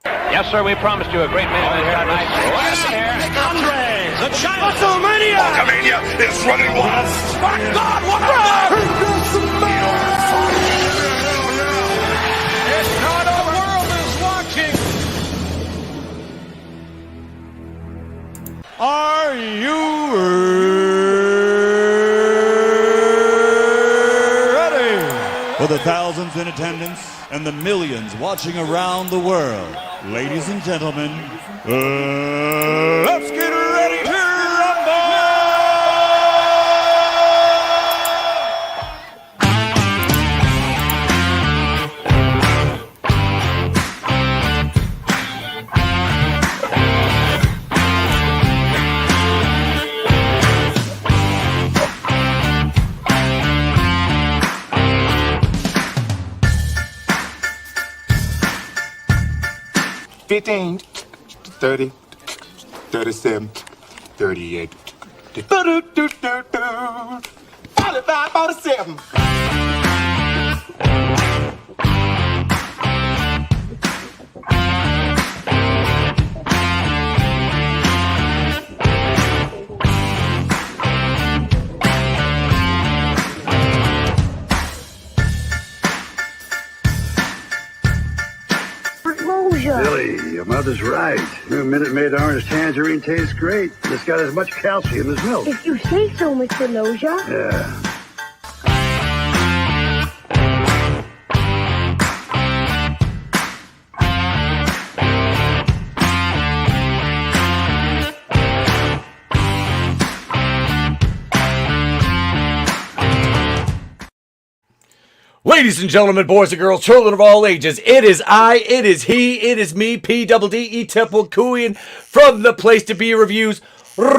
Yes, sir, we promised you a great minute here tonight. Andre, the giant WrestleMania! Hulkamania is running wild. My God, what a It's not the world is watching. Are you ready? For the thousands in attendance and the millions watching around the world, ladies and gentlemen, let's get ready to rumble! 15, 30, 37, 38, 45, 47. Billy, your mother's right. New Minute Maid orange tangerine tastes great. It's got as much calcium as milk. If you say so, Mr. Loja. Yeah. Ladies and gentlemen, boys and girls, children of all ages, it is I, it is he, it is me, P-double-D-E Temple Cooian from the Place to Be Reviews. Right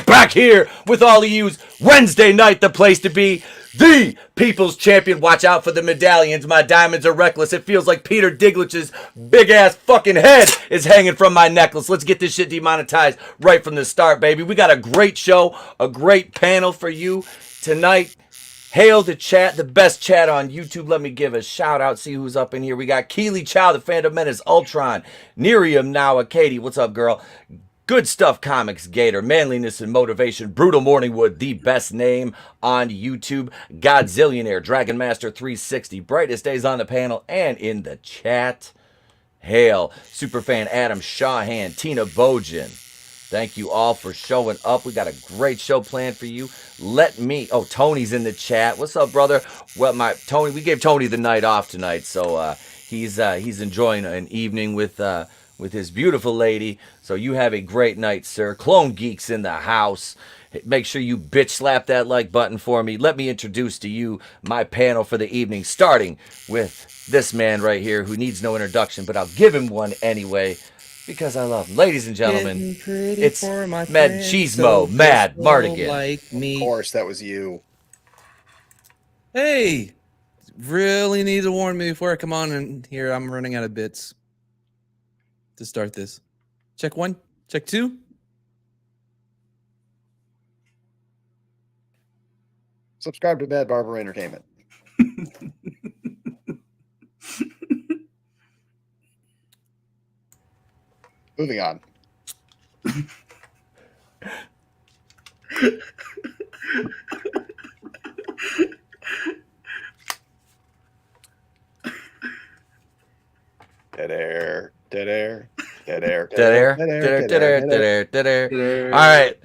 back here with all of yous. Wednesday night, the place to be. The People's Champion. Watch out for the medallions. My diamonds are reckless. It feels like Peter Dinklage's big-ass fucking head is hanging from my necklace. Let's get this shit demonetized right from the start, baby. We got a great show, a great panel for you tonight. Hail the chat, the best chat on YouTube. Let me give a shout out, see who's up in here. We got Keely Chow, the Phantom Menace, Ultron, Nerium Nawa, Katie, what's up, girl? Good Stuff Comics, Gator, Manliness and Motivation, Brutal Morningwood, the best name on YouTube, Godzillionaire, Dragon Master 360, Brightest Days on the panel and in the chat. Hail, Superfan Adam Shawhan, Tina Bojan. Thank you all for showing up. We got a great show planned for you. Tony's in the chat. What's up, brother? Well, Tony, we gave Tony the night off tonight, so he's enjoying an evening with his beautiful lady. So you have a great night, sir. Clone Geeks in the house. Make sure you bitch slap that like button for me. Let me introduce to you my panel for the evening, starting with this man right here who needs no introduction, but I'll give him one anyway because I love him. Ladies and gentlemen, it's Machismo Mad Mardigan. Like me. Of course, that was you. Hey, really need to warn me before I come on in here. I'm running out of bits to start this. Check one, check two. Subscribe to Bad Barber Entertainment. Moving on. Dead air. Dead air. Dead air. Dead air. Dead air. Dead air. Dead air. Dead air. All right.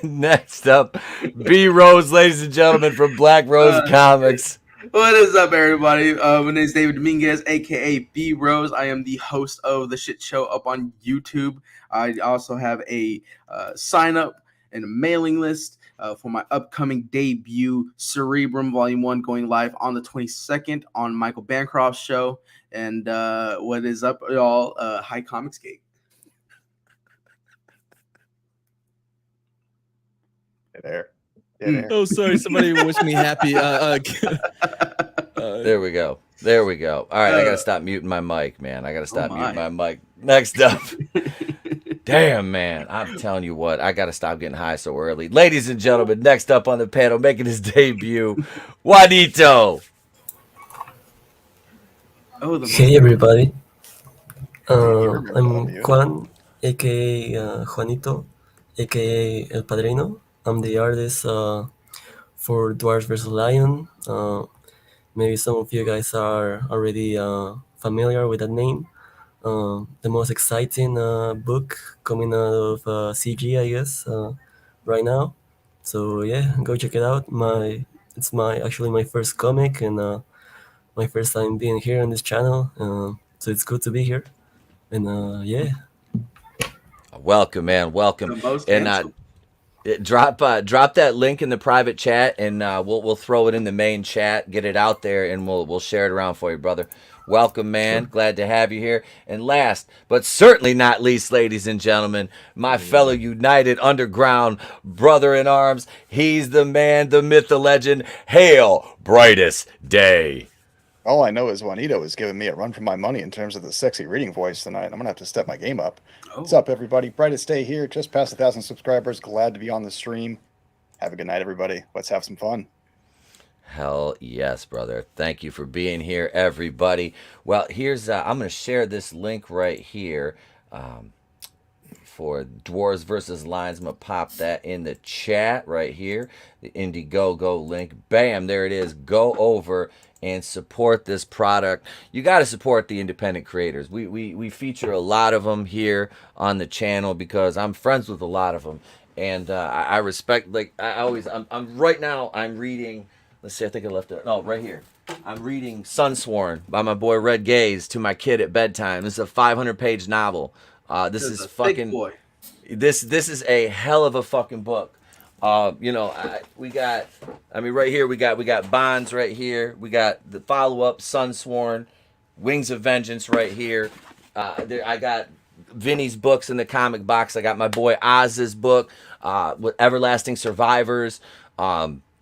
Next up, B Rose, ladies and gentlemen, from Black Rose Comics. What is up, everybody? My name is David Dominguez, aka B Rose. I am the host of the shit show up on YouTube. I also have a sign up and a mailing list for my upcoming debut, Cerebrum Volume 1, going live on the 22nd on Michael Bancroft's show. And what is up, y'all? Hi, Comicsgate. Dead air. Oh, sorry. Somebody wish me happy. There we go. There we go. All right, I got to stop muting my mic, man. I got to stop muting my mic. Next up, Damn, man. I'm telling you what, I got to stop getting high so early. Ladies and gentlemen, next up on the panel, making his debut, Juanito. Oh, Hey everybody, Love I'm you. Juan, aka Juanito, aka El Padrino. I'm the artist for Dwarves vs. Lion. Maybe some of you guys are already familiar with that name. The most exciting book coming out of CG, I guess, right now. So yeah, go check it out. It's actually my first comic and my first time being here on this channel. So it's good to be here. And yeah, Welcome, man. Welcome. The most And handsome. drop that link in the private chat, and we'll throw it in the main chat. Get it out there, and we'll share it around for you, brother. Welcome, man. Sure. Glad to have you here. And last, but certainly not least, ladies and gentlemen, my fellow United Underground brother in arms. He's the man, the myth, the legend. Hail, brightest day. All I know is Juanito is giving me a run for my money in terms of the sexy reading voice tonight. I'm going to have to step my game up. What's up, everybody? Brightest Day here. Just past 1,000 subscribers. Glad to be on the stream. Have a good night, everybody. Let's have some fun. Hell yes, brother. Thank you for being here, everybody. Well, here's I'm going to share this link right here for Dwarves versus Lions. I'm going to pop that in the chat right here. The Indiegogo link. Bam, there it is. Go over and support this product. You got to support the independent creators. We feature a lot of them here on the channel because I'm friends with a lot of them. And I respect, like, I'm right now, I'm reading... Let's see, I think I left it. No, right here. I'm reading Sunsworn by my boy Red Gaze to my kid at bedtime. This is a 500-page novel. This is fucking... boy. This is a hell of a fucking book. You know, right here we got Bonds right here. We got the follow-up Sunsworn, Wings of Vengeance right here. I got Vinny's books in the comic box. I got my boy Oz's book with Everlasting Survivors.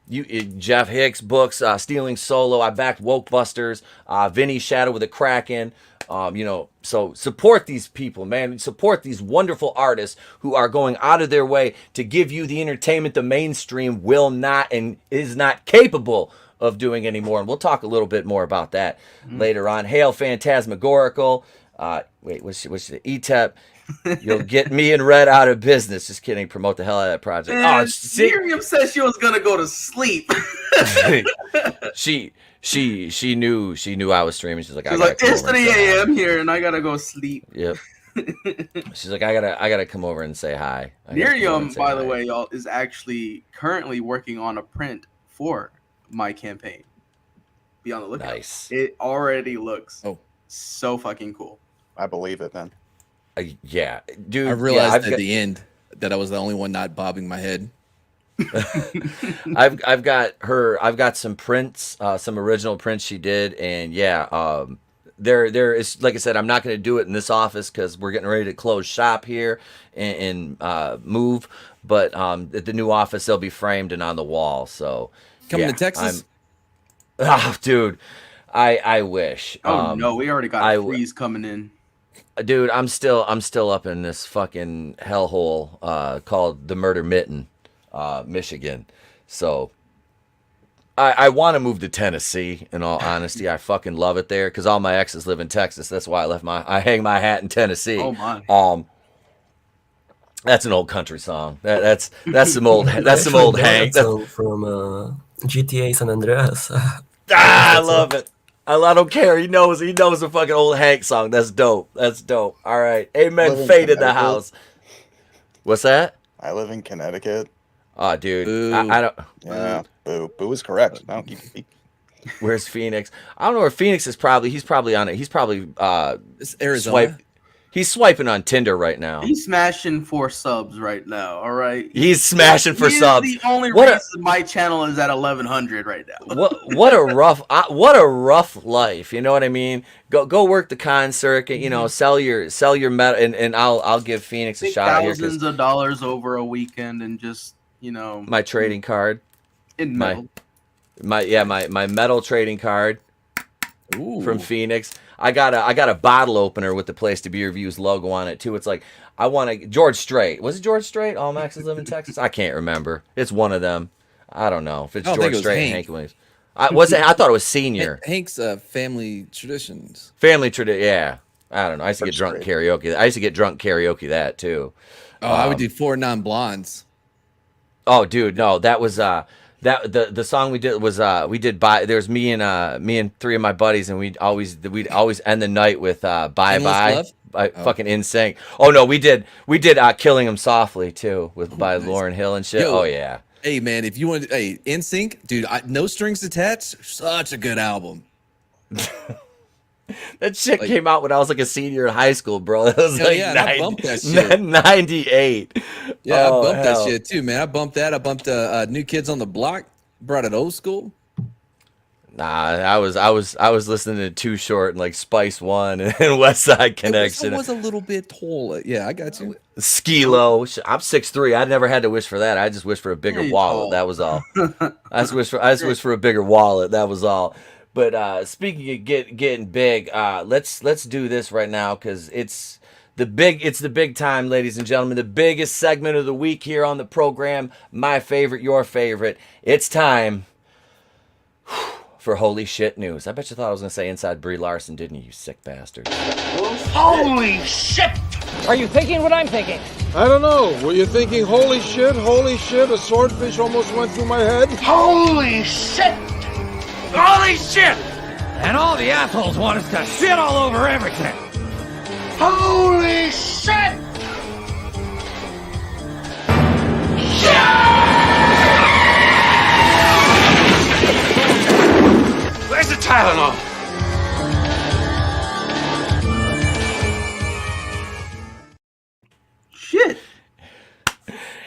Jeff Hicks books, Stealing Solo. I backed Wokebusters, Vinny Shadow with a Kraken. So support these people, man. Support these wonderful artists who are going out of their way to give you the entertainment the mainstream will not and is not capable of doing anymore. And we'll talk a little bit more about that later on. Hail Phantasmagorical. What's the ETEP? You'll get me and Red out of business. Just kidding. Promote the hell out of that project. And Miriam said she was gonna go to sleep. she knew I was streaming. She's like, It's 3 a.m. here, and I gotta go sleep. Yep. She's like, I gotta come over and say hi. Miriam, by the way, y'all, is actually currently working on a print for my campaign. Be on the lookout. Nice. It already looks so fucking cool. I believe it, man. Yeah, dude. I realized at the end that I was the only one not bobbing my head. I've got some prints, some original prints she did, and yeah, there is, like I said, I'm not going to do it in this office because we're getting ready to close shop here and move. But at the new office, they'll be framed and on the wall. So coming to Texas. Dude, I wish. No, we already got a freeze coming in. Dude, I'm still up in this fucking hellhole called the Murder Mitten, Michigan. So I want to move to Tennessee. In all honesty, I fucking love it there because all my exes live in Texas. That's why I hang my hat in Tennessee. Oh my. That's an old country song. That's some old Hank. That's from GTA San Andreas. I love it. I don't care. He knows a fucking old Hank song. That's dope. All right. Amen. Fade in the house. What's that? I live in Connecticut. Oh, dude. I don't. Yeah. Boo. Boo is correct. No, keep. Where's Phoenix? I don't know where Phoenix is. He's probably on it. He's probably it's Arizona. He's swiping on Tinder right now. He's smashing for subs right now. All right. He's smashing for subs. The only reason my channel is at 1100 right now. what a rough life. You know what I mean? Go work the con circuit. You know, sell your metal, and I'll give Phoenix a shot here. Thousands of dollars over a weekend, and just my trading card. In metal. My metal trading card. from Phoenix. I got a bottle opener with the Place to Be Reviews logo on it too. It's like I want to George Strait. Was it George Strait? All Maxes live in Texas. I can't remember. It's one of them. I don't know if it's George Strait and Hank Williams. I thought it was Senior. Hank's family traditions. Family tradition. Yeah. I don't know. I used to get drunk karaoke. I used to get drunk karaoke that too. Oh, I would do 4 non-blondes. Oh, dude, no, that was the song we did was there's me and 3 of my buddies, and we'd always end the night with Bye Bye by fucking NSYNC. Oh no, we did Killing 'Em Softly too by Lauryn Hill and shit. Yo, oh yeah. Hey man, if you want, NSYNC, dude, No Strings Attached, such a good album. That shit came out when I was like a senior in high school, bro. It was like I bumped that shit. 98. Yeah, I bumped that shit too, man. I bumped that. I bumped New Kids on the Block. Brought it old school. Nah, I was listening to Too Short and like Spice One and West Side Connection. It was a little bit tall. Yeah, I got you. Skilo. I'm 6'3". I never had to wish for that. I just wished for a bigger wallet. That was all. I just wished for a bigger wallet. That was all. But speaking of getting big, let's do this right now because it's the big time, ladies and gentlemen. The biggest segment of the week here on the program. My favorite, your favorite. It's time for holy shit news. I bet you thought I was gonna say Inside Brie Larson, didn't you sick bastard? Holy shit! Are you thinking what I'm thinking? I don't know. Were you thinking, holy shit, a swordfish almost went through my head? Holy shit! Holy shit! And all the assholes want us to shit all over everything. Holy shit! Where's the Tylenol? Shit.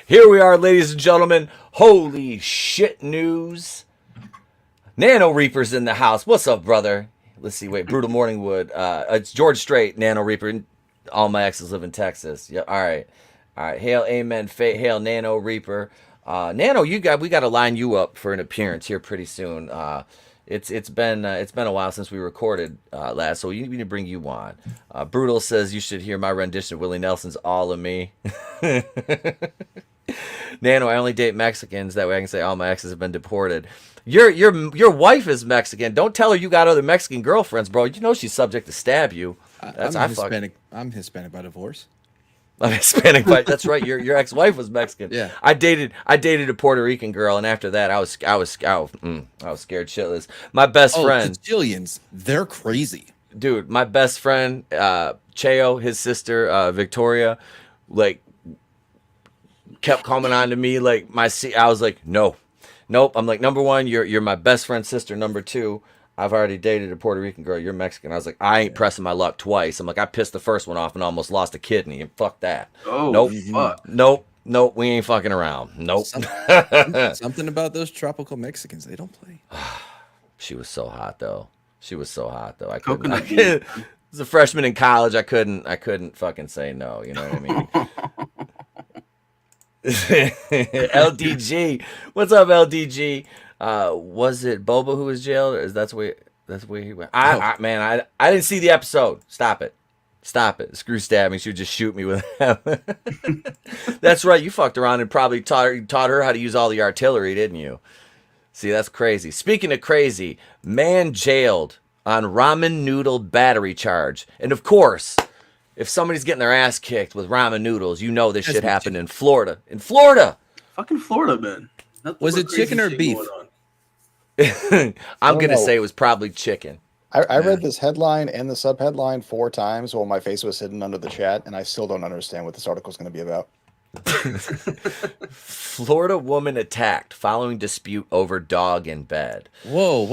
Here we are, ladies and gentlemen. Holy shit news. Nano Reaper's in the house. What's up, brother? Let's see. Wait, Brutal Morningwood. It's George Strait, Nano Reaper. All my exes live in Texas. Yeah. All right. Hail, amen, hail, Nano Reaper. Nano, we got to line you up for an appearance here pretty soon. It's been a while since we recorded last, so we need to bring you on. Brutal says you should hear my rendition of Willie Nelson's "All of Me." Nano, I only date Mexicans. That way I can say all my exes have been deported. Your wife is Mexican. Don't tell her you got other Mexican girlfriends, bro. You know she's subject to stab you. I'm Hispanic. I'm Hispanic by divorce. I'm Hispanic, but that's right. Your ex-wife was Mexican. Yeah. I dated a Puerto Rican girl, and after that, I was scared shitless. My best friend, Castilians, they're crazy, dude. My best friend, Cheo, his sister, Victoria, like, kept coming on to me like I was like, nope. I'm like, number one, you're my best friend's sister. Number two, I've already dated a Puerto Rican girl. You're Mexican. I was like, I ain't pressing my luck twice. I'm like, I pissed the first one off and almost lost a kidney. And fuck that. Oh, nope. Fuck. Nope. We ain't fucking around. Nope. Something about those tropical Mexicans. They don't play. She was so hot though. I couldn't. As a freshman in college, I couldn't fucking say no. You know what I mean? LDG. What's up, LDG? Was it Boba who was jailed? Or that's where he went? I didn't see the episode. Stop it. Screw stabbing. She would just shoot me with him. That's right. You fucked around and probably taught her how to use all the artillery, didn't you? See, that's crazy. Speaking of crazy, man jailed on ramen noodle battery charge. And of course, if somebody's getting their ass kicked with ramen noodles, you know this shit happened in Florida. Fucking Florida, man. Was it chicken or beef? I'm going to say it was probably chicken. I read this headline and the subheadline 4 times while my face was hidden under the chat, and I still don't understand what this article is going to be about. Florida woman attacked following dispute over dog in bed. Whoa.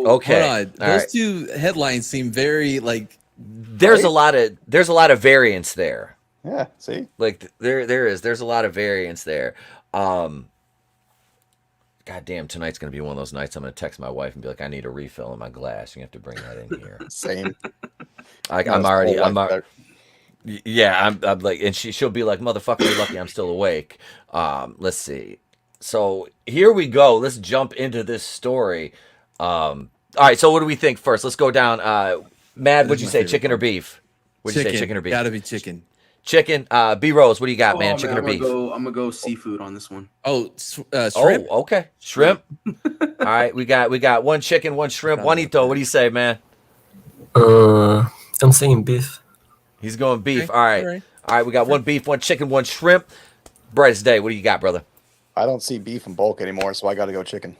Okay. Hold on. Those two headlines seem very like... There's a lot of variance there. Yeah, see? Like there's a lot of variance there. God damn, tonight's going to be one of those nights I'm going to text my wife and be like, I need a refill in my glass. You have to bring that in here. Same. Like, I'm like, and she'll be like, motherfucker, you're lucky I'm still awake. Let's see. So here we go. Let's jump into this story. All right, so what do we think first? Let's go down. Mad, what'd you my say, favorite chicken or part. beef? What'd you say, chicken or beef? Gotta be chicken. Chicken. B-Rose, what do you got, man? Chicken or beef? I'm gonna go seafood on this one. Oh, shrimp. Oh, okay. Shrimp. All right, we got one chicken, one shrimp. Juanito, what do you say, man? I'm saying beef. He's going beef. Okay, All right. all right. All right, we got one beef, one chicken, one shrimp. Brightest day, what do you got, brother? I don't see beef in bulk anymore, so I got to go chicken.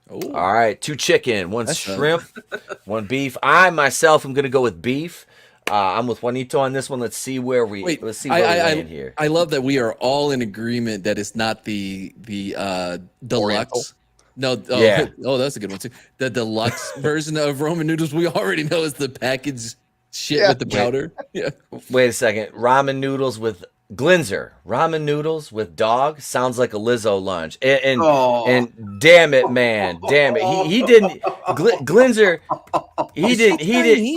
Oh, All right, 2 chicken, 1 That's shrimp, 1 beef. I myself am gonna go with beef. I'm with Juanito on this one. Let's see where we wait. let's see where we land here. I love that we are all in agreement that it's not the deluxe. Oriental? No, Yeah. Oh, that's a good one too. The deluxe version of ramen noodles we already know is the packaged shit with the powder. Yeah. Wait a second. Ramen noodles with Glinzer. Ramen noodles with dog sounds like a Lizzo lunch. And damn it, man. Damn it. He didn't Glinzer. He didn't he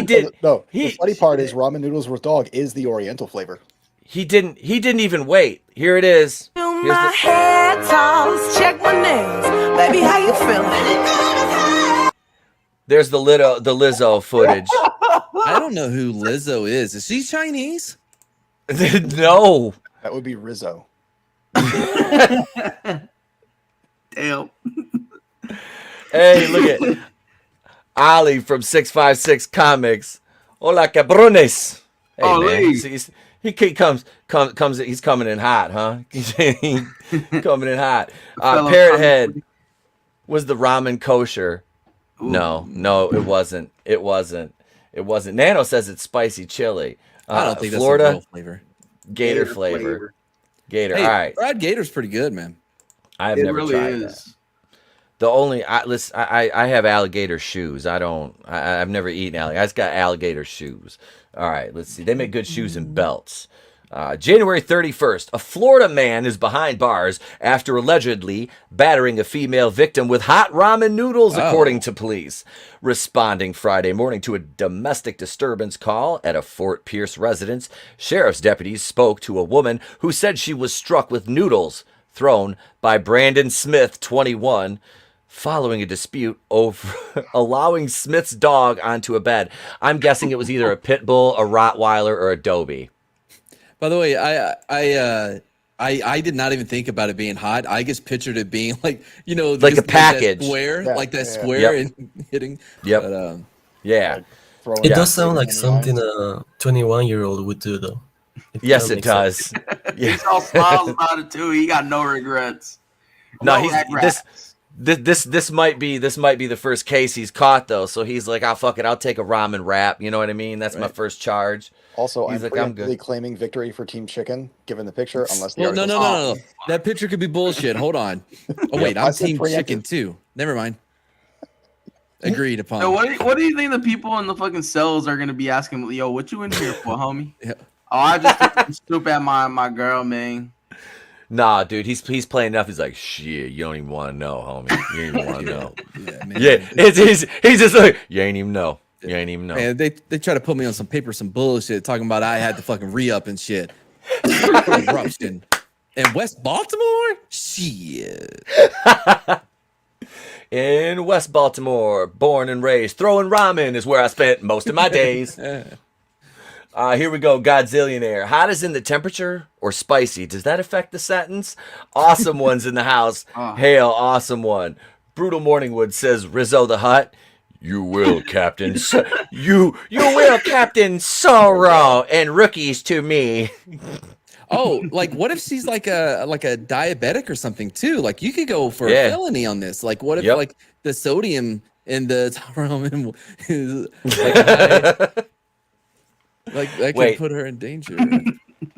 did No, the funny part is ramen noodles with dog is the Oriental flavor. He didn't even wait. Here it is. Here's my head toss, check my nails. Baby, how you feeling? There's the Lizzo footage. I don't know who Lizzo is. Is she Chinese? No. That would be Rizzo. Damn. Hey, look at Ali from 656 Comics. Hola, cabrones. Hey, man. He comes. He's coming in hot, huh? He's coming in hot. Parrot Head, was the ramen kosher? Ooh. No, it wasn't. It wasn't. Nano says it's spicy chili. I don't think Florida, that's a real flavor. Gator flavor. Gator. Hey, All right. fried gator's pretty good, man. I have never tried that. The only I have alligator shoes. I've never eaten alligator. I just got alligator shoes. All right, let's see. They make good shoes and belts. January 31st, a Florida man is behind bars after allegedly battering a female victim with hot ramen noodles, according to police. Responding Friday morning to a domestic disturbance call at a Fort Pierce residence, sheriff's deputies spoke to a woman who said she was struck with noodles thrown by Brandon Smith, 21, following a dispute over allowing Smith's dog onto a bed. I'm guessing it was either a pit bull, a Rottweiler, or a Dobie. By the way, I did not even think about it being hot. I just pictured it being like, like a package, that square, Yeah, like that yeah. square and hitting. Yep. But, Yeah. It does sound like something a 21-year-old would do, though. Yes, it does. Yeah. He's all smiles about it too. He got no regrets. No, this might be the first case he's caught though. So he's like, fuck it, I'll take a ramen wrap. You know what I mean? That's my first charge. Also, He's I'm like, I'm good. claiming victory for Team Chicken, given the picture, unless the well, no. article's- That picture could be bullshit. Hold on. Oh wait, I I'm said Team preemptive. Chicken too. Never mind. Agreed upon. So what do you think the people in the fucking cells are gonna be asking? Yo, what you in here for, homie? Yeah. Oh, I just took some soup at my girl, man. Nah, dude, he's playing enough. He's like, shit, you don't even want to know, homie. You don't even want to know. Yeah, man. Yeah, he's just like, you ain't even know. You ain't even know. Man, they try to put me on some paper, some bullshit, talking about I had to fucking re-up and shit. Corruption. In West Baltimore? Shit. In West Baltimore, born and raised, throwing ramen is where I spent most of my days. Here we go, Godzillionaire. Hot as in the temperature or spicy? Does that affect the sentence? Awesome ones in the house. Hail, awesome one. Brutal Morningwood says, Rizzo the Hutt. You will, Captain. You will, Captain Sorrow, and rookies to me. Oh, like what if she's like a diabetic or something too? Like you could go for a felony on this. Like what if like the sodium in the ramen is like that could put her in danger.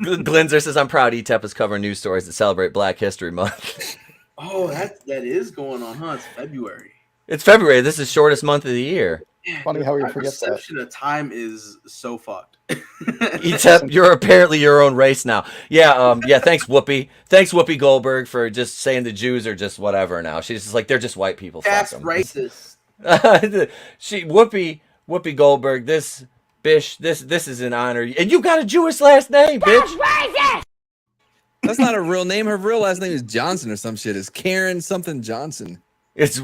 Glinzer says, I'm proud ETEP is covering news stories that celebrate Black History Month. Oh, that is going on, huh? It's February. It's February. This is shortest month of the year. Funny how we My forget that. perception of time is so fucked. ETEP, you're apparently your own race now. Yeah, thanks, Whoopi. Thanks, Whoopi Goldberg, for just saying the Jews are just whatever now. She's just like, they're just white people. That's Fuck 'em. racist. Whoopi Goldberg, this is an honor. And you got a Jewish last name, bitch. Racist! That's not a real name. Her real last name is Johnson or some shit. It's Karen something Johnson. It's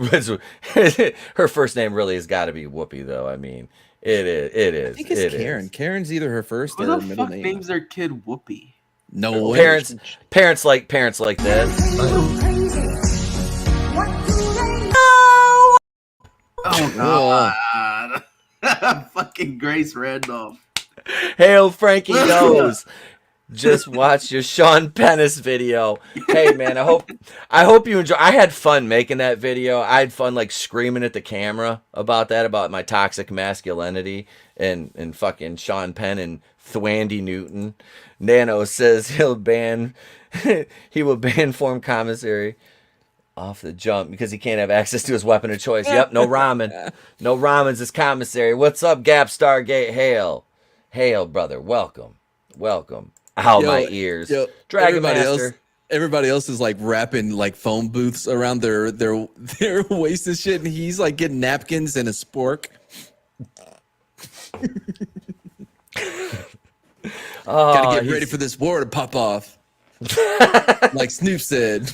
her first name really has got to be Whoopi, though. I mean, it is. I think it's Karen. Is. Karen's either her first Who or the middle fuck name. names their kid Whoopi? No way. Parents like this. Oh God! Fucking Grace Randolph. Hail Frankie Goes. Just watch your Sean Pennis video. Hey man, I hope you enjoy. I had fun making that video. I had fun like screaming at the camera about my toxic masculinity and fucking Sean Penn and Thwandy Newton. Nano says he will ban form commissary off the jump because he can't have access to his weapon of choice. Yep, no ramen. No ramen's his commissary. What's up, Gap Stargate? Hail, brother. Welcome. Ow, my ears. Dragon Master. Everybody else is like wrapping like phone booths around their waist and shit, and he's like getting napkins and a spork. Gotta get ready for this war to pop off. Like Snoop said.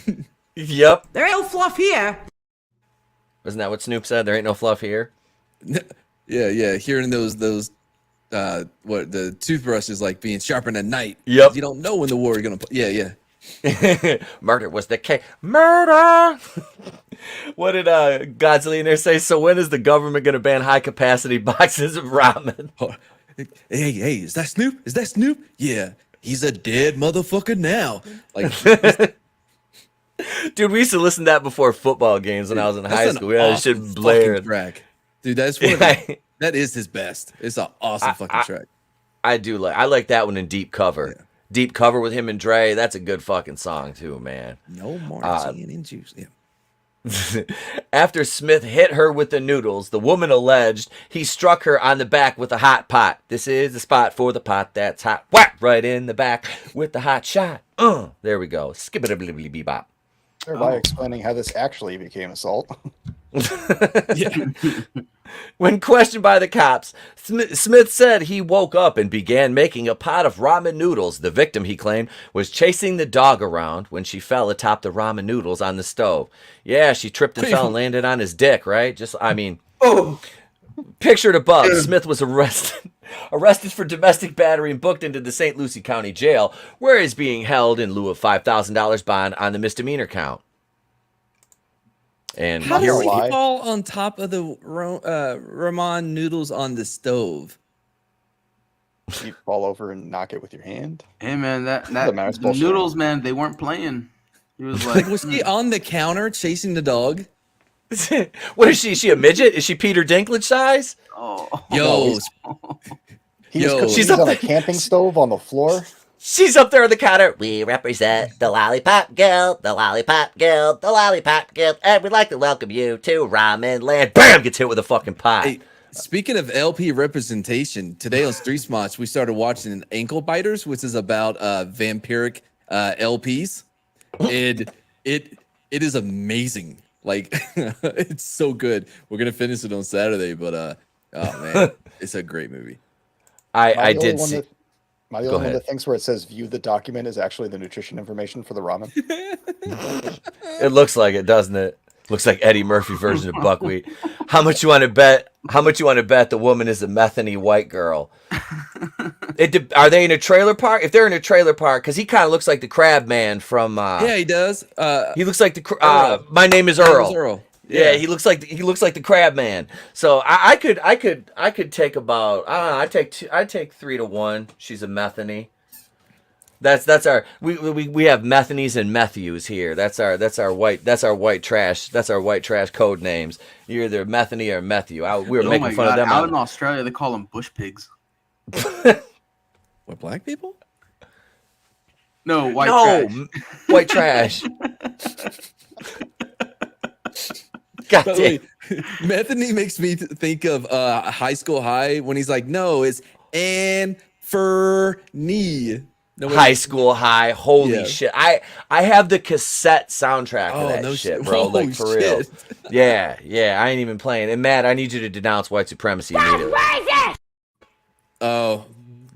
Yep. There ain't no fluff here. Isn't that what Snoop said? There ain't no fluff here. Yeah. Hearing those what the toothbrushes like being sharpened at night. Yep. You don't know when the war is gonna. Yeah. Murder was the case. Murder. What did Godzilla say? So when is the government gonna ban high capacity boxes of ramen? Hey, is that Snoop? Yeah, he's a dead motherfucker now. Like. Dude, we used to listen to that before football games when I was in high school. Yeah, that shit blared. Track. Dude, that's that is his best. It's an awesome fucking track. I like that one in Deep Cover. Yeah. Deep Cover with him and Dre. That's a good fucking song too, man. No more and juice. Yeah. After Smith hit her with the noodles, the woman alleged he struck her on the back with a hot pot. This is the spot for the pot that's hot. Whap! Right in the back with the hot shot. There we go. Skip-a-dibby-bop. Thereby explaining how this actually became assault. Yeah. When questioned by the cops, Smith said he woke up and began making a pot of ramen noodles. The victim, he claimed, was chasing the dog around when she fell atop the ramen noodles on the stove. Yeah, she tripped and fell and landed on his dick, right? Pictured above, Smith was arrested for domestic battery and booked into the St. Lucie County Jail, where he's being held in lieu of $5,000 bond on the misdemeanor count. And how does he fall on top of the ramen noodles on the stove? You fall over and knock it with your hand. Hey man, that the noodles, man, they weren't playing. He was like, was he on the counter chasing the dog? What is she? Is she a midget? Is she Peter Dinklage size? Oh, yo, she's on a camping stove on the floor. She's up there on the counter. We represent the Lollipop Guild, the Lollipop Guild, the Lollipop Guild, and we'd like to welcome you to Ramen Land. Bam! Gets hit with a fucking pot. Hey, speaking of LP representation, today on Street Smosh, we started watching Ankle Biters, which is about vampiric LPs. It is amazing. Like, it's so good. We're gonna finish it on Saturday, but oh man, it's a great movie. I did see. Am I the only one that thinks where it says view the document is actually the nutrition information for the ramen? It looks like it, doesn't it? Looks like Eddie Murphy version of buckwheat. How much you want to bet? How much you want to bet the woman is a methany white girl? Are they in a trailer park? If they're in a trailer park, because he kind of looks like the Crab Man from. Yeah, he does. He looks like the. My name is Earl. Yeah, he looks like the Crab Man. So I could take about I don't know. I take 3-1. She's a methany. That's our we have methanies and methyus here. That's our white trash. That's our white trash code names. You're either methany or methu. We were making fun of them. Out in Australia, they call them bush pigs. What, black people? No, trash. White trash. God damn. Methany makes me think of High School High when he's like, no, it's and for knee. High School High. Holy shit. I have the cassette soundtrack of that shit, bro. Like, for real. Yeah. I ain't even playing. And Matt, I need you to denounce white supremacy immediately. Oh,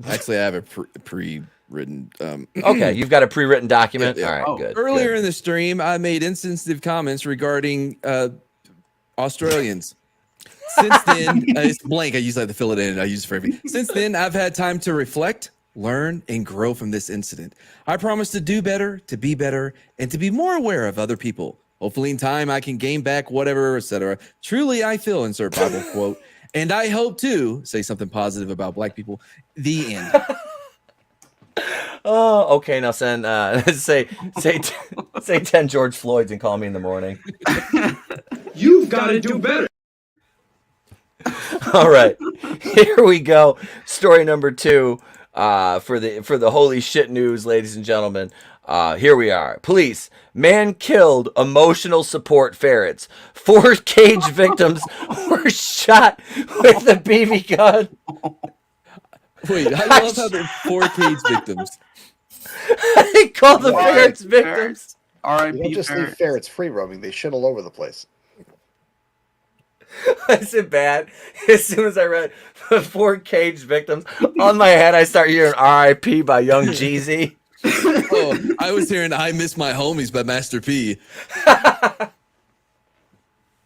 actually, I have a pre-written. Okay, you've got a pre-written document? Yeah. All right, good. Earlier in the stream, I made insensitive comments regarding Australians. Since then, it's blank. I use that to fill it in. I use it for everything. Since then, I've had time to reflect, learn, and grow from this incident. I promise to do better, to be better, and to be more aware of other people. Hopefully in time, I can gain back whatever, etc. Truly, I feel, insert Bible quote. And I hope to say something positive about black people. The end. Oh, okay. Now send say 10 George Floyds and call me in the morning. You've got to do better. All right, here we go. Story number 2 for the holy shit news, ladies and gentlemen. Here we are. Police: man killed emotional support ferrets. 4 cage victims were shot with a BB gun. Wait, I love how they're 4 cage victims. They call the ferrets victims. You don't just leave ferrets free roaming; they shit all over the place. Is it bad? As soon as I read 4 cage victims, on my head I start hearing R.I.P. by Young Jeezy. Oh, I was hearing "I Miss My Homies" by Master P.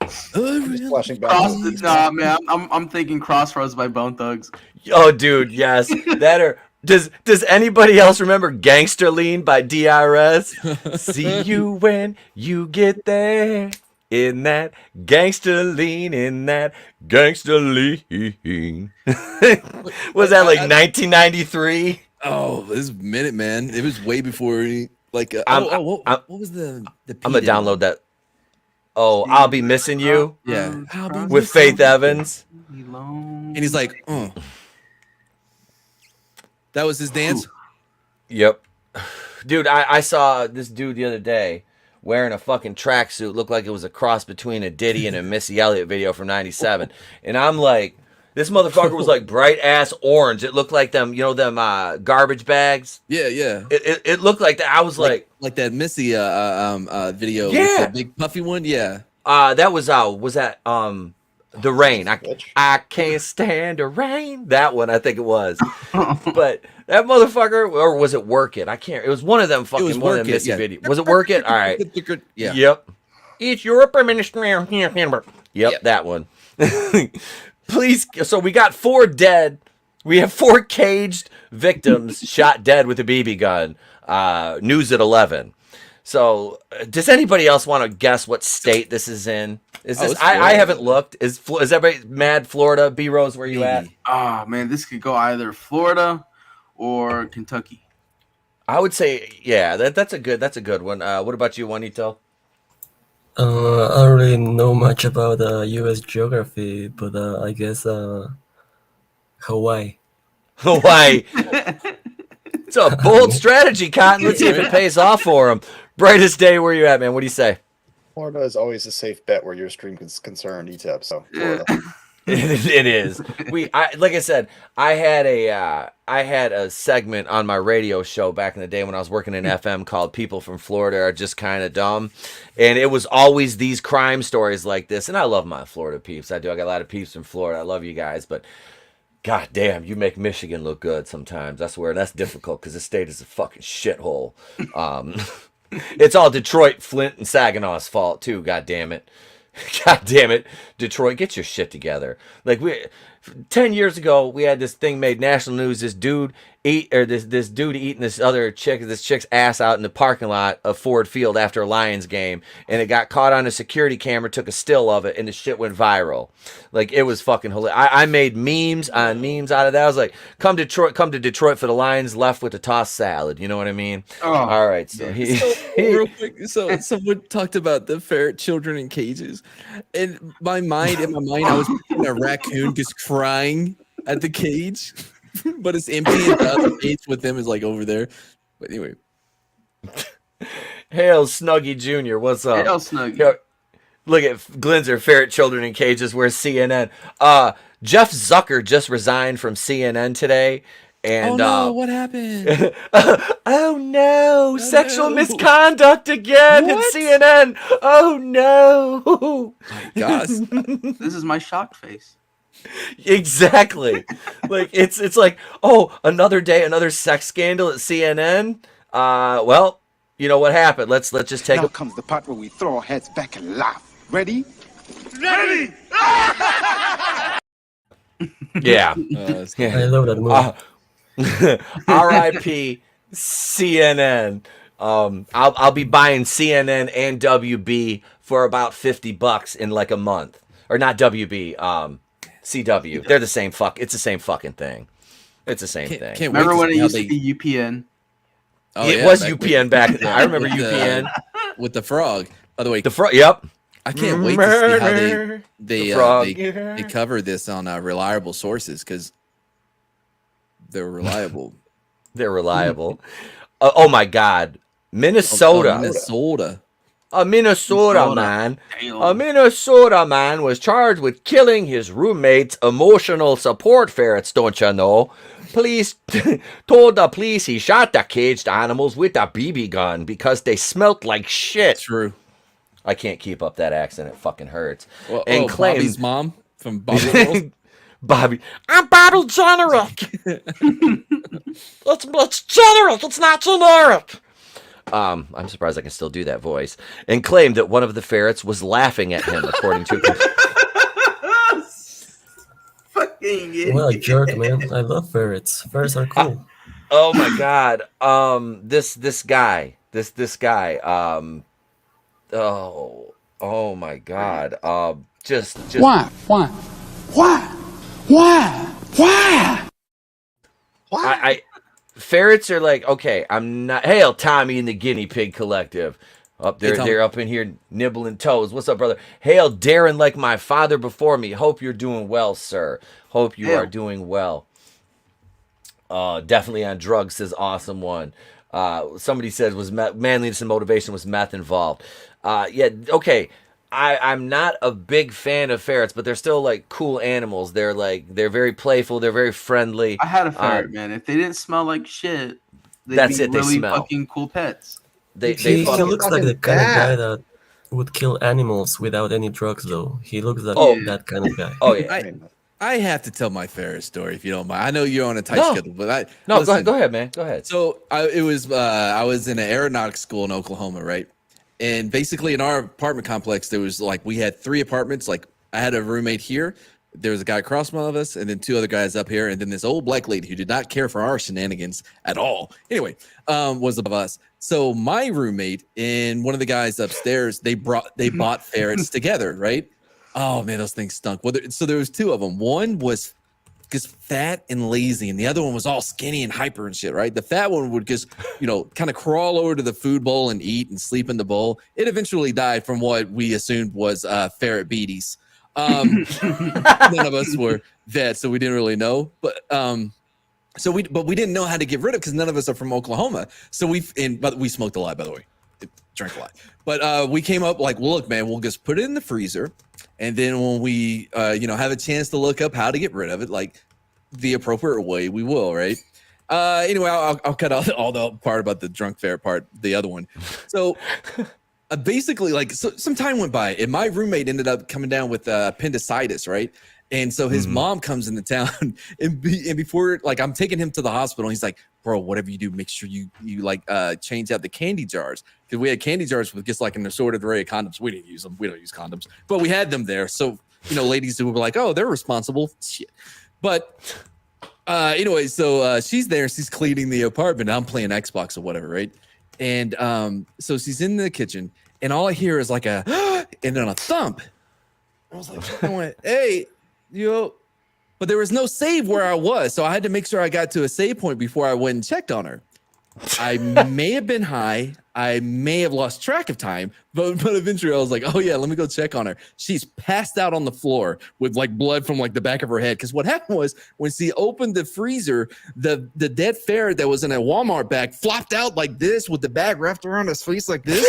Flashing back. Nah, man, I'm thinking Crossroads by Bone Thugs. Oh, dude, yes. That or does anybody else remember Gangster Lean by DRS? See you when you get there. In that gangster lean, in that gangster lean. Was that like 1993? Oh, this is Minute Man. It was way before like. What was the? I'm gonna download that. Oh, I'll be missing you. Yeah, with Faith Evans. And he's like, that was his dance. Yep, dude. I saw this dude the other day wearing a fucking tracksuit, looked like it was a cross between a Diddy and a Missy Elliott video from '97. And I'm like, this motherfucker was like bright ass orange. It looked like them, them garbage bags. Yeah, yeah. It looked like that. I was like that Missy video. Yeah, with the big puffy one. Yeah. That was that The Rain. I can't stand the rain. That one, I think it was. But that motherfucker, or was it Work It? I can't. It was one of them fucking one of them Missy videos. Was it Work It? All right. Yeah. Yep. It's your administration. Yep, that one. Please. So we got 4 dead. We have 4 caged victims shot dead with a BB gun. News at 11. So, does anybody else want to guess what state this is in? Is this? I haven't looked. Is everybody mad? Florida? B Rose, where you at? Oh man, this could go either Florida or Kentucky. I would say, yeah, that's a good one. What about you, Juanito? I don't really know much about U.S. geography, but I guess Hawaii. Hawaii. It's a bold strategy, Cotton. Let's see if it pays off for him. Brightest Day, where you at, man? What do you say? Florida is always a safe bet where your stream is concerned, ETEP. So Florida. It is. Like I said, I had a segment on my radio show back in the day when I was working in FM called "People from Florida Are Just Kind of Dumb," and it was always these crime stories like this. And I love my Florida peeps. I do. I got a lot of peeps from Florida. I love you guys, but god damn, you make Michigan look good sometimes. I swear that's difficult because the state is a fucking shithole. It's all Detroit, Flint, and Saginaw's fault too. God damn it. God damn it, Detroit, get your shit together. Like 10 years ago, we had this thing made national news. This dude eating this chick's ass out in the parking lot of Ford Field after a Lions game, and it got caught on a security camera. Took a still of it, and the shit went viral. Like it was fucking hilarious. I made memes on memes out of that. I was like, come to Detroit for the Lions left with the tossed salad. You know what I mean? Oh, all right. So real quick, so someone talked about the ferret children in cages, and in my mind, I was picturing a raccoon just crying at the cage. But it's empty and the other cage with them is like over there. But anyway. Hail Snuggy Jr. What's up? Hail Snuggy. Yo, look at Glinzer, ferret children in cages. Where's CNN? Jeff Zucker just resigned from CNN today. And, oh no, what happened? Oh no, sexual misconduct again in CNN. Oh no. My gosh. This is my shocked face. Exactly. Like it's like, oh, another day, another sex scandal at CNN. Well, you know what happened. Let's just take Now comes the part where we throw our heads back and laugh. Ready? Ready! Yeah. I love that movie. R.I.P. CNN. I'll be buying CNN and WB for about $50 in like a month, or not WB. CW. They're the same It's the same fucking thing. It's the same thing. Can't Remember wait when it see how used to be UPN? Oh, it yeah, was back UPN back then. I remember with UPN. With the frog. By the way, The frog. Yep. I can't wait to see how they cover this on reliable sources because they're reliable. They're reliable. Oh my God, Minnesota. A Minnesota man. A Minnesota man was charged with killing his roommate's emotional support ferrets. Don't you know? Police told the police he shot the caged animals with a BB gun because they smelt like shit. True. I can't keep up that accent. It fucking hurts. Well, and claimed Bobby's mom from Bobby's World. Bobby. I'm Bobby Generic. It's generic. It's not generic. I'm surprised I can still do that voice. And claimed that one of the ferrets was laughing at him, according to. Fucking Well, jerk, man. I love ferrets. Ferrets are cool. Oh my God. This guy. Oh my God. Just. Why? Ferrets are like, okay, I'm not. Hail, Tommy and the Guinea Pig Collective. Up there, Hey, they're up in here nibbling toes. What's up, brother? Hail, Darren, like my father before me. Hope you're doing well, sir. Hope you are doing well. Definitely on drugs, says awesome one. Somebody said was manliness and motivation was meth involved. Yeah, okay. I'm not a big fan of ferrets, but they're still like cool animals. They're very playful. They're very friendly. I had a ferret, man. If they didn't smell like shit, they'd that's be it. They really smell. fucking cool pets. He looks like the kind of guy that would kill animals without any drugs, though. He looks like that kind of guy. Oh yeah. I have to tell my ferret story if you don't mind. I know you're on a tight schedule, but listen, go ahead, man. Go ahead. So I was in an aeronautics school in Oklahoma, right? And basically in our apartment complex, there was we had 3 apartments. Like I had a roommate here. There was a guy across from all of us, and then 2 other guys up here, and then this old black lady who did not care for our shenanigans at all. Anyway, was above us. So my roommate and one of the guys upstairs, they bought ferrets together, right? Oh man, those things stunk. Well, so there was 2 of them. One was just fat and lazy, and the other one was all skinny and hyper and shit, right? The fat one would just, kind of crawl over to the food bowl and eat and sleep in the bowl. It eventually died from what we assumed was ferret beaties. None of us were vets, so we didn't really know. But we didn't know how to get rid of it because none of us are from Oklahoma. So but we smoked a lot, by the way. Drank a lot. But we came up like, well, look, man, we'll just put it in the freezer. And then when we, have a chance to look up how to get rid of it, like the appropriate way, we will, right? Anyway, I'll cut out all the part about the drunk ferret part, the other one. So basically, some time went by, and my roommate ended up coming down with appendicitis, right? And so his mom comes into town, and before, I'm taking him to the hospital, and he's like, bro, whatever you do, make sure you change out the candy jars. Because we had candy jars with just an assorted array of condoms. We didn't use them. We don't use condoms. But we had them there. So, ladies who were like, oh, they're responsible. Shit. But anyway, so she's there. She's cleaning the apartment. I'm playing Xbox or whatever, right? And so she's in the kitchen, and all I hear is and then a thump. I was like, I went, hey, but there was no save where I was. So I had to make sure I got to a save point before I went and checked on her. I may have been high. I may have lost track of time, but eventually I was like, oh yeah, let me go check on her. She's passed out on the floor with blood from the back of her head. Because what happened was when she opened the freezer, the dead ferret that was in a Walmart bag flopped out like this with the bag wrapped around his face like this,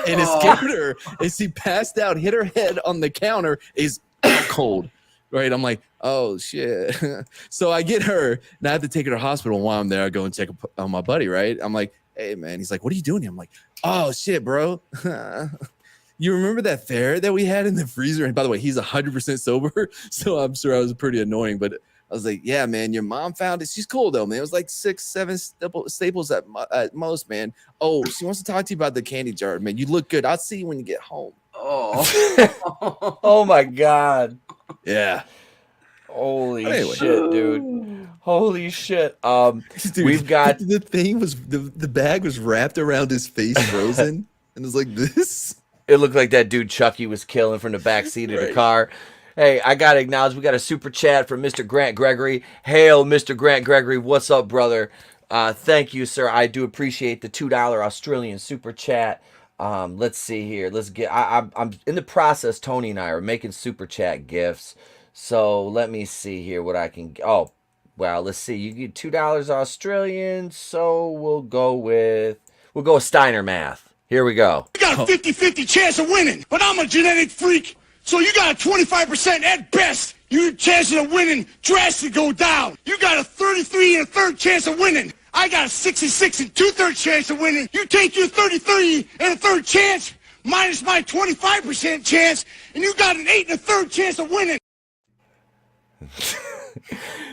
and it scared her. And she passed out, hit her head on the counter, is cold. Right, I'm like, oh shit. So I get her, and I have to take her to the hospital. While I'm there, I go and check on my buddy. Right, I'm like, hey man. He's like, what are you doing here? I'm like, oh shit, bro. You remember that ferret that we had in the freezer? And by the way, he's 100% sober, so I'm sure I was pretty annoying. But I was like, yeah, man, your mom found it. She's cool though, man. It was 6, 7 staples at most, man. Oh, she wants to talk to you about the candy jar, man. You look good. I'll see you when you get home. Oh. Oh my god. Yeah. Holy Anyway. shit, dude. Holy shit. Dude, We've got the thing was the bag was wrapped around his face, frozen, and it was like this. It looked like that dude Chucky was killing from the back seat of the car. Hey, I gotta acknowledge we got a super chat from Mr. Grant Gregory. Hail, Mr. Grant Gregory. What's up, brother? Thank you, sir. I do appreciate the $2 Australian super chat. Let's see here. Let's get. I'm in the process. Tony and I are making super chat gifts. So let me see here what I can. Oh, well, let's see. You get $2 Australian. So we'll go with Steiner math. Here we go. You got a 50-50 chance of winning, but I'm a genetic freak, so you got a 25% at best. Your chances of winning drastically go down. You got a 33 and a third chance of winning. I got a 66 and 2/3 chance of winning. You take your 33 and a third chance minus my 25% chance, and you got an 8 and a third chance of winning.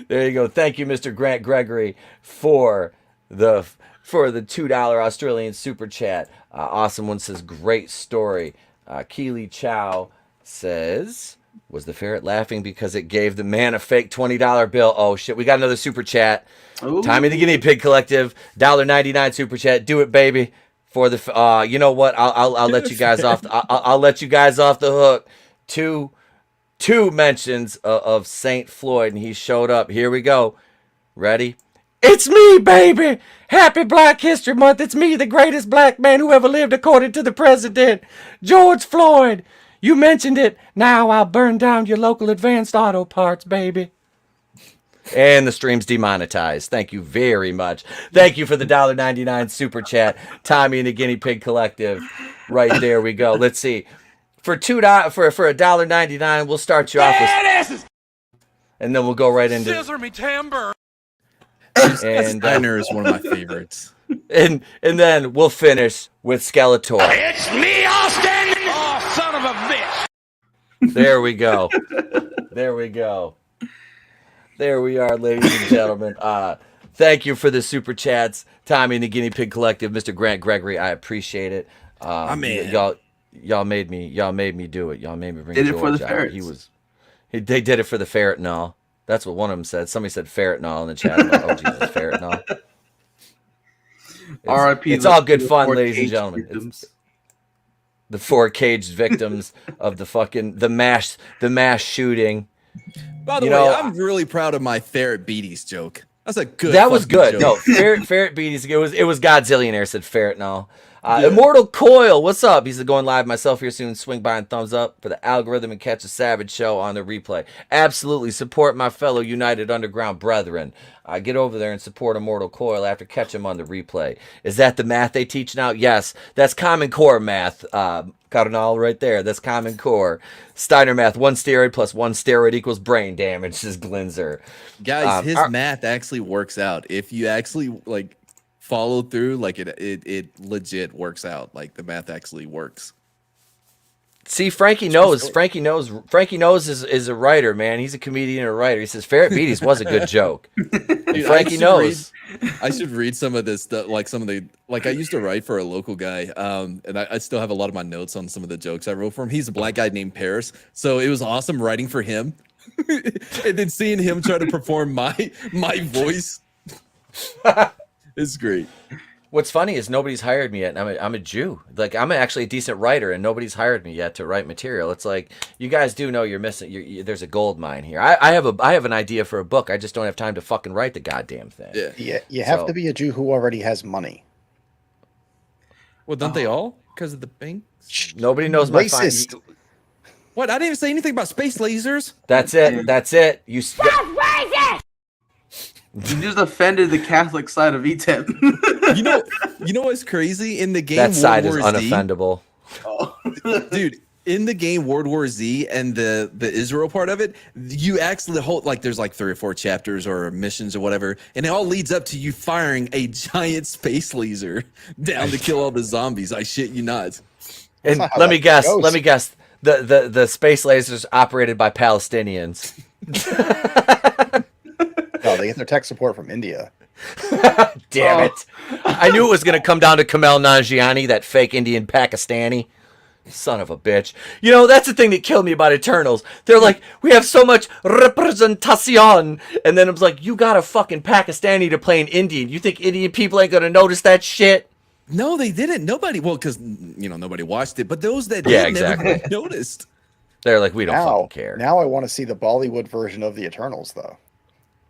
There you go. Thank you, Mr. Grant Gregory, for the $2 Australian super chat. Awesome one says, great story. Keely Chow says, was the ferret laughing because it gave the man a fake $20 bill? Oh shit, we got another super chat. Ooh. Tommy the Guinea Pig Collective, $1.99 super chat. Do it, baby. For the you know what? I'll let you guys off. I'll let you guys off the hook. Two mentions of Saint Floyd, and he showed up. Here we go. Ready? It's me, baby. Happy Black History Month. It's me, the greatest black man who ever lived, according to the president, George Floyd. You mentioned it. Now I'll burn down your local Advanced Auto Parts, baby. And the stream's demonetized. Thank you very much. Thank you for the $1.99 super chat, Tommy and the Guinea Pig Collective. Right there we go. Let's see. For $1.99, we'll start you off with, and then we'll go right into. Scissor me timber. And Steiner is one of my favorites. And then we'll finish with Skeletor. It's me, Austin. Oh, son of a bitch. There we go. There we go. There we are, ladies and gentlemen. Thank you for the super chats, Tommy and the Guinea Pig Collective, Mr. Grant Gregory. I appreciate it. Y'all made me do it. Y'all made me bring Did it George for the out. ferrets. They did it for the ferret and all. That's what one of them said. Somebody said ferret and all in the chat. I'm like, oh Jesus, ferret and all. R.I.P. It's all good fun, ladies and gentlemen. It's the 4 caged victims of the mass shooting. By the way, I'm really proud of my ferret beaties joke. That's a good. That was good. Joke. No, ferret beaties. It was Godzillionaire said ferret and all. Immortal Coil, what's up? He's going live myself here soon. Swing by and thumbs up for the algorithm and catch a Savage show on the replay. Absolutely support my fellow United Underground brethren. Get over there and support Immortal Coil after catch him on the replay. Is that the math they teach now? Yes, that's Common Core math. Cardinal right there. That's Common Core. Steiner math. 1 steroid plus 1 steroid equals brain damage. Says Glinzer. Guys, his math actually works out. If you actually follow through, it legit works out. Like the math actually works. See, Frankie knows is a writer, man. He's a comedian and a writer. He says Ferret Beaties was a good joke. Dude, Frankie knows. I should read some of this stuff, I used to write for a local guy, and I still have a lot of my notes on some of the jokes I wrote for him. He's a black guy named Paris, so it was awesome writing for him, and then seeing him try to perform my voice. It's great. What's funny is nobody's hired me yet. And I'm a Jew. Like, I'm actually a decent writer, and nobody's hired me yet to write material. It's like, you guys do know you're missing. There's a gold mine here. I have an idea for a book. I just don't have time to fucking write the goddamn thing. Yeah. You have to be a Jew who already has money. Well, don't they all? Because of the bank? Nobody knows my Racist. What? I didn't even say anything about space lasers. That's it. That's it. You. You just offended the Catholic side of ETEP. You know what's crazy in the game? That side World is War Z, unoffendable. dude. In the game World War Z and the Israel part of it, you actually there's 3 or 4 chapters or missions or whatever, and it all leads up to you firing a giant space laser down to kill all the zombies. I shit you not. And let me guess. The space lasers operated by Palestinians. No, they get their tech support from India. Damn it. I knew it was going to come down to Kamel Nanjiani, that fake Indian Pakistani. Son of a bitch. You know, that's the thing that killed me about Eternals. They're like, we have so much representation. And then it's like, you got a fucking Pakistani to play an Indian. You think Indian people ain't gonna notice that shit? No, they didn't. Nobody. Well, because, nobody watched it. But those that Yeah, did exactly. never noticed. They're like, we don't fucking care. Now I want to see the Bollywood version of the Eternals, though.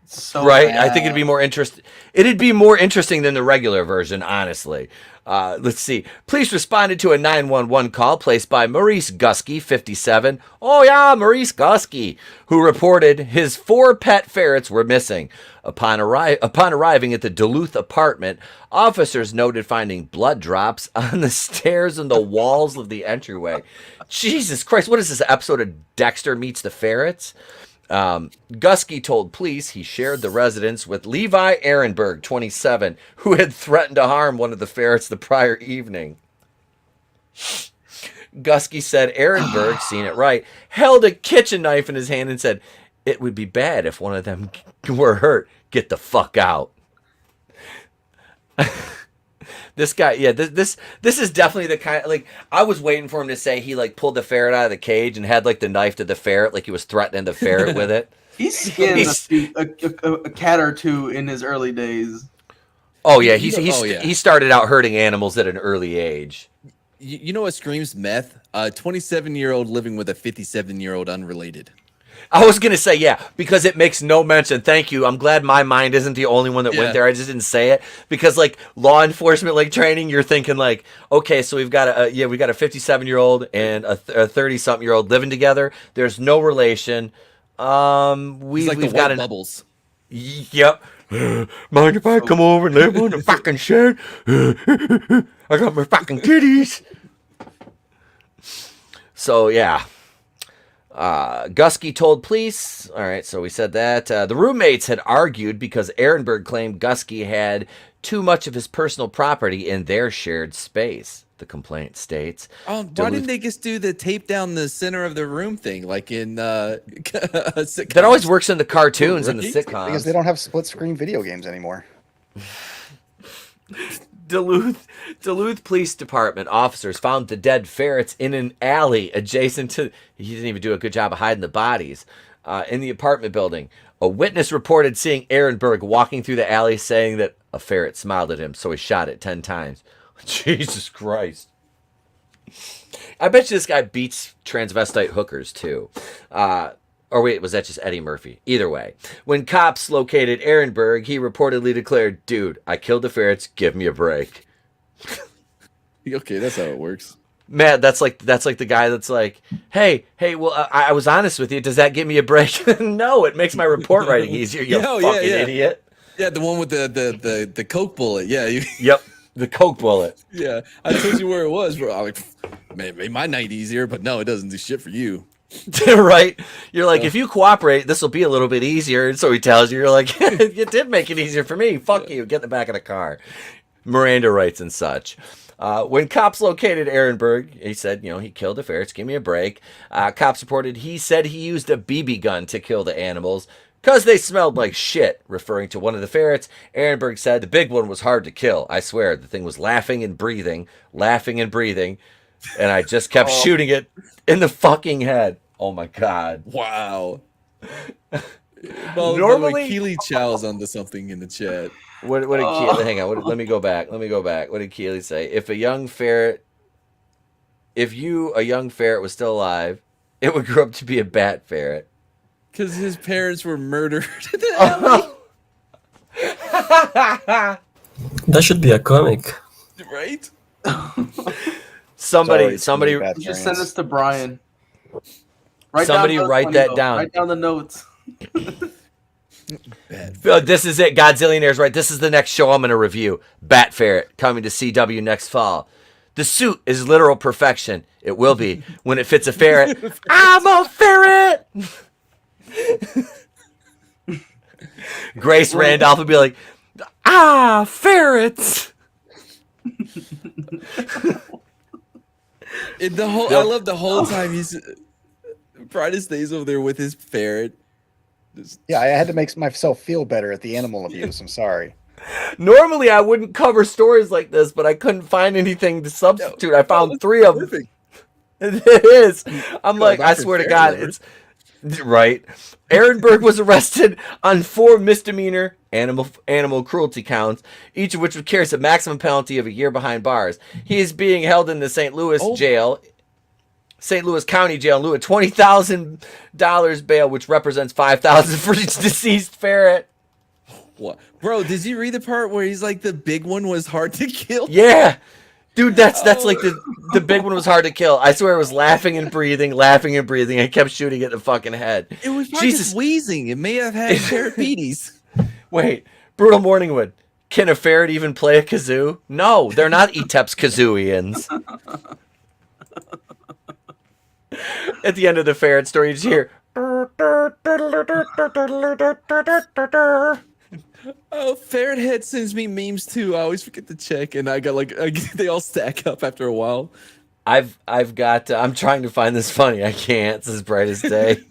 So right? bad. I think it'd be more interesting. It'd be more interesting than the regular version, honestly. Let's see. Police responded to a 911 call placed by Maurice Gusky, 57. Oh yeah, Maurice Gusky, who reported his 4 pet ferrets were missing. Upon arriving at the Duluth apartment, officers noted finding blood drops on the stairs and the walls of the entryway. Jesus Christ, what is this episode of Dexter Meets the Ferrets? Gusky told police he shared the residence with Levi Ehrenberg, 27, who had threatened to harm one of the ferrets the prior evening. Gusky said Ehrenberg, seen it right, held a kitchen knife in his hand and said, "It would be bad if one of them were hurt. Get the fuck out." This guy, yeah, this is definitely the kind, like, I was waiting for him to say he, like, pulled the ferret out of the cage and had, like, the knife to the ferret, like he was threatening the ferret with it. He skinned a cat or two in his early days. Oh, yeah, he started out hurting animals at an early age. You know what screams meth? A 27-year-old living with a 57-year-old unrelated. I was going to say, yeah, because it makes no mention. Thank you. I'm glad my mind isn't the only one that went there. I just didn't say it. Because, like, law enforcement, like, training, you're thinking, like, okay, so we've got a 57-year-old and a 30-something-year-old living together. There's no relation. We've got bubbles. Yep. Mind if I come over and live on the fucking shed? I got my fucking kitties. So, yeah. Gusky told police. All right, so we said that. The roommates had argued because Ehrenberg claimed Gusky had too much of his personal property in their shared space, the complaint states. Why didn't they just do the tape down the center of the room thing, like in sitcoms? That always works in the cartoons and the sitcoms. Because they don't have split-screen video games anymore. Duluth Police Department officers found the dead ferrets in an alley adjacent to... He didn't even do a good job of hiding the bodies. In the apartment building. A witness reported seeing Ehrenberg walking through the alley saying that a ferret smiled at him, so he shot it 10 times. Jesus Christ. I bet you this guy beats transvestite hookers, too. Or wait, was that just Eddie Murphy? Either way. When cops located Ehrenberg, he reportedly declared, "Dude, I killed the ferrets. Give me a break." Okay, that's how it works. Matt, that's like the guy that's like, hey, well, I was honest with you. Does that give me a break? No, it makes my report writing easier, you fucking idiot. Yeah, the one with the Coke bullet. Yeah. Yep, the Coke bullet. Yeah, I told you where it was, bro. I'm like, man, it made my night easier, but no, it doesn't do shit for you. Right? You're like, if you cooperate, this will be a little bit easier. And so he tells you, you're like, it did make it easier for me. Fuck you. Get in the back of the car. Miranda rights and such. When cops located Ehrenberg, he said, he killed the ferrets. Give me a break. Cops reported he said he used a BB gun to kill the animals because they smelled like shit, referring to one of the ferrets. Ehrenberg said the big one was hard to kill. I swear, the thing was laughing and breathing. And I just kept shooting it in the fucking head. Oh my God. Wow. Normally, Keely Chow's onto something in the chat. What did Keely? Hang on. Let me go back. What did Keely say? If a young ferret was still alive, it would grow up to be a bat ferret. Because his parents were murdered in the alley. That should be a comic. Right? Somebody just send us to Bryan. Write that down. Write down the notes. This is it. Godzillionaires, right? This is the next show I'm going to review. Bat Ferret, coming to CW next fall. The suit is literal perfection. It will be when it fits a ferret. I'm a ferret! Grace Randolph will be like, ferrets! I love the whole time Brian stays over there with his ferret. Yeah, I had to make myself feel better at the animal abuse. I'm sorry. Normally, I wouldn't cover stories like this, but I couldn't find anything to substitute. I found 3 of them. It is. I'm Well, like, I Dr. swear to Fair God, delivers. it's right. Ehrenberg was arrested on 4 misdemeanor animal cruelty counts, each of which would carry a maximum penalty of a year behind bars. He is being held in the St. Louis County Jail in lieu of $20,000 bail, which represents $5,000 for each deceased ferret. What, bro? Did you read the part where he's like the big one was hard to kill? Yeah. Dude, that's like the big one was hard to kill. I swear it was laughing and breathing. I kept shooting it in the fucking head. It was probably just wheezing. It may have had parapetides. Wait, Brutal Morningwood. Can a ferret even play a kazoo? No, they're not Etep's kazooians. At the end of the ferret story, you just hear. Oh, Ferret Head sends me memes too. I always forget to check, and I got they all stack up after a while. I've got. I'm trying to find this funny. I can't. It's as bright as day.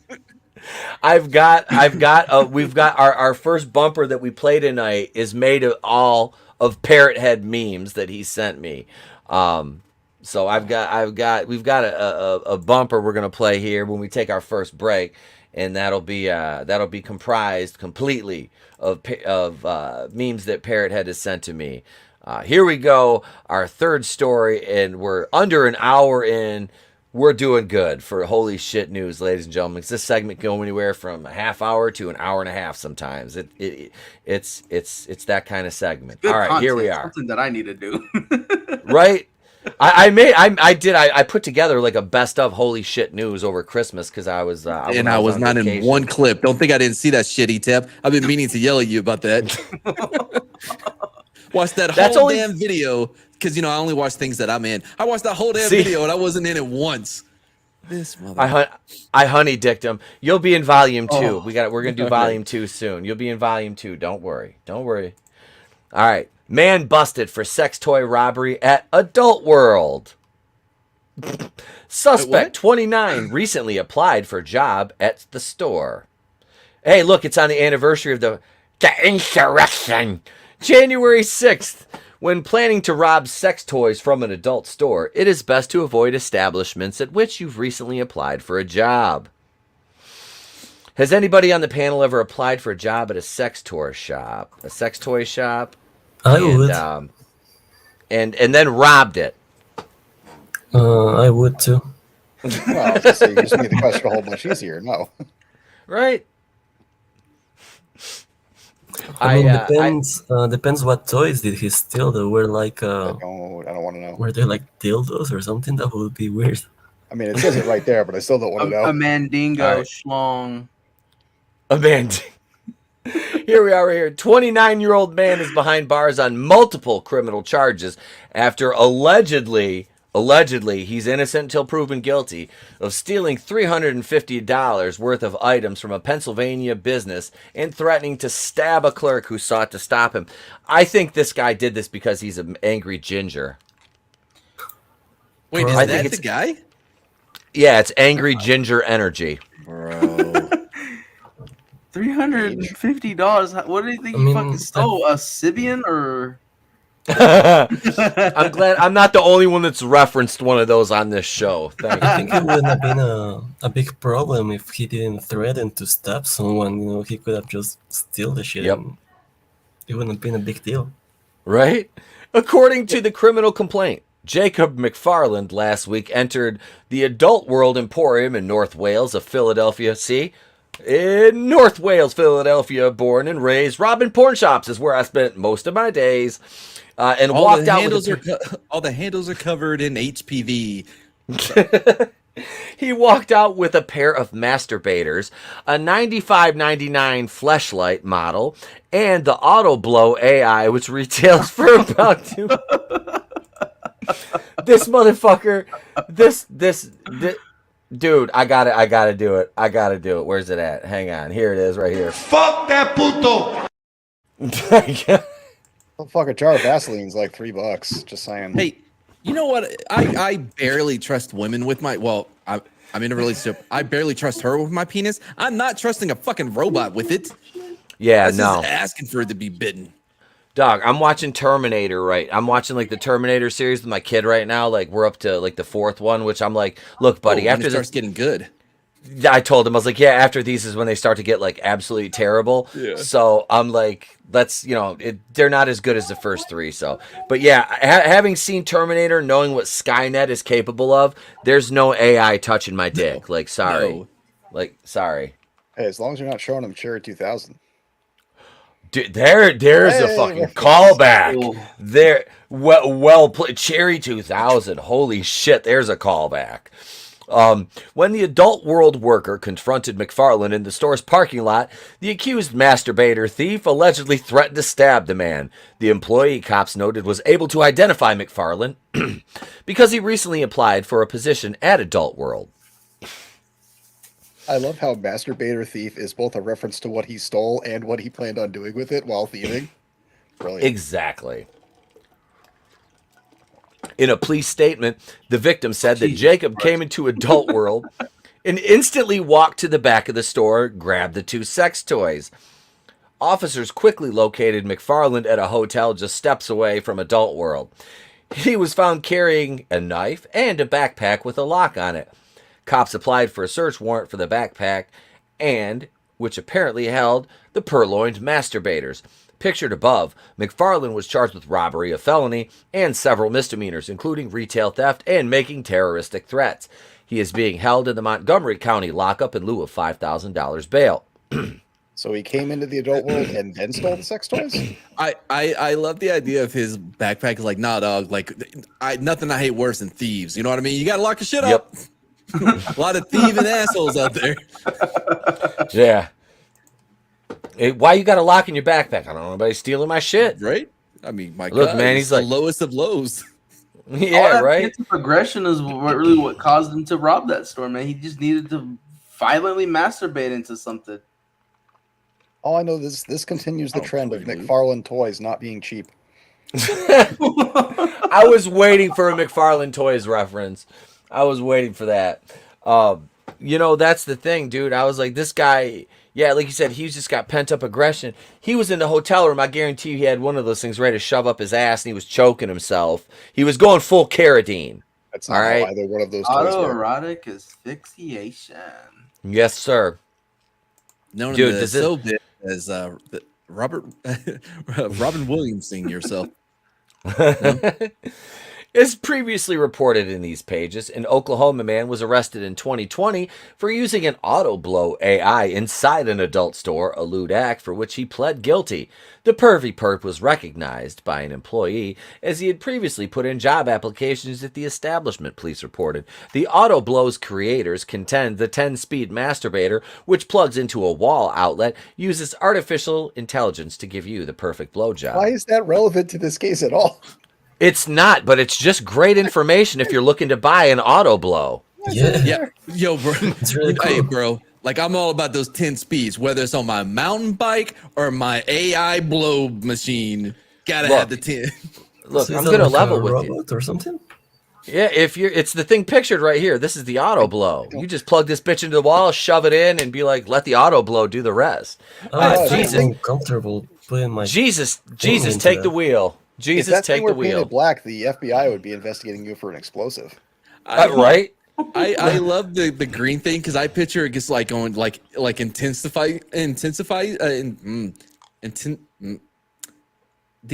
We've got our first bumper that we play tonight is made of all of Parrot Head memes that he sent me. So we've got a bumper we're gonna play here when we take our first break, and that'll be comprised completely of memes that Parrot Head has sent to me. Here we go, our third story, and we're under an hour in. We're doing good for Holy Shit News, ladies and gentlemen. This segment go anywhere from a half hour to an hour and a half sometimes. It's that kind of segment. Good all right, content, here we are. Something that I need to do. Right? I put together like a best of Holy Shit News over Christmas because I was not in one clip. Don't think I didn't see that shitty tip. I've been meaning to yell at you about that. Watch that whole damn video because I only watch things that I'm in. I watched that whole damn video and I wasn't in it once. This mother. I honey dicked him. You'll be in volume 2. We're gonna do volume 2 soon. You'll be in volume 2. Don't worry. All right. Man busted for sex toy robbery at Adult World. Suspect 29 recently applied for a job at the store. Hey, look, it's on the anniversary of the insurrection. January 6th. When planning to rob sex toys from an adult store, it is best to avoid establishments at which you've recently applied for a job. Has anybody on the panel ever applied for a job at a sex toy shop? I would. And then robbed it. I would too. Well, I was gonna say, you just made the question a whole bunch easier. No. Right. I mean, depends what toys did he steal. There were like I don't want to know. Were they like dildos or something? That would be weird. I mean, it says it right there, but I still don't want to know. A mandingo schlong. A mandingo. Here we are right here. 29-year-old man is behind bars on multiple criminal charges after allegedly he's innocent until proven guilty of stealing $350 worth of items from a Pennsylvania business and threatening to stab a clerk who sought to stop him. I think this guy did this because he's an angry ginger. Wait, is that the guy? Yeah, it's angry ginger energy. Bro. $350. What do you think he fucking stole? A Sibian or? I'm glad I'm not the only one that's referenced one of those on this show. I think it wouldn't have been a big problem if he didn't threaten to stab someone. He could have just steal the shit. Yep. And it wouldn't have been a big deal. Right? According to the criminal complaint, Jacob McFarland last week entered the Adult World Emporium in North Wales of Philadelphia. In North Wales, Philadelphia, born and raised. Robbing porn shops is where I spent most of my days. And all walked out all the handles are covered in HPV. He walked out with a pair of masturbators, a $95.99 Fleshlight model, and the Auto Blow AI, which retails for about $2. This motherfucker, this dude, I gotta do it. Where's it at? Hang on, here it is, right here. Fuck that puto. Oh, fuck, a jar of Vaseline's like $3. Just saying. Hey, you know what? I barely trust women with my. Well, I'm in a relationship. I barely trust her with my penis. I'm not trusting a fucking robot with it. Yeah, That's no. just asking for it to be bitten. Dog, I'm watching Terminator, right? I'm watching like the Terminator series with my kid right now. Like we're up to like the 4th one, which I'm like, look, buddy, when after it starts getting good. I told him, I was like, yeah, after these is when they start to get like absolutely terrible. Yeah. So I'm like, let's, they're not as good as the first 3. So, but yeah, having seen Terminator, knowing what Skynet is capable of, there's no AI touching my dick. Like, sorry. No. Like, sorry. Hey, as long as you're not showing them Cherry 2000. Dude, there's a fucking callback. There, well played. Cherry 2000. Holy shit, there's a callback. When the adult world worker confronted McFarlane in the store's parking lot, the accused masturbator thief allegedly threatened to stab the man. The employee, cops noted, was able to identify McFarlane because he recently applied for a position at Adult World. I love how masturbator thief is both a reference to what he stole and what he planned on doing with it while thieving. Brilliant. Exactly. In a police statement, the victim said that Jacob came into Adult World and instantly walked to the back of the store, grabbed the 2 sex toys. Officers quickly located McFarland at a hotel just steps away from Adult World. He was found carrying a knife and a backpack with a lock on it. Cops applied for a search warrant for the backpack, which apparently held the purloined masturbators. Pictured above, McFarlane was charged with robbery, a felony, and several misdemeanors, including retail theft and making terroristic threats. He is being held in the Montgomery County lockup in lieu of $5,000 bail. So he came into the adult world and then stole the sex toys? I love the idea of his backpack is like, nah, dog, like, nothing I hate worse than thieves. You know what I mean? You got to lock your shit up. A lot of thieving assholes out there. Yeah. Why you got a lock in your backpack? I don't know. Anybody stealing my shit, right? I mean, my look, God, man, he's like the lowest of lows. Yeah, right. Aggression is what caused him to rob that store, man. He just needed to violently masturbate into something. All I know is this continues the trend of McFarlane toys not being cheap. I was waiting for a McFarlane Toys reference. I was waiting for that. That's the thing, dude. I was like, this guy, yeah, like you said, he's just got pent up aggression. He was in the hotel room. I guarantee you he had one of those things ready to shove up his ass and he was choking himself. He was going full Carradine. That's not how either one of those toys autoerotic asphyxiation. Yes, sir. Known Dude, in the so bit as Robin Williams sing yourself. No? As previously reported in these pages, an Oklahoma man was arrested in 2020 for using an auto blow AI inside an adult store, a lewd act for which he pled guilty. The pervy perp was recognized by an employee as he had previously put in job applications at the establishment, police reported. The auto blow's creators contend the 10-speed masturbator, which plugs into a wall outlet, uses artificial intelligence to give you the perfect blowjob. Why is that relevant to this case at all? It's not, but it's just great information if you're looking to buy an auto blow. Yeah. Yo, bro. It's really cool. Hey, bro. Like, I'm all about those 10 speeds, whether it's on my mountain bike or my AI blow machine. Gotta have the 10. Look, So I'm is that gonna like level a with you. robot or something? Yeah, it's the thing pictured right here. This is the auto blow. You just plug this bitch into the wall, shove it in, and be like, let the auto blow do the rest. Jesus, I'm comfortable putting my Jesus, into take that. the wheel. If Jesus, that take thing the were painted wheel. black, the FBI would be investigating you for an explosive. Right? I love the green thing because I picture it just like going like intensify the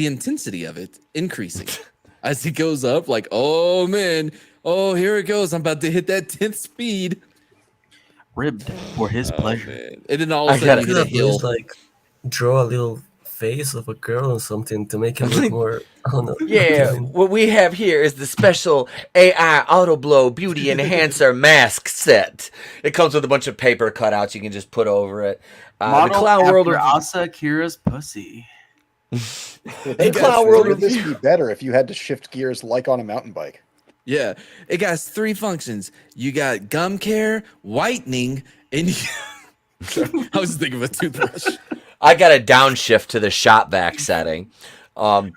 intensity of it increasing as it goes up. Like, oh man, oh here it goes. I'm about to hit that 10th speed. Ribbed for his pleasure. Man. And then all of a sudden you hit a hill. Like draw a little face of a girl or something to make it look more. I don't know. Yeah, what we have here is the special AI Auto Blow Beauty Enhancer Mask Set. It comes with a bunch of paper cutouts you can just put over it. The Clown World after Review. Asa Akira's pussy. The Clown World would this Review. be better if you had to shift gears like on a mountain bike? Yeah, it got 3 functions. You got gum care, whitening, and I was thinking of a toothbrush. I got a downshift to the shop vac setting. The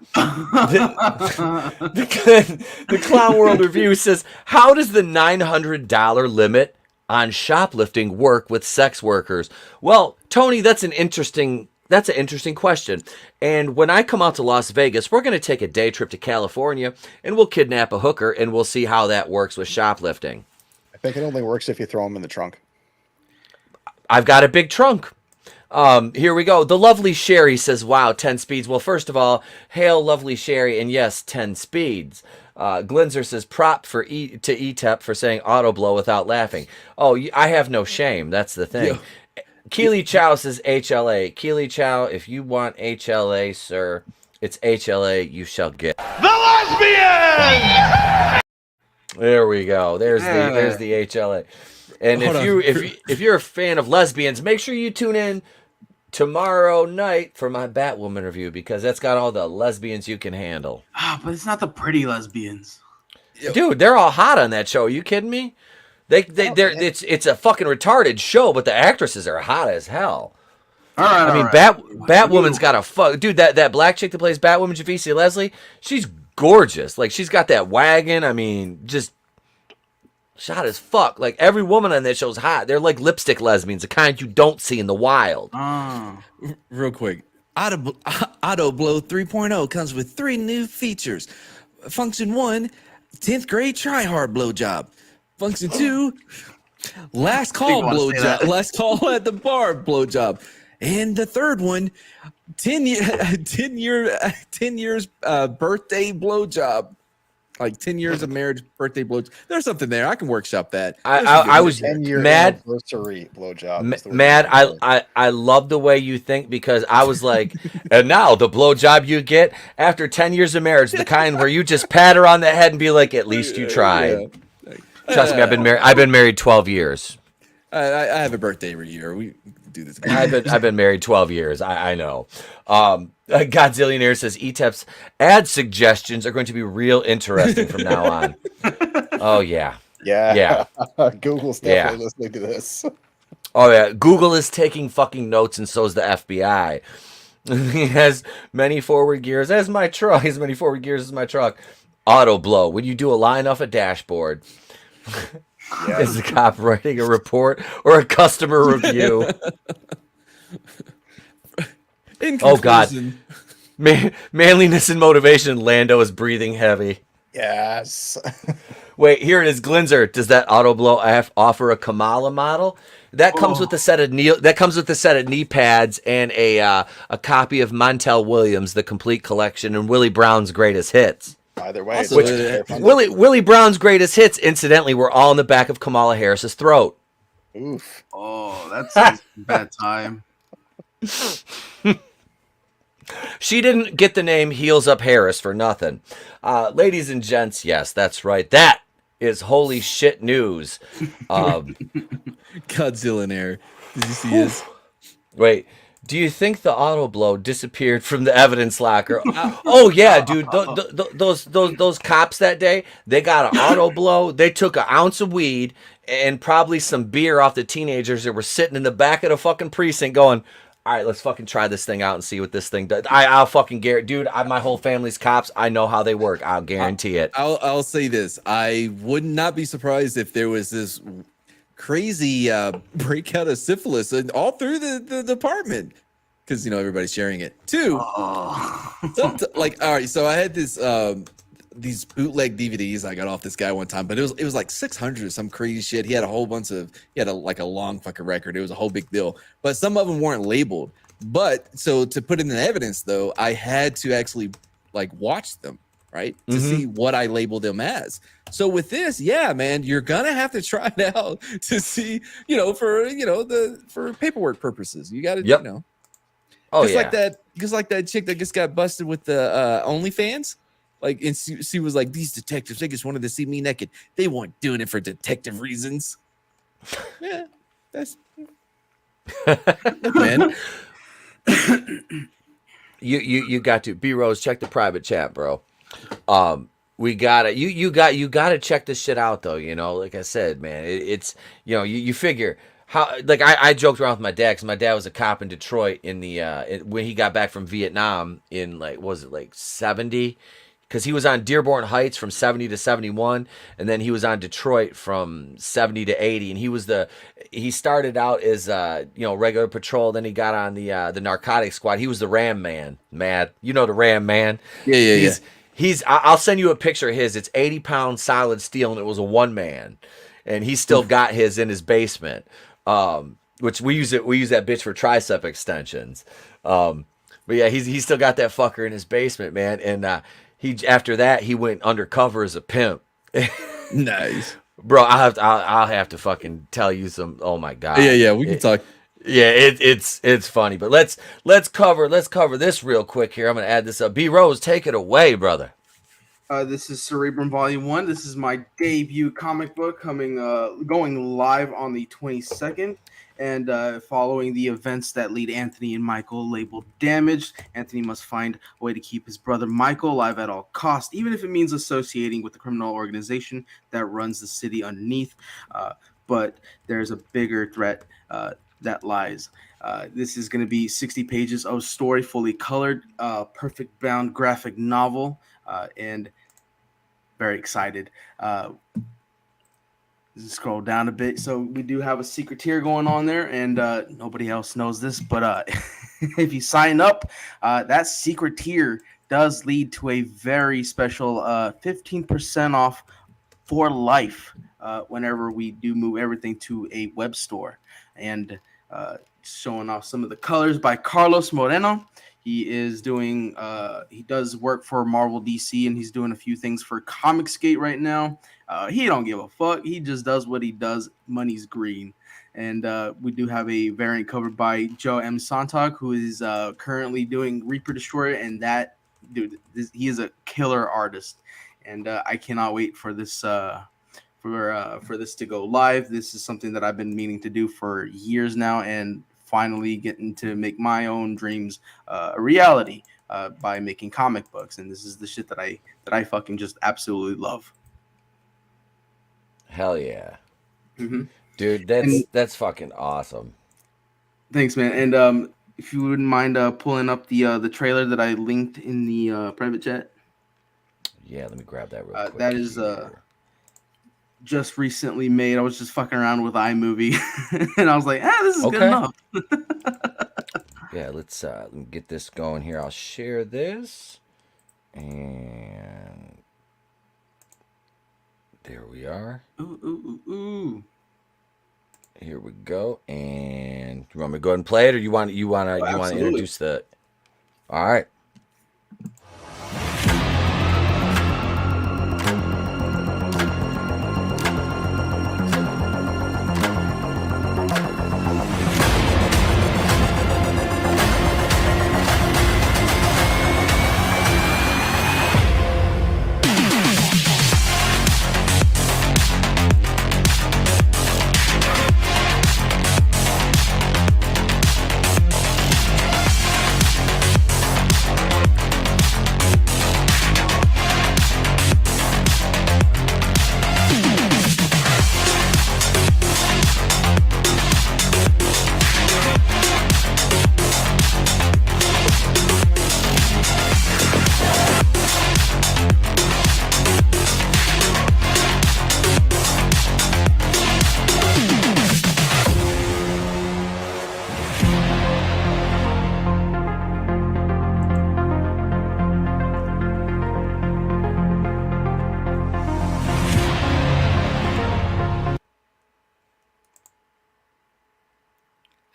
Clown World Review says, how does the $900 limit on shoplifting work with sex workers? Well, Tony, that's an interesting That's an interesting question. And when I come out to Las Vegas, we're going to take a day trip to California, and we'll kidnap a hooker, and we'll see how that works with shoplifting. I think it only works if you throw them in the trunk. I've got a big trunk. Here we go. The lovely Sherry says, wow, 10 speeds. Well, first of all, hail lovely Sherry, and yes, 10 speeds. Glinzer says, prop to ETEP for saying auto blow without laughing. Oh, I have no shame. That's the thing. Yeah. Keely Chow says HLA. Keely Chow, if you want HLA, sir, it's HLA you shall get. The lesbian! There we go. There's the HLA. And if you're a fan of lesbians, make sure you tune in tomorrow night for my Batwoman review, because that's got all the lesbians you can handle. But it's not the pretty lesbians. Dude, they're all hot on that show. Are you kidding me? It's a fucking retarded show, but the actresses are hot as hell. I mean, Batwoman's got a fuck. Dude, that black chick that plays Batwoman, Javicia Leslie, she's gorgeous. Like, she's got that wagon. I mean, just shot as fuck. Like, every woman on that show's hot. They're like lipstick lesbians, the kind you don't see in the wild. Real quick, Auto Blow 3.0 comes with 3 new features. Function 1, 10th grade try hard blowjob. Function 2, last call blowjob. Last call at the bar blowjob. And the third one, 10 years birthday blowjob. Like 10 years of marriage, birthday blowjob. There's something there. I can workshop that. I was 10-year mad. Anniversary blowjob. Mad. I love the way you think, because I was like, and now the blowjob you get after 10 years of marriage, the kind where you just pat her on the head and be like, at least you tried. Yeah. Trust me, I've been married 12 years. I have a birthday every year. We do this. I've been married 12 years. I know. Godzillionaire says ETEP's ad suggestions are going to be real interesting from now on. Oh yeah. Google's definitely listening to this. Oh yeah, Google is taking fucking notes, and so is the FBI. He has many forward gears as my truck. He has many forward gears as my truck. Auto blow. When you do a line off a dashboard. Is the cop writing a report or a customer review? Oh God! Manliness and motivation. Lando is breathing heavy. Yes. Wait, here it is. Glinzer. Does that auto blow offer a Kamala model? That comes with a set of knee pads and a copy of Montel Williams, the complete collection, and Willie Brown's greatest hits. Either way, Willie Brown's greatest hits, incidentally, were all in the back of Kamala Harris's throat. Oof. Oh, that's a bad time. She didn't get the name Heels Up Harris for nothing. Ladies and gents, yes, that's right. That is holy shit news. Godzillionaire. Did you see his? Wait. Do you think the auto blow disappeared from the evidence locker? Oh yeah, dude. Those cops that day, they got an auto blow. They took an ounce of weed and probably some beer off the teenagers that were sitting in the back of the fucking precinct going, all right, let's fucking try this thing out and see what this thing does. I'll fucking guarantee, dude, my whole family's cops. I know how they work. I'll guarantee it. I'll say this. I would not be surprised if there was this crazy breakout of syphilis and all through the department, because everybody's sharing it too. Like, all right, so I had this these bootleg DVDs I got off this guy one time, but it was like 600 or some crazy shit. He had a whole bunch of like a long fucking record. It was a whole big deal, but some of them weren't labeled. But so to put in the evidence though, I had to actually like watch them, right, to see what I labeled them as. So with this, yeah, man, you're gonna have to try it out to see, for paperwork purposes. You got to, Oh, just yeah. like that chick that just got busted with the OnlyFans. Like, and she was like, these detectives, they just wanted to see me naked. They weren't doing it for detective reasons. Yeah, that's man. You got to B-Rose, check the private chat, bro. We gotta you gotta check this shit out though. Like I said, man, it's you figure how, like I joked around with my dad because my dad was a cop in Detroit in the when he got back from Vietnam in like, was it like 70? because he was on Dearborn Heights from 70 to 71, and then he was on Detroit from 70 to 80. And he started out as regular patrol, then he got on the narcotics squad. He was the Ram Man, Matt. You know the Ram Man. Yeah. I'll send you a picture of his. It's 80-pound solid steel, and it was a one man, and he still got his in his basement. Which we use that bitch for tricep extensions. But yeah, he's still got that fucker in his basement, man. And after that he went undercover as a pimp. Nice, bro. I'll have to fucking tell you some. Oh my god. Yeah. We can talk. Yeah, it's funny, but let's cover this real quick here. I'm gonna add this up. B Rose, take it away, brother. This is Cerebrum Volume 1. This is my debut comic book going live on the 22nd. And following the events that lead Anthony and Michael labeled damaged, Anthony must find a way to keep his brother Michael alive at all costs, even if it means associating with the criminal organization that runs the city underneath. But there's a bigger threat that lies. This is going to be 60 pages of story, fully colored, perfect bound graphic novel, and very excited. Scroll down a bit. So we do have a secret tier going on there, and nobody else knows this, but if you sign up, that secret tier does lead to a very special 15% off for life whenever we do move everything to a web store. And showing off some of the colors by Carlos Moreno. He is doing he does work for Marvel DC, and he's doing a few things for Comicsgate right now. He don't give a fuck. He just does what he does. Money's green. And we do have a variant covered by Joe M. Sontag, who is currently doing Reaper Destroyer, and that dude, he is a killer artist. And I cannot wait for this for this to go live. This is something that I've been meaning to do for years now, and finally getting to make my own dreams a reality by making comic books. And this is the shit that I fucking just absolutely love. Hell yeah. Mm-hmm. Dude, that's fucking awesome. Thanks, man. And if you wouldn't mind pulling up the trailer that I linked in the private chat. Yeah, let me grab that real quick. That is just recently made. I was just fucking around with iMovie, and I was like, this is good enough. Yeah, let's let me get this going here. I'll share this, and there we are. Ooh. Here we go. And you want me to go ahead and play it, or you want to introduce the? All right.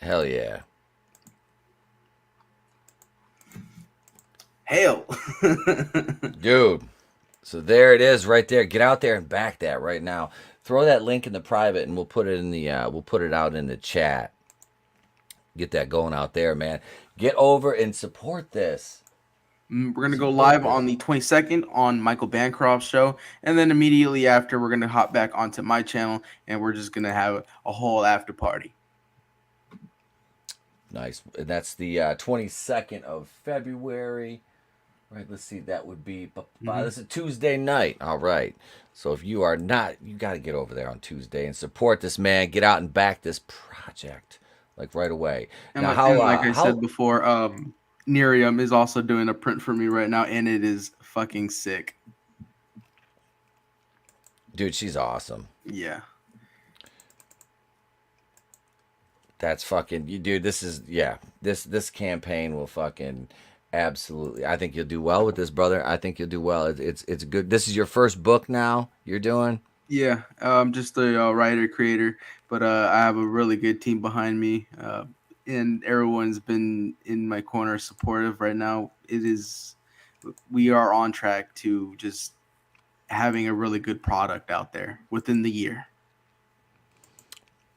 Hell yeah. Hell. Dude. So there it is right there. Get out there and back that right now. Throw that link in the private, and we'll put it in the we'll put it out in the chat. Get that going out there, man. Get over and support this. We're going to go live on the 22nd on Michael Bancroft's show. And then immediately after, we're going to hop back onto my channel, and we're just going to have a whole after party. Nice. And that's the 22nd of February. Right, let's see. That would be, this is a Tuesday night. All right. So if you are not, you got to get over there on Tuesday and support this man. Get out and back this project, like right away. And now, like I said before, Nerium is also doing a print for me right now, and it is fucking sick. Dude, she's awesome. Yeah. That's fucking you, dude. This is This campaign will fucking absolutely. I think you'll do well with this, brother. I think you'll do well. It's good. This is your first book now. You're doing. Yeah, I'm just a writer creator, but I have a really good team behind me, and everyone's been in my corner, supportive. Right now, we are on track to just having a really good product out there within the year.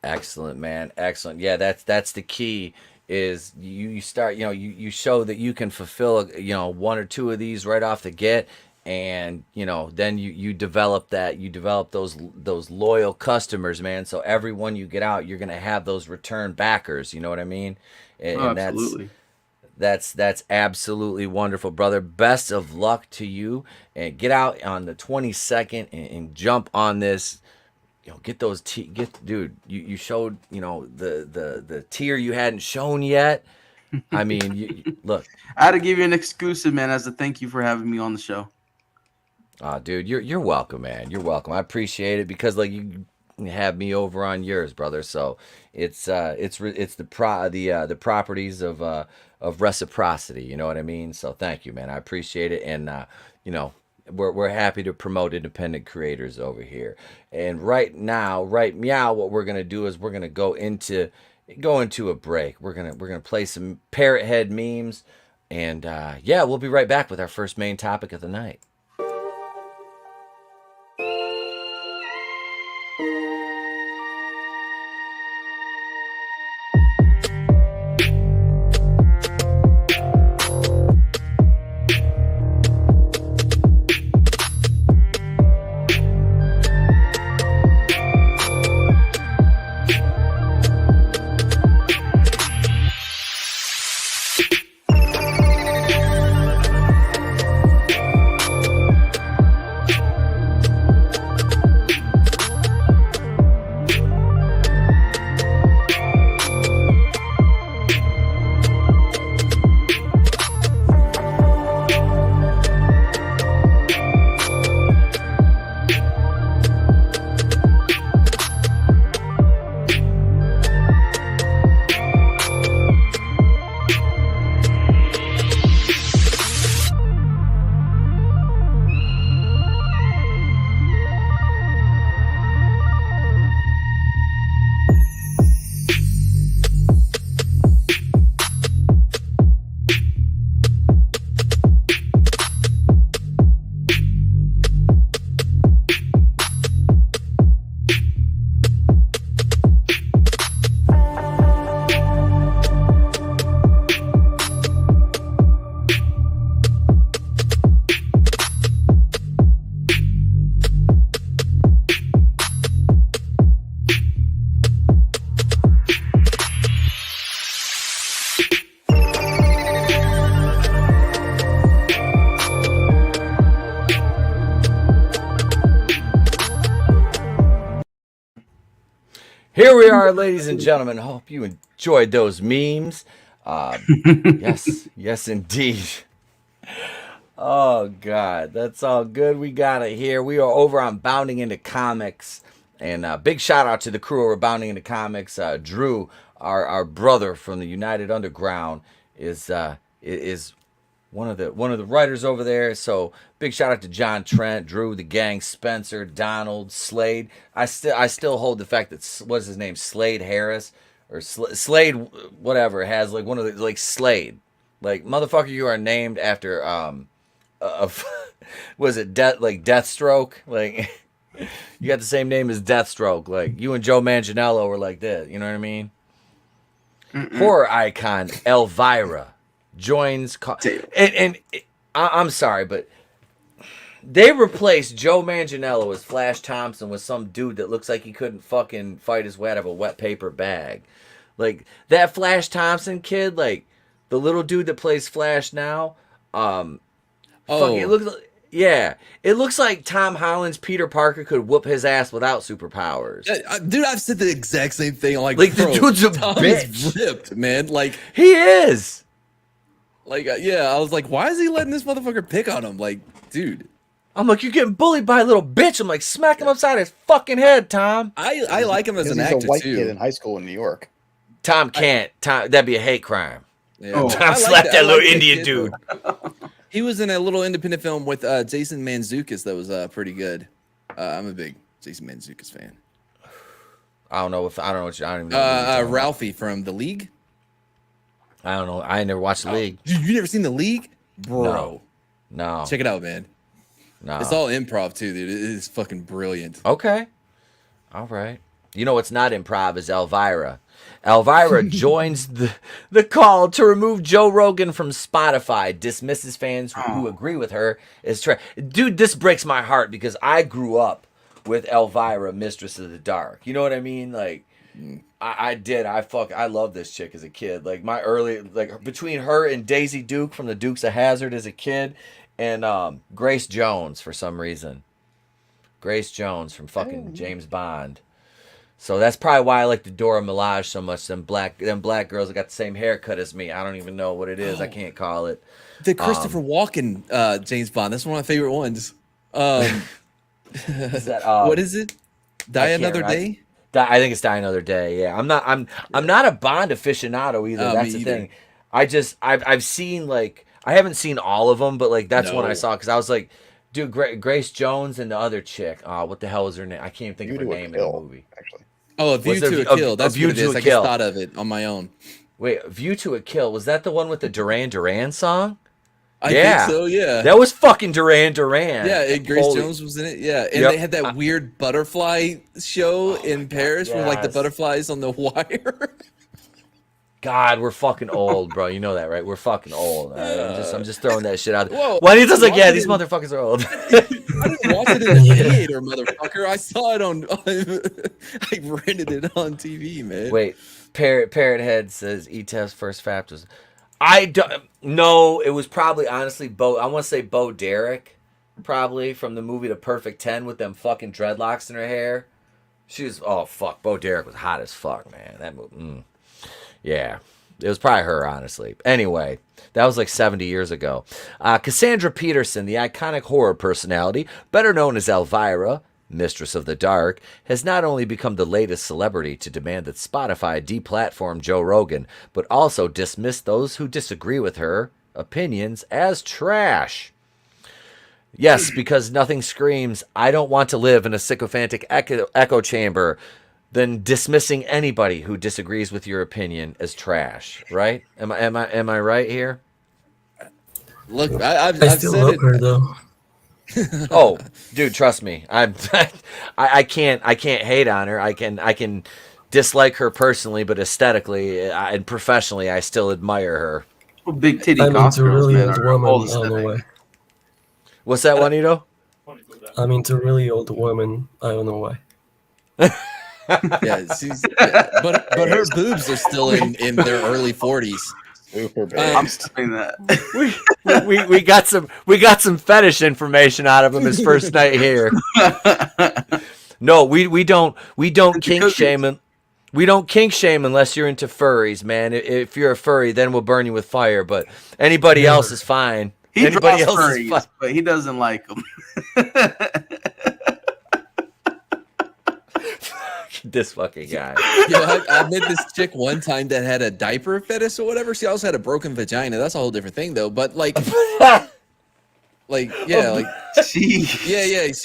Excellent, man. Excellent. Yeah, that's the key. Is you start, you show that you can fulfill, one or two of these right off the get, and then you develop that. You develop those loyal customers, man. So every one you get out, you're gonna have those return backers. You know what I mean? And Absolutely. That's absolutely wonderful, brother. Best of luck to you, and get out on the 22nd and jump on this. Get those dude. You showed the tier you hadn't shown yet. I mean, look. I had to give you an exclusive, man, as a thank you for having me on the show. Dude, you're welcome, man. You're welcome. I appreciate it because you have me over on yours, brother. So it's the properties of reciprocity. You know what I mean? So thank you, man. I appreciate it, and we're happy to promote independent creators over here. And right now, what we're gonna do is we're gonna go into a break. We're gonna play some parrot head memes, and we'll be right back with our first main topic of the night. Here we are, ladies and gentlemen. Hope you enjoyed those memes. Yes, indeed. Oh, God. That's all good. We got it here. We are over on Bounding Into Comics. And big shout out to the crew over Bounding Into Comics. Drew, our brother from the United Underground, is one of the writers over there. So big shout out to John Trent, Drew, the gang, Spencer, Donald, Slade. I still hold the fact that what's his name, Slade Harris or Slade whatever has one of the Slade, motherfucker, you are named after was it Deathstroke? You got the same name as Deathstroke. You and Joe Manganiello were like that. You know what I mean? Horror icon Elvira joins, and I'm sorry, but they replaced Joe Manganiello as Flash Thompson with some dude that looks like he couldn't fucking fight his way out of a wet paper bag. That Flash Thompson kid, the little dude that plays Flash now. It looks like Tom Holland's Peter Parker could whoop his ass without superpowers. Dude, I've said the exact same thing. The dude's a Tom bitch. is ripped, man. He is. I was like, why is he letting this motherfucker pick on him? dude. I'm like, you're getting bullied by a little bitch. I'm like, smack him upside his fucking head, Tom. I like him as an He's actor a white too. kid in high school in New York. Tom can't. Tom, that'd be a hate crime. Yeah. Tom slapped that little Indian dude. He was in a little independent film with Jason Mantzoukas that was pretty good. I'm a big Jason Mantzoukas fan. I don't know. I don't even know. Ralphie from The League. I don't know. I ain't never watched The League. You never seen The League, bro? No. Check it out, man. No. It's all improv too, dude. It is fucking brilliant. Okay. All right. You know what's not improv is Elvira. Elvira joins the call to remove Joe Rogan from Spotify, dismisses fans who agree with her. Dude, this breaks my heart because I grew up with Elvira, Mistress of the Dark. You know what I mean? Like, I did. I love this chick as a kid. Like, my early, like, between her and Daisy Duke from the Dukes of Hazzard as a kid, and Grace Jones for some reason. Grace Jones from fucking James Bond. So that's probably why I like the Dora Milaje so much. Them black girls that got the same haircut as me. I don't even know what it is. I can't call it. The Christopher Walken James Bond. That's one of my favorite ones. Is that, what is it? Die Another Day? I think it's Die Another Day. Yeah, I'm not a Bond aficionado either. That's the thing. I've seen, like, I haven't seen all of them, but like that's one I saw because I was like, dude, Grace Jones and the other chick. What the hell was her name? I can't think of her name in the movie. Actually, A View to a Kill. That's what it is. I just thought of it on my own. Wait, A View to a Kill. Was that the one with the Duran Duran song? I think so, yeah. That was fucking Duran Duran. Yeah, and Grace Jones was in it. Yeah, and they had that weird butterfly show in Paris with like the butterflies on the wire. God, we're fucking old, bro. You know that, right? We're fucking old. I'm just throwing that shit out there. Juanito's like, yeah, these motherfuckers are old. I didn't watch it in the theater, motherfucker. I saw it on I rented it on TV, man. Wait, Parrot Head says E-Tef's first fact was... I don't know. It was probably, honestly, I want to say Bo Derek, probably, from the movie The Perfect 10 with them fucking dreadlocks in her hair. She was... Oh, fuck. Bo Derek was hot as fuck, man. That movie... Yeah, it was probably her, honestly. Anyway, that was like 70 years ago. Cassandra Peterson, the iconic horror personality, better known as Elvira, Mistress of the Dark, has not only become the latest celebrity to demand that Spotify deplatform Joe Rogan, but also dismiss those who disagree with her opinions as trash. Yes, because nothing screams, I don't want to live in a sycophantic echo chamber, than dismissing anybody who disagrees with your opinion as trash, right? Am I right here? Look, I've still said love it. her though. Oh, dude, trust me. I can't hate on her. I can dislike her personally, but aesthetically and professionally, I still admire her. Well, big titty I'm goth into girls, really man, old are women. all I don't know why. What's that, Juanito? I'm into really old women. I don't know why. But her boobs are still in their early 40s. Super big. I'm saying that. we got some fetish information out of him his first night here. No, we don't kink shame. We don't kink shame unless you're into furries, man. If you're a furry, then we'll burn you with fire. But anybody else is fine. Anybody else furries, is fine. But he doesn't like them. This fucking guy. Yeah, I met this chick one time that had a diaper fetish or whatever. She also had a broken vagina. That's a whole different thing, though. But like, she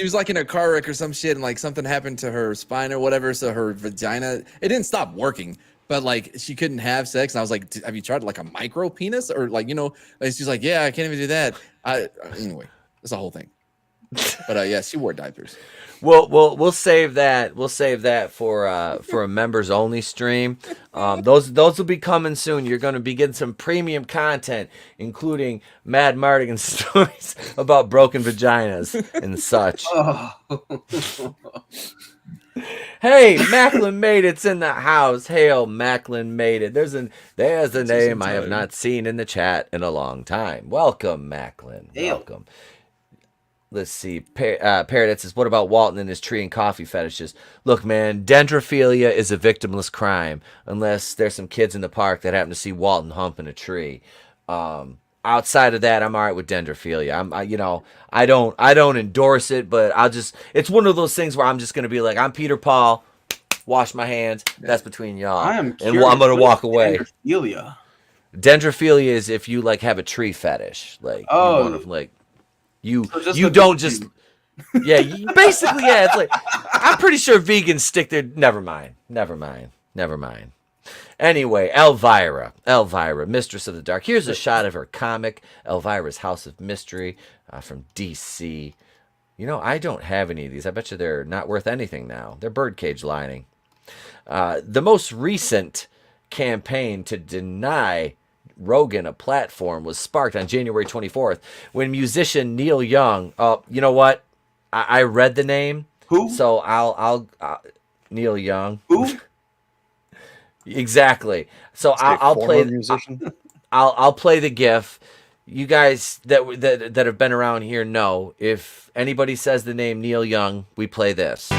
was like in a car wreck or some shit, and like something happened to her spine or whatever. So her vagina, it didn't stop working, but like she couldn't have sex. And I was like, have you tried like a micro penis or like, and she's like, yeah, I can't even do that. Anyway, it's a whole thing. But yeah, she wore diapers. We'll save that. We'll save that for a members only stream. Those will be coming soon. You're going to be getting some premium content, including Mad Mardigan stories about broken vaginas and such. Hey, Macklin made it's in the house. Hail, Macklin made it. There's a name I have not seen in the chat in a long time. Welcome, Macklin. Welcome. Let's see. Parrot says, what about Walton and his tree and coffee fetishes? Look, man, dendrophilia is a victimless crime unless there's some kids in the park that happen to see Walton humping a tree. outside of that, I'm all right with dendrophilia. I don't endorse it, but it's one of those things where I'm just going to be like, I'm Peter Paul, wash my hands. That's between y'all. I am and curious, I'm going to walk away. Dendrophilia. Dendrophilia is if you like have a tree fetish, like you want to like you don't just basically it's like I'm pretty sure vegans stick their never mind. Anyway, Elvira, Mistress of the Dark. Here's a shot of her comic, Elvira's House of Mystery, from DC. I don't have any of these. I bet you they're not worth anything now. They're birdcage lining. The most recent campaign to deny Rogan a platform was sparked on January 24th when musician Neil Young. You know what? I read the name. Who? So I'll Neil Young. Who? Exactly. So I'll play. I'll play the GIF. You guys that have been around here know if anybody says the name Neil Young, we play this.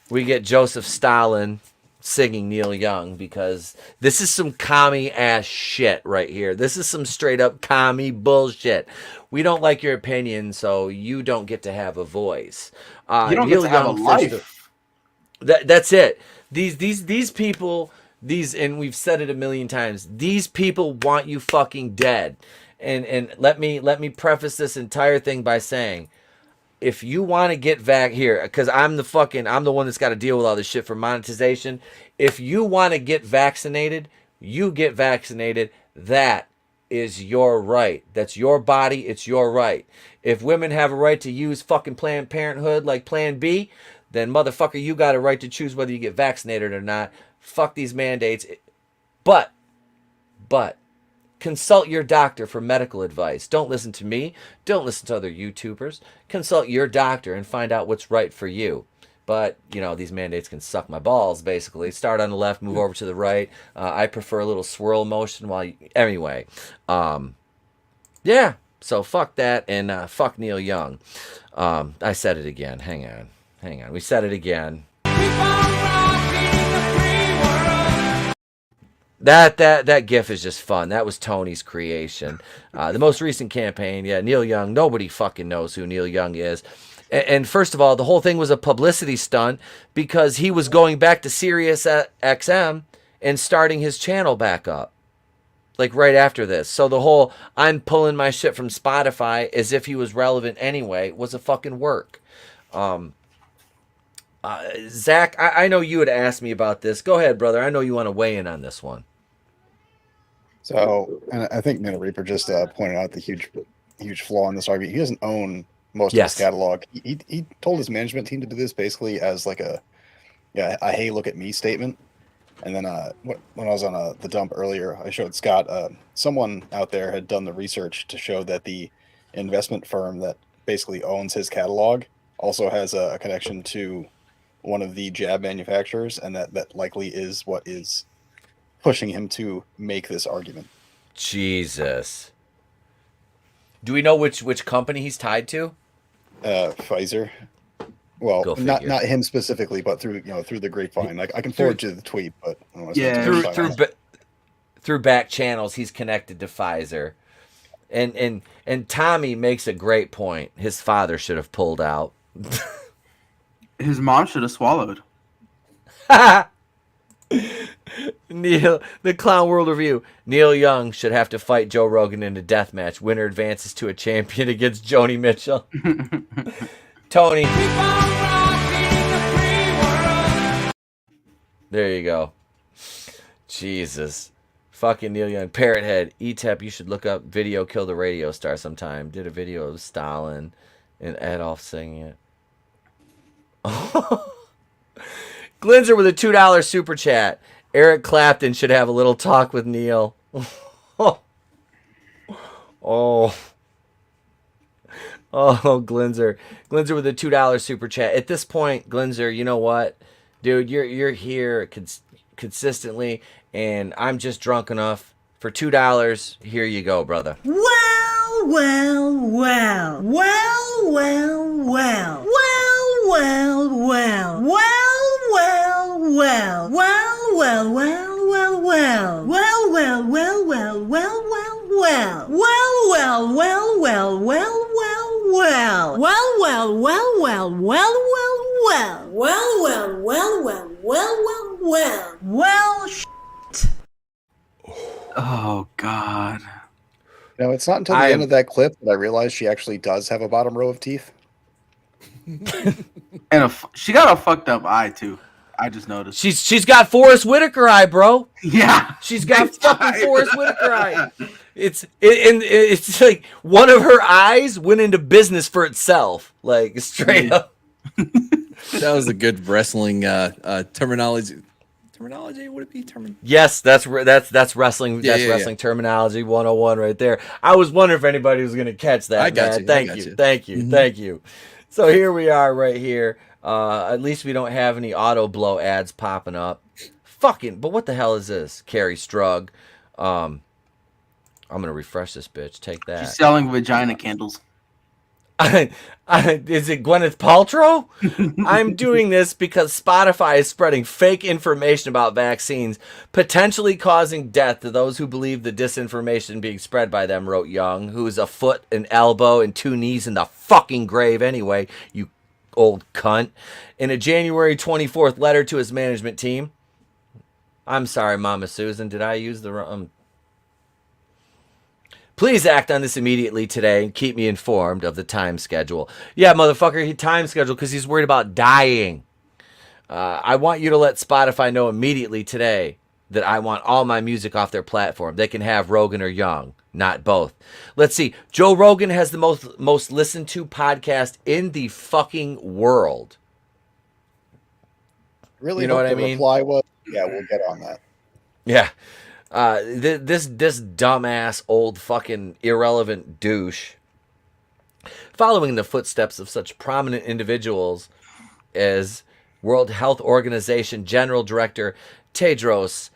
We get Joseph Stalin singing Neil Young because this is some commie ass shit right here. This is some straight up commie bullshit. We don't like your opinion, so you don't get to have a voice. You don't get to have a life. That's it. These people, and we've said it a million times. These people want you fucking dead. And let me preface this entire thing by saying, if you want to get back here, because I'm the one that's got to deal with all this shit for monetization. If you want to get vaccinated, you get vaccinated. That is your right. That's your body. It's your right. If women have a right to use fucking Planned Parenthood like Plan B, then motherfucker, you got a right to choose whether you get vaccinated or not. Fuck these mandates. But consult your doctor for medical advice. Don't listen to me. Don't listen to other YouTubers. Consult your doctor and find out what's right for you. But, these mandates can suck my balls, basically. Start on the left, move over to the right. I prefer a little swirl motion anyway. Yeah, so fuck that and fuck Neil Young. I said it again. Hang on. We said it again. That GIF is just fun. That was Tony's creation. The most recent campaign, Neil Young. Nobody fucking knows who Neil Young is. And first of all, the whole thing was a publicity stunt because he was going back to Sirius XM and starting his channel back up. Like right after this. So the whole I'm pulling my shit from Spotify as if he was relevant anyway was a fucking work. Zach, I know you had asked me about this. Go ahead, brother. I know you want to weigh in on this one. So, and I think Nina Reaper just pointed out the huge flaw in this argument. He doesn't own most of his catalog. He told his management team to do this basically as like a hey, look at me statement. And then when I was on the dump earlier, I showed Scott, someone out there had done the research to show that the investment firm that basically owns his catalog also has a connection to one of the jab manufacturers, and that likely is what is pushing him to make this argument. Jesus. Do we know which company he's tied to? Pfizer. Well, not him specifically, but through the grapevine. Like I can forward you the tweet, but through back channels, he's connected to Pfizer. And Tommy makes a great point. His father should have pulled out. His mom should have swallowed. Neil, the Clown World Review. Neil Young should have to fight Joe Rogan in a death match. Winner advances to a champion against Joni Mitchell. Tony. There you go. Jesus. Fucking Neil Young. Parrot Head. ETEP, you should look up video Kill the Radio Star sometime. Did a video of Stalin and Adolf singing it. Glinzer with a $2 super chat. Eric Clapton should have a little talk with Neil. Oh, Glinzer. Glinzer with a $2 super chat. At this point, Glinzer, you know what? Dude, you're here consistently, and I'm just drunk enough. For $2, here you go, brother. Well. well, well. Well, well, well, well, well, well, well. Well, well, well, well, well, well, well. Well, well, well, well, well, well, well. Well, well, well, well, well, well, well. Well, Oh God. You know, it's not until the end of that clip that I realized she actually does have a bottom row of teeth. And she got a fucked up eye too. I just noticed. She's got Forrest Whitaker eye, bro. Yeah, she's got fucking Forrest Whitaker eye. It's like one of her eyes went into business for itself, like straight up. That was a good wrestling terminology. Terminology, would it be Yes, that's wrestling. Yeah, That's yeah, wrestling terminology 101 right there. I was wondering if anybody was gonna catch that. I got man. you. Thank you. Thank you. So here we are right here. At least we don't have any auto blow ads popping up. Fucking, but what the hell is this? Carrie Strug. I'm gonna refresh this bitch. Take that. She's selling vagina candles. Is it Gwyneth Paltrow? I'm doing this because Spotify is spreading fake information about vaccines, potentially causing death to those who believe the disinformation being spread by them, wrote Young, who is a foot, an elbow, and 2 knees in the fucking grave anyway, you old cunt. In a January 24th letter to his management team. I'm sorry, Mama Susan, did I use the wrong... Please act on this immediately today and keep me informed of the time schedule. Yeah, motherfucker, he time schedule because he's worried about dying. I want you to let Spotify know immediately today that I want all my music off their platform. They can have Rogan or Young, not both. Let's see. Joe Rogan has the most listened to podcast in the fucking world. Really, you know what I mean? Reply was, yeah, we'll get on that. Yeah. This dumbass old fucking irrelevant douche, following the footsteps of such prominent individuals as World Health Organization General Director Tedros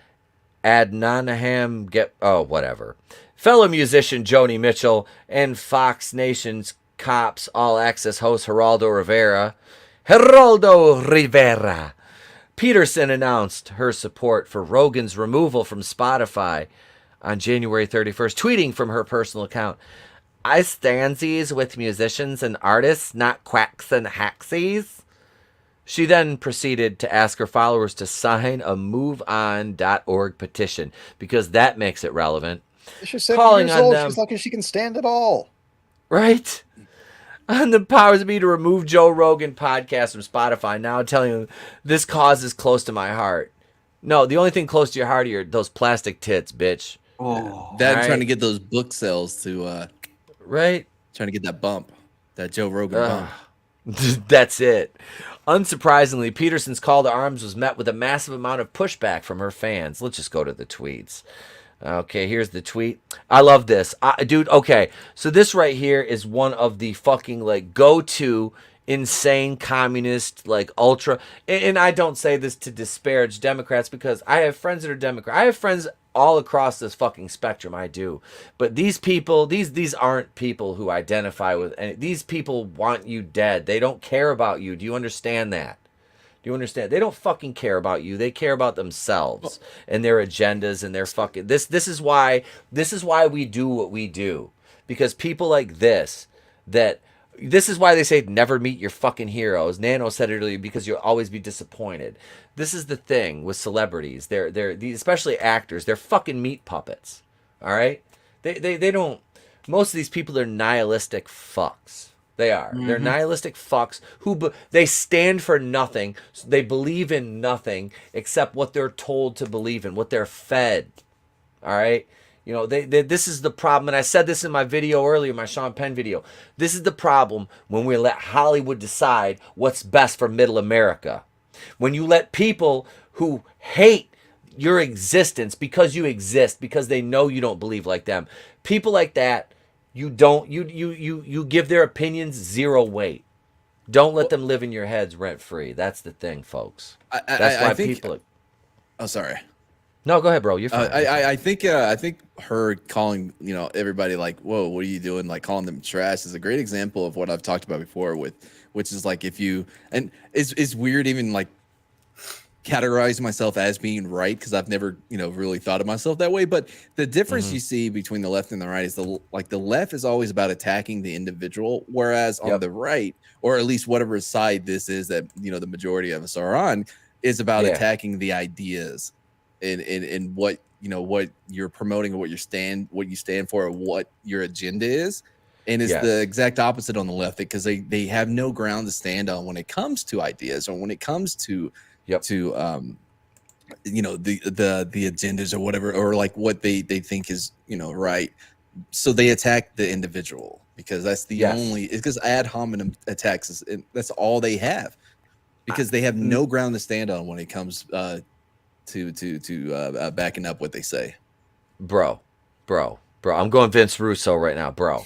Adhanom whatever, fellow musician Joni Mitchell, and Fox Nation's Cops All Access host Geraldo Rivera. Peterson announced her support for Rogan's removal from Spotify on January 31st, tweeting from her personal account, I standsies with musicians and artists, not quacks and hacksies. She then proceeded to ask her followers to sign a moveon.org petition because that makes it relevant. She's 70 years old. She's lucky she can stand at all. Right? On the powers of be to remove Joe Rogan podcast from Spotify. Now I'm telling you, this cause is close to my heart. No, the only thing close to your heart are those plastic tits, bitch. Oh, that trying to get those book sales to right? Trying to get that bump, that Joe Rogan bump. That's it. Unsurprisingly, Peterson's call to arms was met with a massive amount of pushback from her fans. Let's just go to the tweets. Okay, here's the tweet. I love this. Dude, okay. So this right here is one of the fucking, like, go-to insane communist, like, ultra... And I don't say this to disparage Democrats because I have friends that are Democrats. I have friends all across this fucking spectrum. I do. But these people, these aren't people who identify with... And these people want you dead. They don't care about you. Do you understand that? Do you understand? They don't fucking care about you. They care about themselves and their agendas and their fucking... This is why we do what we do. Because people like this is why they say never meet your fucking heroes. Nano said it earlier, because you'll always be disappointed. This is the thing with celebrities. They're especially actors. They're fucking meat puppets. All right? They don't... Most of these people are nihilistic fucks. They are. Mm-hmm. They're nihilistic fucks who they stand for nothing. So they believe in nothing except what they're told to believe in, what they're fed. All right? You know, this is the problem. And I said this in my video earlier, my Sean Penn video. This is the problem when we let Hollywood decide what's best for middle America. When you let people who hate your existence because you exist, because they know you don't believe like them, people like that, you give their opinions zero weight. Don't let them live in your heads rent free. That's the thing, folks. That's why people. Oh, sorry. No, go ahead, bro. You're fine. I think her calling everybody like, whoa, what are you doing? Like calling them trash is a great example of what I've talked about before which is like if you, and it's weird even like categorize myself as being right because I've never, really thought of myself that way. But the difference you see between the left and the right is the left is always about attacking the individual, whereas on the right, or at least whatever side this is that the majority of us are on, is about attacking the ideas and what what you're promoting, or what you stand for, or what your agenda is. And it's the exact opposite on the left, because they have no ground to stand on when it comes to ideas, or when it comes to the agendas or whatever, or like what they think is right. So they attack the individual, because that's the only, because ad hominem attacks, that's all they have, because they have no ground to stand on when it comes to backing up what they say. Bro, I'm going Vince Russo right now, bro.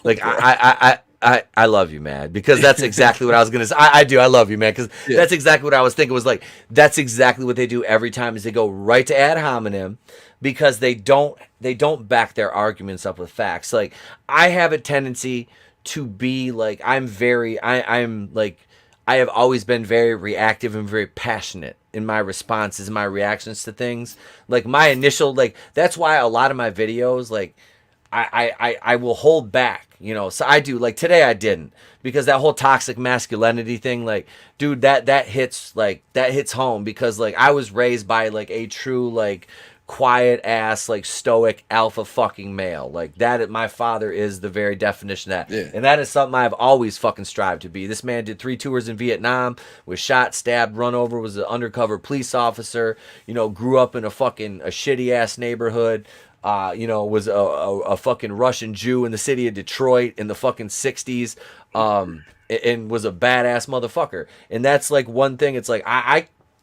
Like, I love you, man, because that's exactly what I was gonna say. I do. I love you, man, because that's exactly what I was thinking. Was like, that's exactly what they do every time, is they go right to ad hominem, because they don't back their arguments up with facts. Like, I have a tendency to be like, I have always been very reactive and very passionate in my responses and my reactions to things. Like, my initial, like, that's why a lot of my videos, like, I will hold back, so I do. Like, today I didn't, because that whole toxic masculinity thing, like, dude, that hits home, because, like, I was raised by, like, a true, like, quiet ass, like, stoic alpha fucking male. Like, that, my father is the very definition of that. And that is something I've always fucking strived to be. This man did 3 tours in Vietnam, was shot, stabbed, run over, was an undercover police officer, grew up in a shitty ass neighborhood, was a fucking Russian Jew in the city of Detroit in the fucking 60s, and was a badass motherfucker. And that's, like, one thing. It's like,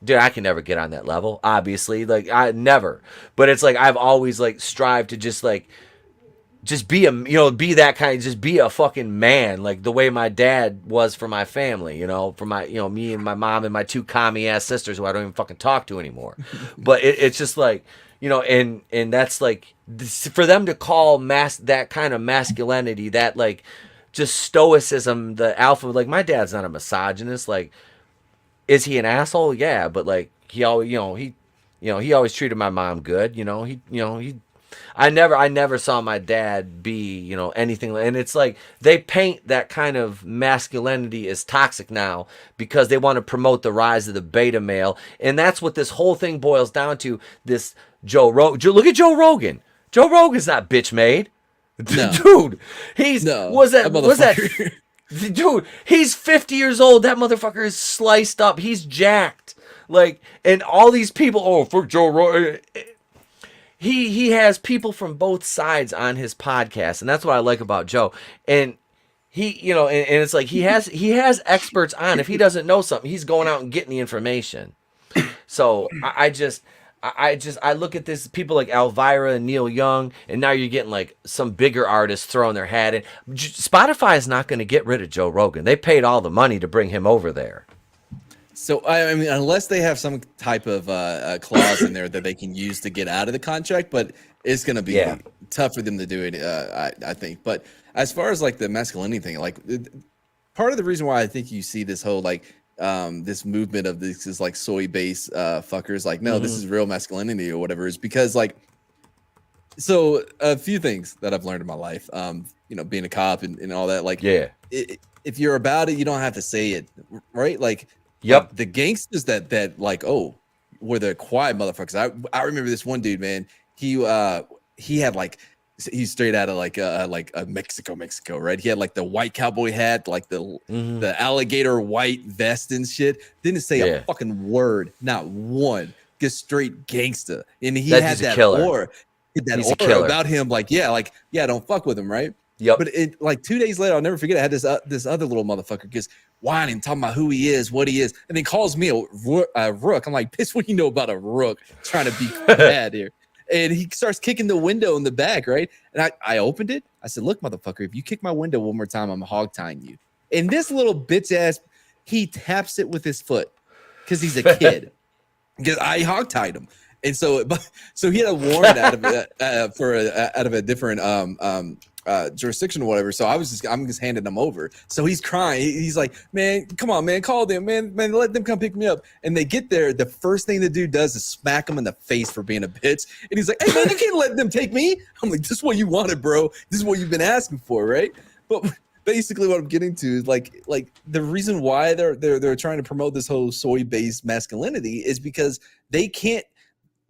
dude, I can never get on that level, obviously. Like, I never. But it's like, I've always, like, strived to just be be that kind, just be a fucking man, like the way my dad was for my family, for my, me and my mom and my 2 commie ass sisters who I don't even fucking talk to anymore. But it's just like, and that's like, for them to call that kind of masculinity, that, like, just stoicism, the alpha, like, my dad's not a misogynist. Like, is he an asshole? Yeah, but, like, he always, he always treated my mom good. I never saw my dad be, anything. And it's like, they paint that kind of masculinity as toxic now, because they want to promote the rise of the beta male. And that's what this whole thing boils down to. This Joe Rogan. Look at Joe Rogan. Joe Rogan's not bitch made. No. Dude, dude, he's 50 years old. That motherfucker is sliced up. He's jacked. Like, and all these people, for Joe Rogan, he has people from both sides on his podcast, and that's what I like about Joe. And he, and it's like, he has experts on. If he doesn't know something, he's going out and getting the information. So I look at this, people like Elvira and Neil Young, and now you're getting, like, some bigger artists throwing their hat in. Spotify is not going to get rid of Joe Rogan. They paid all the money to bring him over there. So, I mean, unless they have some type of clause in there that they can use to get out of the contract, but it's going to be tough for them to do it, I think. But as far as, like, the masculinity thing, like, part of the reason why I think you see this whole, like, this movement of this is, like, soy-based fuckers, like, no, this is real masculinity or whatever, is because, like, so a few things that I've learned in my life, being a cop and all that, like, if you're about it, you don't have to say it, right? Like, the gangsters that like, were the quiet motherfuckers. I remember this one dude, man. He had, like, he's straight out of like a Mexico, right? He had, like, the white cowboy hat, like the alligator white vest and shit. Didn't say a fucking word, not one. Just straight gangster. And he had that aura. That aura about him, like, don't fuck with him, right? Yep. But it, like, 2 days later, I'll never forget, I had this other little motherfucker just whining, talking about who he is, what he is, and then calls me a rook. I'm like, piss, what do you know about a rook? Trying to be bad here. And he starts kicking the window in the back, right? And I opened it. I said, look, motherfucker, if you kick my window one more time, I'm hog tying you. And this little bitch ass, he taps it with his foot because he's a kid. Because I hog tied him. And so he had a warrant out of a different jurisdiction or whatever. So I'm just handing them over. So he's crying. He's like, man, come on, man, call them, man, let them come pick me up. And they get there. The first thing the dude does is smack him in the face for being a bitch. And he's like, hey man, you can't let them take me. I'm like, this is what you wanted, bro. This is what you've been asking for, right? But basically what I'm getting to is like the reason why they're trying to promote this whole soy-based masculinity is because they can't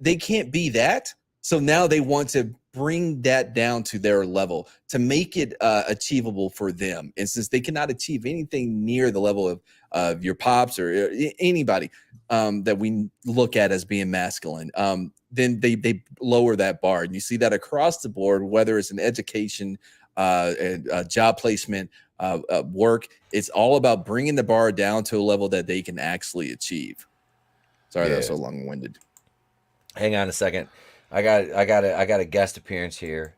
be that. So now they want to bring that down to their level to make it achievable for them. And since they cannot achieve anything near the level of your pops or anybody that we look at as being masculine, then they lower that bar. And you see that across the board, whether it's an education, job placement, work, it's all about bringing the bar down to a level that they can actually achieve. Sorry, that was so long-winded. Hang on a second. I got a guest appearance here.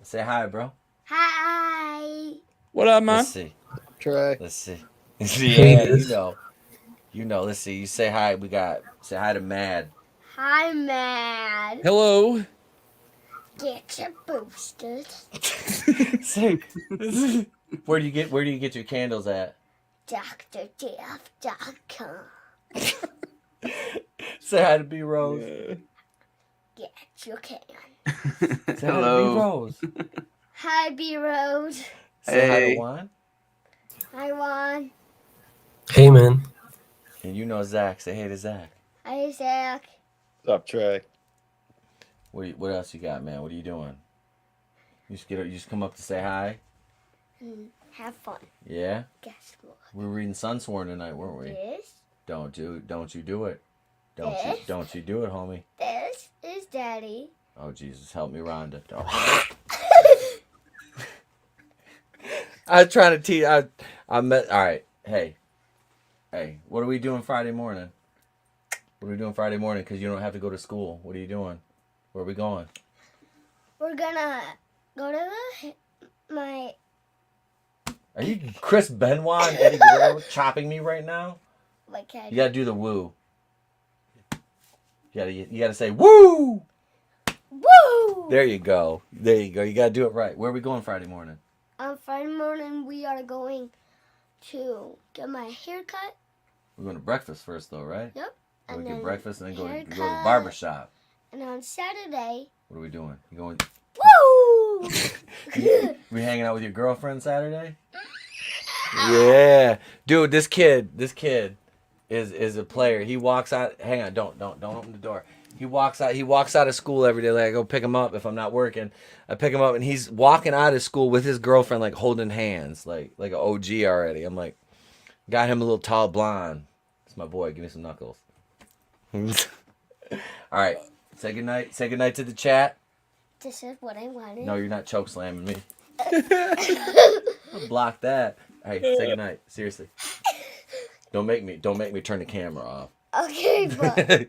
Say hi, bro. Hi. What up, man? Let's see. Trey. Let's see. Yeah, you know. Let's see. You say hi. Say hi to Mad. Hi, Mad. Hello. Get your boosted. Say, where do you get your candles at? DrDef.com. Say hi to B Rose. Get your can. Say Hello. hi to B Rose. Hi, B Rose. Say hi to Juan. Hi, Juan. Hey, man. And you know Zach. Say hey to Zach. Hi, Zach. What's up, Trey? What else you got, man? What are you doing? You just come up to say hi? Have fun. Yeah? Guess what? We were reading Sunsworn tonight, weren't we? This. Don't you do it. Don't you do it, homie. This is Daddy. Oh, Jesus, help me, Rhonda. Don't. I was trying to teach. I met. All right. Hey, what are we doing Friday morning? What are we doing Friday morning? Because you don't have to go to school. What are you doing? Where are we going? We're gonna go to my... Are you Chris Benoit and Eddie Guerrero chopping me right now? You gotta do the woo. You gotta say woo! Woo! There you go. You gotta do it right. Where are we going Friday morning? On Friday morning, we are going to get my hair cut. We're going to breakfast first, though, right? Yep. We're And going to get breakfast and then go to the haircut. barbershop. And on Saturday... What are we doing? You going? Woo! We hanging out with your girlfriend Saturday? Yeah. Dude, this kid is a player. He walks out. Hang on, don't open the door. He walks out of school every day. Like, I go pick him up if I'm not working. I pick him up and he's walking out of school with his girlfriend, like holding hands, like an OG already. I'm like, got him a little tall blonde. It's my boy. Give me some knuckles. All right. Say goodnight. Say goodnight to the chat. This is what I wanted. No, you're not choke slamming me. Block that. Hey, say goodnight. Seriously. Don't make me turn the camera off. Okay, but... Say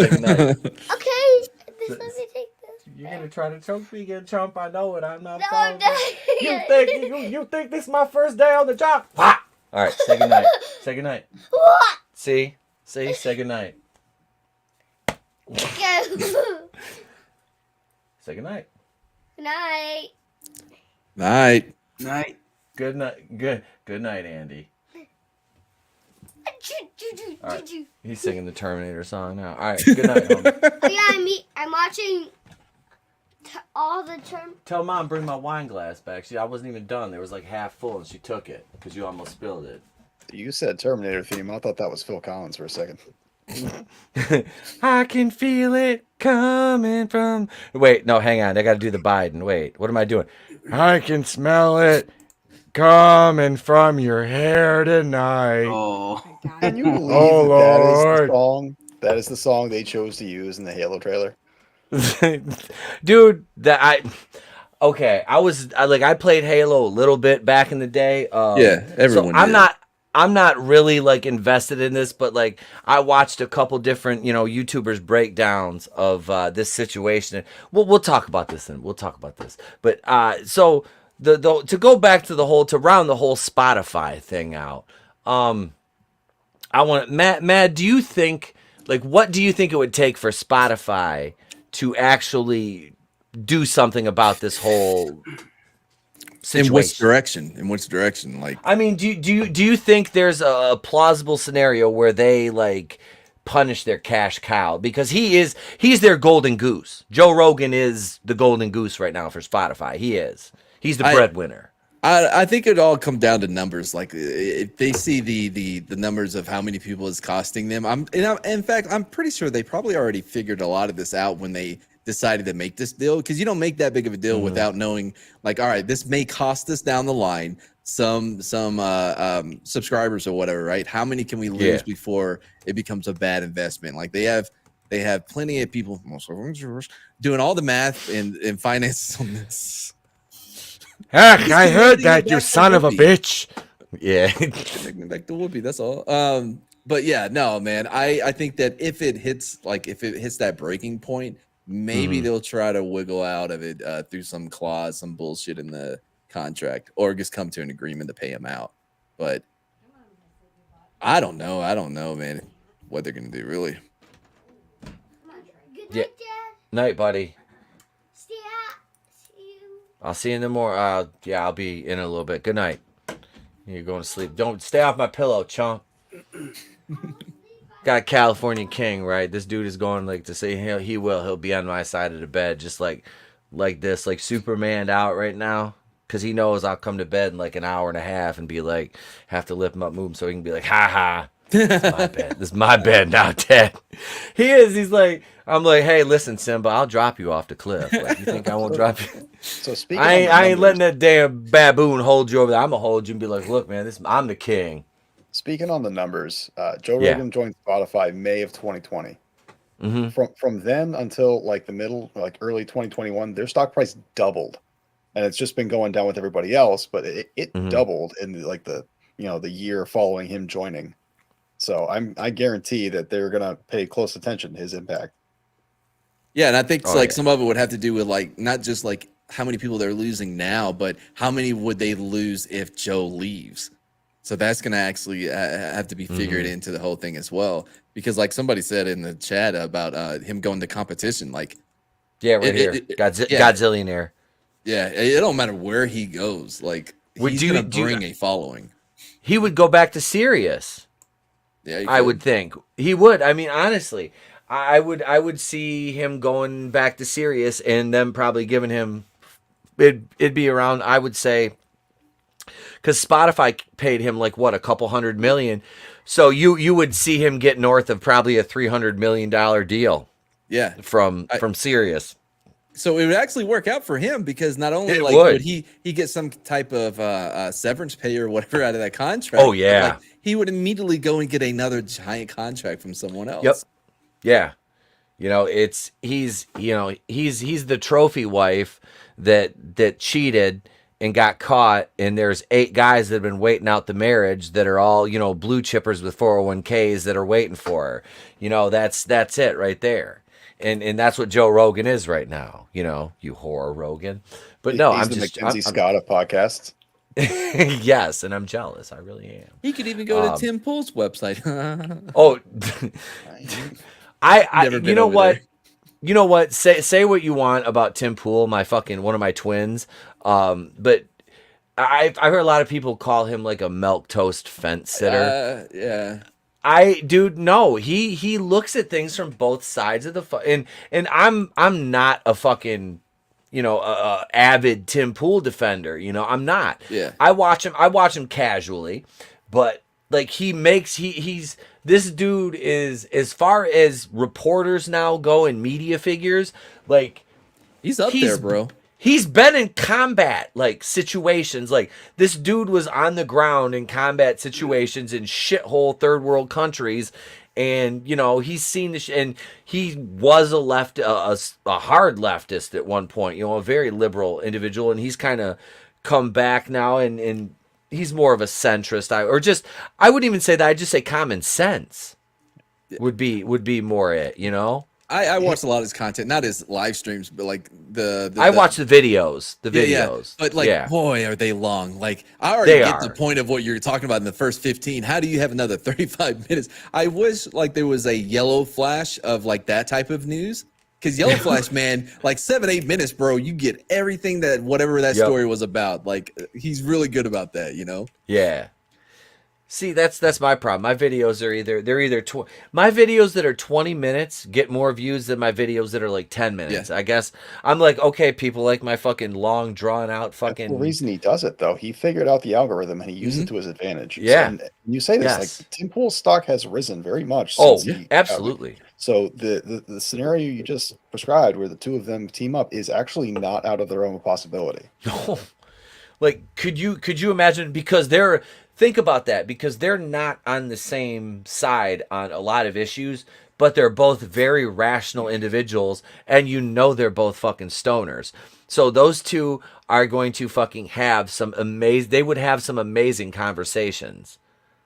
goodnight. Okay, let me take this. You're gonna try to choke me again, Trump. I know it. I'm not. No, falling. no. You think this is my first day on the job? All right. Say goodnight. Say goodnight. What? See. Say goodnight. Okay. Say goodnight. Night. Night. Night. Good night. Good night, Andy. All right. He's singing the Terminator song now. All right. Good night, homie. Oh yeah, I'm watching all the Tell Mom bring my wine glass back. I wasn't even done. There was like half full, and she took it because you almost spilled it. You said Terminator theme. I thought that was Phil Collins for a second. I can feel it coming from... Wait, no, hang on. I got to do the Biden. Wait, what am I doing? I can smell it coming from your hair tonight. Oh. Can you believe that is the song they chose to use in the Halo trailer? Dude, I played Halo a little bit back in the day. Yeah, everyone so I'm not really like invested in this, but like I watched a couple different, YouTubers breakdowns of this situation. We'll talk about this and we'll talk about this. But so to go back to to round the whole Spotify thing out. I want Matt, do you think what do you think it would take for Spotify to actually do something about this whole situation. In which direction? Like, I mean, do you think there's a plausible scenario where they like punish their cash cow, because he's their golden goose. Joe Rogan is the golden goose right now for Spotify. He's the breadwinner. I think it all come down to numbers. Like, if they see the numbers of how many people it's costing them. In fact, I'm pretty sure they probably already figured a lot of this out when they decided to make this deal, because you don't make that big of a deal without knowing, like, all right, this may cost us down the line some subscribers or whatever, right? How many can we lose before it becomes a bad investment? Like, they have plenty of people, most of them doing all the math and finances on this. Heck, I heard that, you son of a bitch. Yeah. Back to Whoopi, that's all. But yeah, no, man. I think that if it hits that breaking point, maybe they'll try to wiggle out of it through some clause, some bullshit in the contract, or just come to an agreement to pay him out. But I don't know, man, what they're gonna do, really. Good night, Dad. Night, buddy. Stay out. See you. I'll see you in the morning. I'll be in a little bit. Good night. You're going to sleep. Don't stay off my pillow, chump. Got a California king, right? This dude is going like to say he'll be on my side of the bed, just like this, like Superman out right now, because he knows I'll come to bed in like an hour and a half and be like, have to lift him up, move him, so he can be like, ha ha, this is my bed. This is my bed now, Dad. He's like, I'm like, hey, listen, Simba, I'll drop you off the cliff. Like, you think I won't drop you? So speaking, I ain't letting that damn baboon hold you over there. I'm gonna hold you and be like, look, man, I'm the king. Speaking on the numbers, Joe Rogan joined Spotify May of 2020. From then until like the middle, like early 2021, their stock price doubled, and it's just been going down with everybody else. But it doubled in like the year following him joining. So I guarantee that they're gonna pay close attention to his impact. Yeah, and I think some of it would have to do with like not just like how many people they're losing now, but how many would they lose if Joe leaves. So that's going to actually have to be figured into the whole thing as well. Because like somebody said in the chat about him going to competition, like... Yeah, Godzillionaire. Yeah, it don't matter where he goes. Like, he's going to bring a following. He would go back to Sirius. Yeah, I would think. He would. I mean, honestly, I would see him going back to Sirius and them probably giving him... It'd be around, I would say... Because Spotify paid him like what, a couple $100 million, so you would see him get north of probably a $300 million deal. Yeah, from Sirius. So it would actually work out for him, because not only would he get some type of severance pay or whatever out of that contract. Oh yeah, like, he would immediately go and get another giant contract from someone else. Yep. Yeah, he's the trophy wife that cheated and got caught, and there's 8 guys that have been waiting out the marriage that are all, blue chippers with 401ks that are waiting for her. That's it right there. And that's what Joe Rogan is right now, you whore Rogan. But no, he's the Mackenzie Scott of podcasts. Yes, and I'm jealous. I really am. He could even go to Tim Pool's website. You know what? There. You know what? Say what you want about Tim Pool, one of my twins. But I heard a lot of people call him like a milk toast fence sitter. Yeah. No, he looks at things from both sides of the and I'm not a fucking avid Tim Pool defender. I'm not. Yeah. I watch him casually, but like he's this dude is, as far as reporters now go and media figures, like he's up there, bro. He's been in combat like situations. Like this dude was on the ground in combat situations in shithole third world countries, and he's seen this. And he was a hard leftist at one point. A very liberal individual, and he's kind of come back now, and he's more of a centrist. I wouldn't even say that. I'd just say common sense would be more it. I watched a lot of his content, not his live streams, but like I watched the videos. Yeah. But boy, are they long. Like I already get the point of what you're talking about in the first 15. How do you have another 35 minutes? I wish like there was a yellow flash of like that type of news, Because Yellow Flash, man, like 7-8 minutes, bro, you get everything that whatever that story was about. Like he's really good about that, you know? Yeah. See, that's my problem. My videos are my videos that are 20 minutes get more views than my videos that are like 10 minutes. I guess I'm like, okay, people like my fucking long drawn out fucking. That's the reason he does it, though. He figured out the algorithm and he used it to his advantage. Yeah. And you say this like Tim Pool's stock has risen very much. Oh, Since he, absolutely. So the scenario you just prescribed, where the two of them team up, is actually not out of the realm of possibility. No. Like, could you imagine? Because think about that, because they're not on the same side on a lot of issues, but they're both very rational individuals, and you know they're both fucking stoners. So those two are going to fucking have they would have some amazing conversations.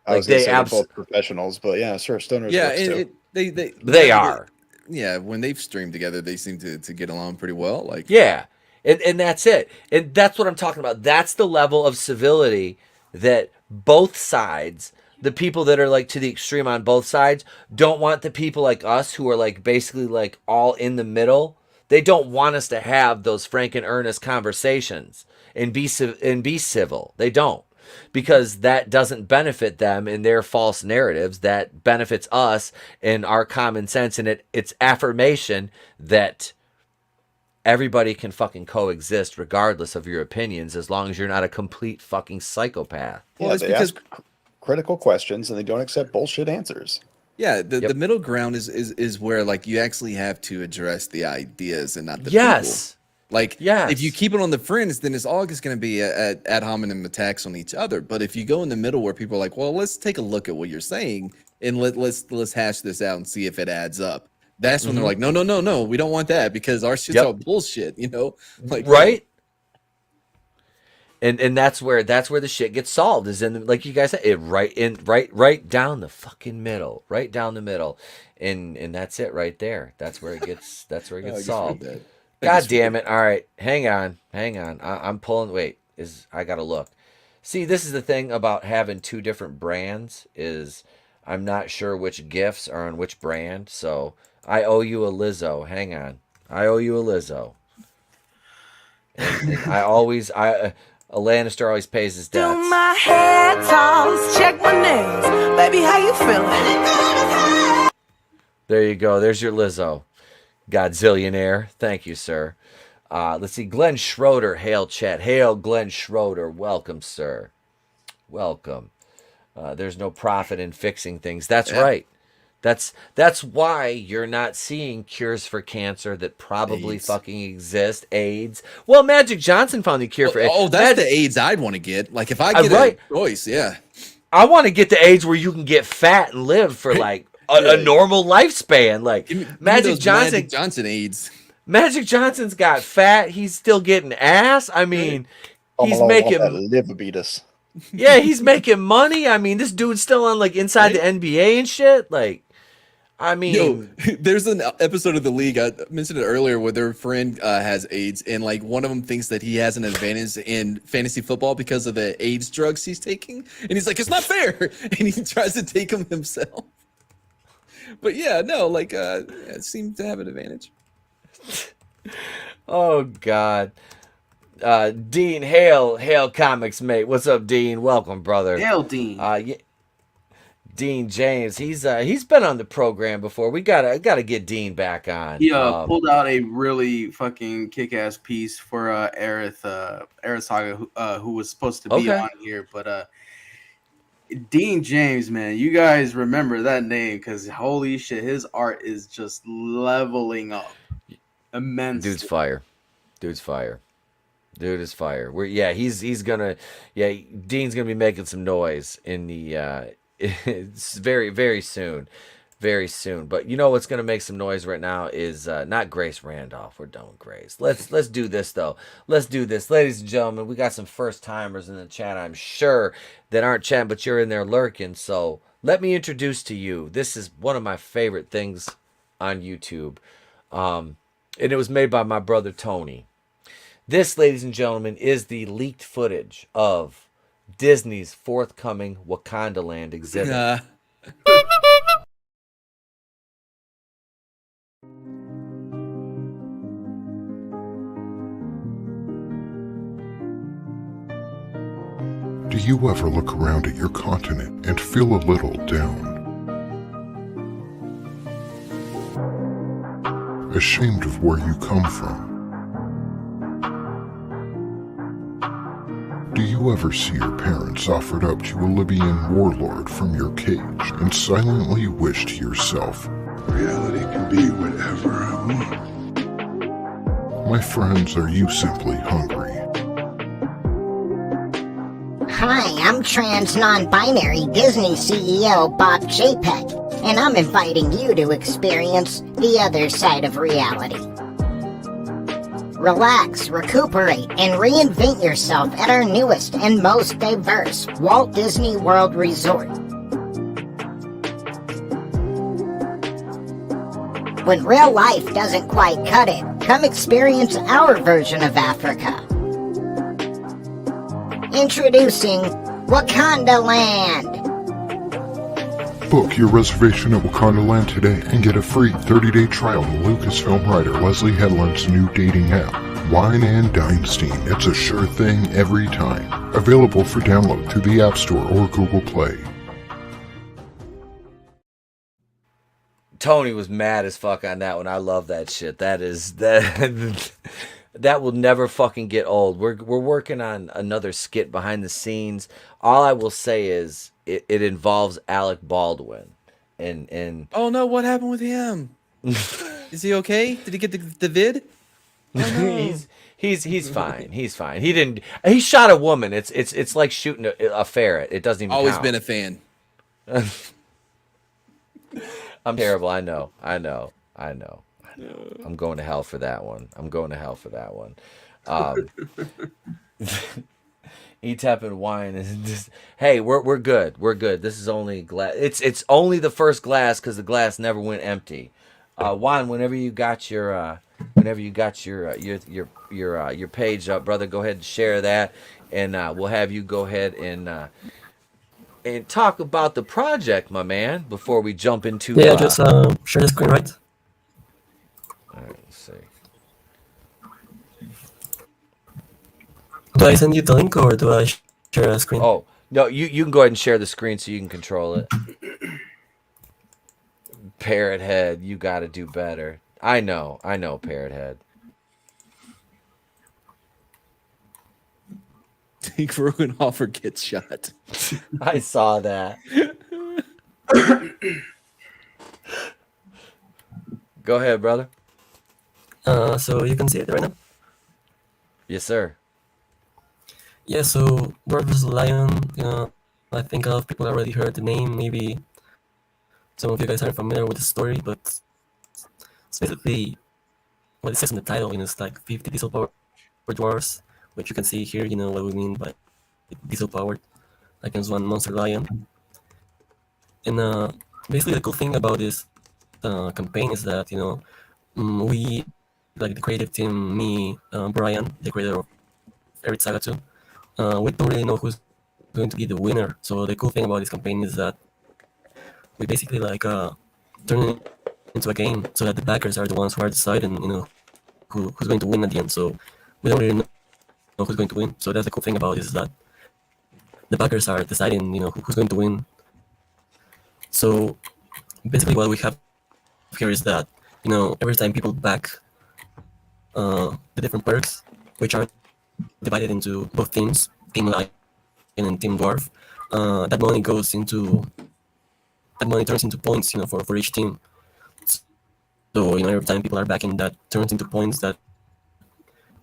I was gonna say they're both professionals, but yeah, sure, stoners. Yeah, works too. They are. Yeah, when they've streamed together, they seem to get along pretty well. Like, yeah, and that's it. And that's what I'm talking about. That's the level of civility that both sides, the people that are like to the extreme on both sides, don't want the people like us who are like basically like all in the middle. They don't want us to have those frank and earnest conversations and be civil. They don't, because that doesn't benefit them in their false narratives. That benefits us in our common sense, and it's affirmation that everybody can fucking coexist regardless of your opinions, as long as you're not a complete fucking psychopath. Well, it's because ask critical questions and they don't accept bullshit answers. Yeah, the middle ground is where like you actually have to address the ideas and not the people. Like, if you keep it on the fringe, then it's all just going to be ad hominem attacks on each other. But if you go in the middle where people are like, well, let's take a look at what you're saying and let's hash this out and see if it adds up. That's when they're like, no, we don't want that because our shit's all bullshit, you know? Like, right? And that's where the shit gets solved, is in, like you guys said, right down the fucking middle, right down the middle, and that's it right there. That's where it gets solved. God damn it! All right, hang on. I'm pulling. Wait, I gotta look. See, this is the thing about having two different brands, is I'm not sure which GIFs are on which brand, so. I owe you a Lizzo. Hang on. I owe you a Lizzo. And a Lannister always pays his debts. Do my hair toss, check my nails. Baby, how you feeling? There you go. There's your Lizzo. Godzillionaire. Thank you, sir. Let's see. Glenn Schroeder. Hail, chat. Hail, Glenn Schroeder. Welcome, sir. Welcome. There's no profit in fixing things. That's right. That's why you're not seeing cures for cancer that probably fucking exist. AIDS. Well, Magic Johnson found the cure for AIDS. Oh, that's the AIDS I'd want to get. Like, if I get a choice, I want to get the AIDS where you can get fat and live for like a normal lifespan. Like Magic Johnson AIDS. Magic Johnson's got fat. He's still getting ass. I mean, he's making liver-beatus. Yeah, he's making money. I mean, this dude's still on like Inside the NBA and shit. Like, I mean, there's an episode of The League, I mentioned it earlier, where their friend has AIDS, and like one of them thinks that he has an advantage in fantasy football because of the AIDS drugs he's taking, and he's like, it's not fair, and he tries to take them himself. But yeah, no, like it seems to have an advantage. Oh God. Dean, hail comics, mate. What's up, Dean? Welcome, brother. Hail, Dean. Dean James, he's been on the program before. We gotta get Dean back on. He pulled out a really fucking kick-ass piece for Airith Saga, who was supposed to be on here, but Dean James, man, you guys remember that name, because holy shit, his art is just leveling up. Immense. Dude's fire. Dude is fire. Dean's gonna Dean's gonna be making some noise in the it's very, very soon. Very soon. But you know what's gonna make some noise right now is not Grace Randolph. We're done with Grace. Let's do this though. Let's do this. Ladies and gentlemen, we got some first timers in the chat, I'm sure, that aren't chatting, but you're in there lurking. So let me introduce to you. This is one of my favorite things on YouTube. And it was made by my brother Tony. This, ladies and gentlemen, is the leaked footage of Disney's forthcoming Wakanda Land exhibit. you ever look around at your continent and feel a little down? Ashamed of where you come from? Do you ever see your parents offered up to a Libyan warlord from your cage and silently wish to yourself, reality can be whatever I want? My friends, are you simply hungry? Hi, I'm trans non-binary Disney CEO Bob JPEG, and I'm inviting you to experience the other side of reality. Relax, recuperate, and reinvent yourself at our newest and most diverse Walt Disney World Resort. When real life doesn't quite cut it, come experience our version of Africa. Introducing Wakanda Land. Book your reservation at Wakanda Land today and get a free 30-day trial to Lucasfilm writer Leslie Headland's new dating app, Wine and Dynasteen. It's a sure thing every time. Available for download through the App Store or Google Play. Tony was mad as fuck on that one. I love that shit. That will never fucking get old. We're working on another skit behind the scenes. All I will say is it involves Alec Baldwin, and oh no, what happened with him? Is he okay? Did he get the vid? Oh, no. he's fine. He's fine. He shot a woman. It's like shooting a ferret. It doesn't even always count. Been a fan. I'm terrible. I know. I'm going to hell for that one. E-Tap and wine is just, hey, we're good. This is only glass. It's only the first glass because the glass never went empty. Juan, whenever you got your page up, brother, go ahead and share that, and we'll have you go ahead and talk about the project, my man, before we jump into just share the screen, right? All right, let's see. Do I send you the link or do I share a screen? Oh, no, you can go ahead and share the screen so you can control it. Parrot Head, you got to do better. I know, Parrot Head. Take Rugenhofer gets shot. I saw that. Go ahead, brother. So you can see it right now? Yes, sir. Yeah, so Dwarf vs. Lion, I think a lot of people already heard the name. Maybe some of you guys aren't familiar with the story, but it's basically what it says in the title. It's like 50 diesel powered dwarves, which you can see here. What we mean by diesel powered against one monster lion. And basically the cool thing about this campaign is that we, like the creative team, me, Bryan, the creator of Airith Saga 2, we don't really know who's going to be the winner. So the cool thing about this campaign is that we basically turn it into a game so that the backers are the ones who are deciding, who's going to win at the end. So we don't really know who's going to win. So that's the cool thing about this, is that the backers are deciding, who's going to win. So basically what we have here is that, every time people back the different perks, which are divided into both teams, Team Lion and Team Dwarf, that money turns into points, for each team. So, every time people are backing, that turns into points that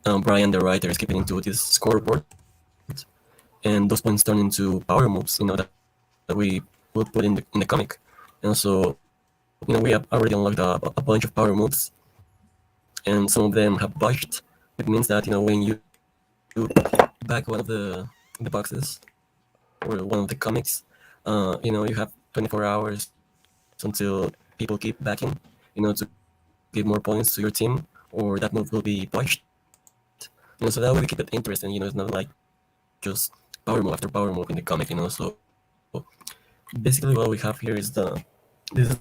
Bryan, the writer, is keeping into this scoreboard. And those points turn into power moves, that we will put in the comic. And so, we have already unlocked a bunch of power moves, and some of them have botched. It means that, when you back one of the boxes or one of the comics, you have 24 hours until people keep backing, to give more points to your team, or that move will be botched. So that way we keep it interesting. It's not like just power move after power move in the comic. So basically what we have here is this is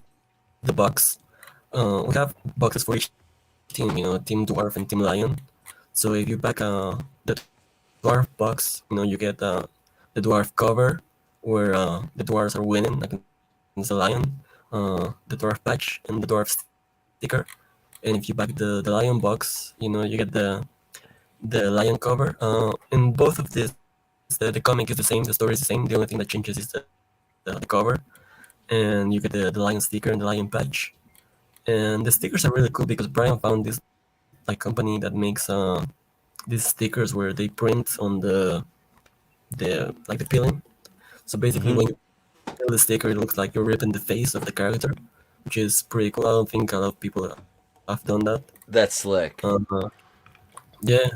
the box. We have boxes for each team. Team Dwarf and Team Lion. So if you back the Dwarf box, you get dwarf cover where the dwarves are winning against the lion, the dwarf patch, and the dwarf sticker. And if you back the lion box, you get the lion cover. In both of these, the comic is the same, the story is the same. The only thing that changes is the cover, and you get the lion sticker and the lion patch. And the stickers are really cool because Bryan found this like company that makes these stickers where they print on the peeling. So basically, when you peel the sticker, it looks like you're ripping the face of the character, which is pretty cool. I don't think a lot of people have done that. That's slick. Yeah,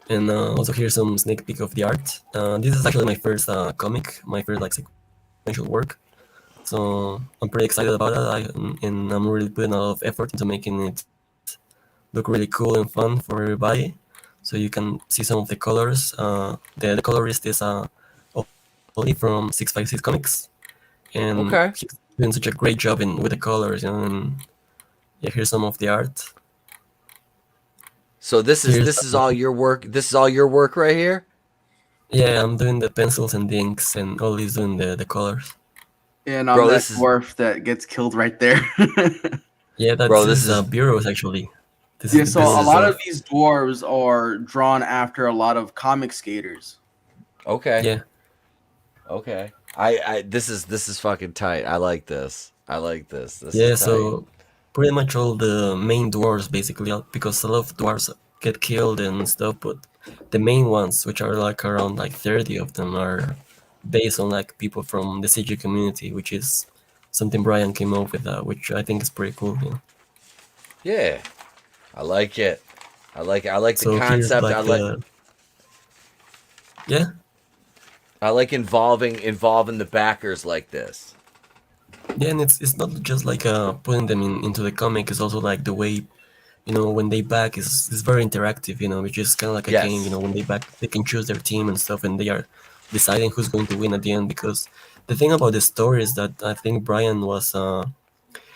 and also here's some sneak peek of the art. This is actually my first comic, my first like sequential work. So I'm pretty excited about it, and I'm really putting a lot of effort into making it look really cool and fun for everybody. So you can see some of the colors. The colorist is Oli from 656 Comics, and he's doing such a great job with the colors. And yeah, here's some of the art. So this is all your work. This is all your work right here. Yeah, I'm doing the pencils and the inks, and Ollie's doing the colors. And I'm that dwarf that gets killed right there. Yeah, this is Bureau's actually. So a lot of these dwarves are drawn after a lot of comic skaters. Okay. Yeah. Okay. I this is fucking tight. I like this. This yeah, is tight. So pretty much all the main dwarves basically, because a lot of dwarves get killed and stuff, but the main ones, which are like around like 30 of them, are based on like people from the CG community, which is something Bryan came up with, which I think is pretty cool. Yeah. I like it. I like the concept. Like yeah. I like involving the backers like this. Yeah, and it's not just like putting them into the comic. It's also like the way, when they back is very interactive. Which is kind of like a game. When they back, they can choose their team and stuff, and they are deciding who's going to win at the end. Because the thing about the story is that I think Bryan was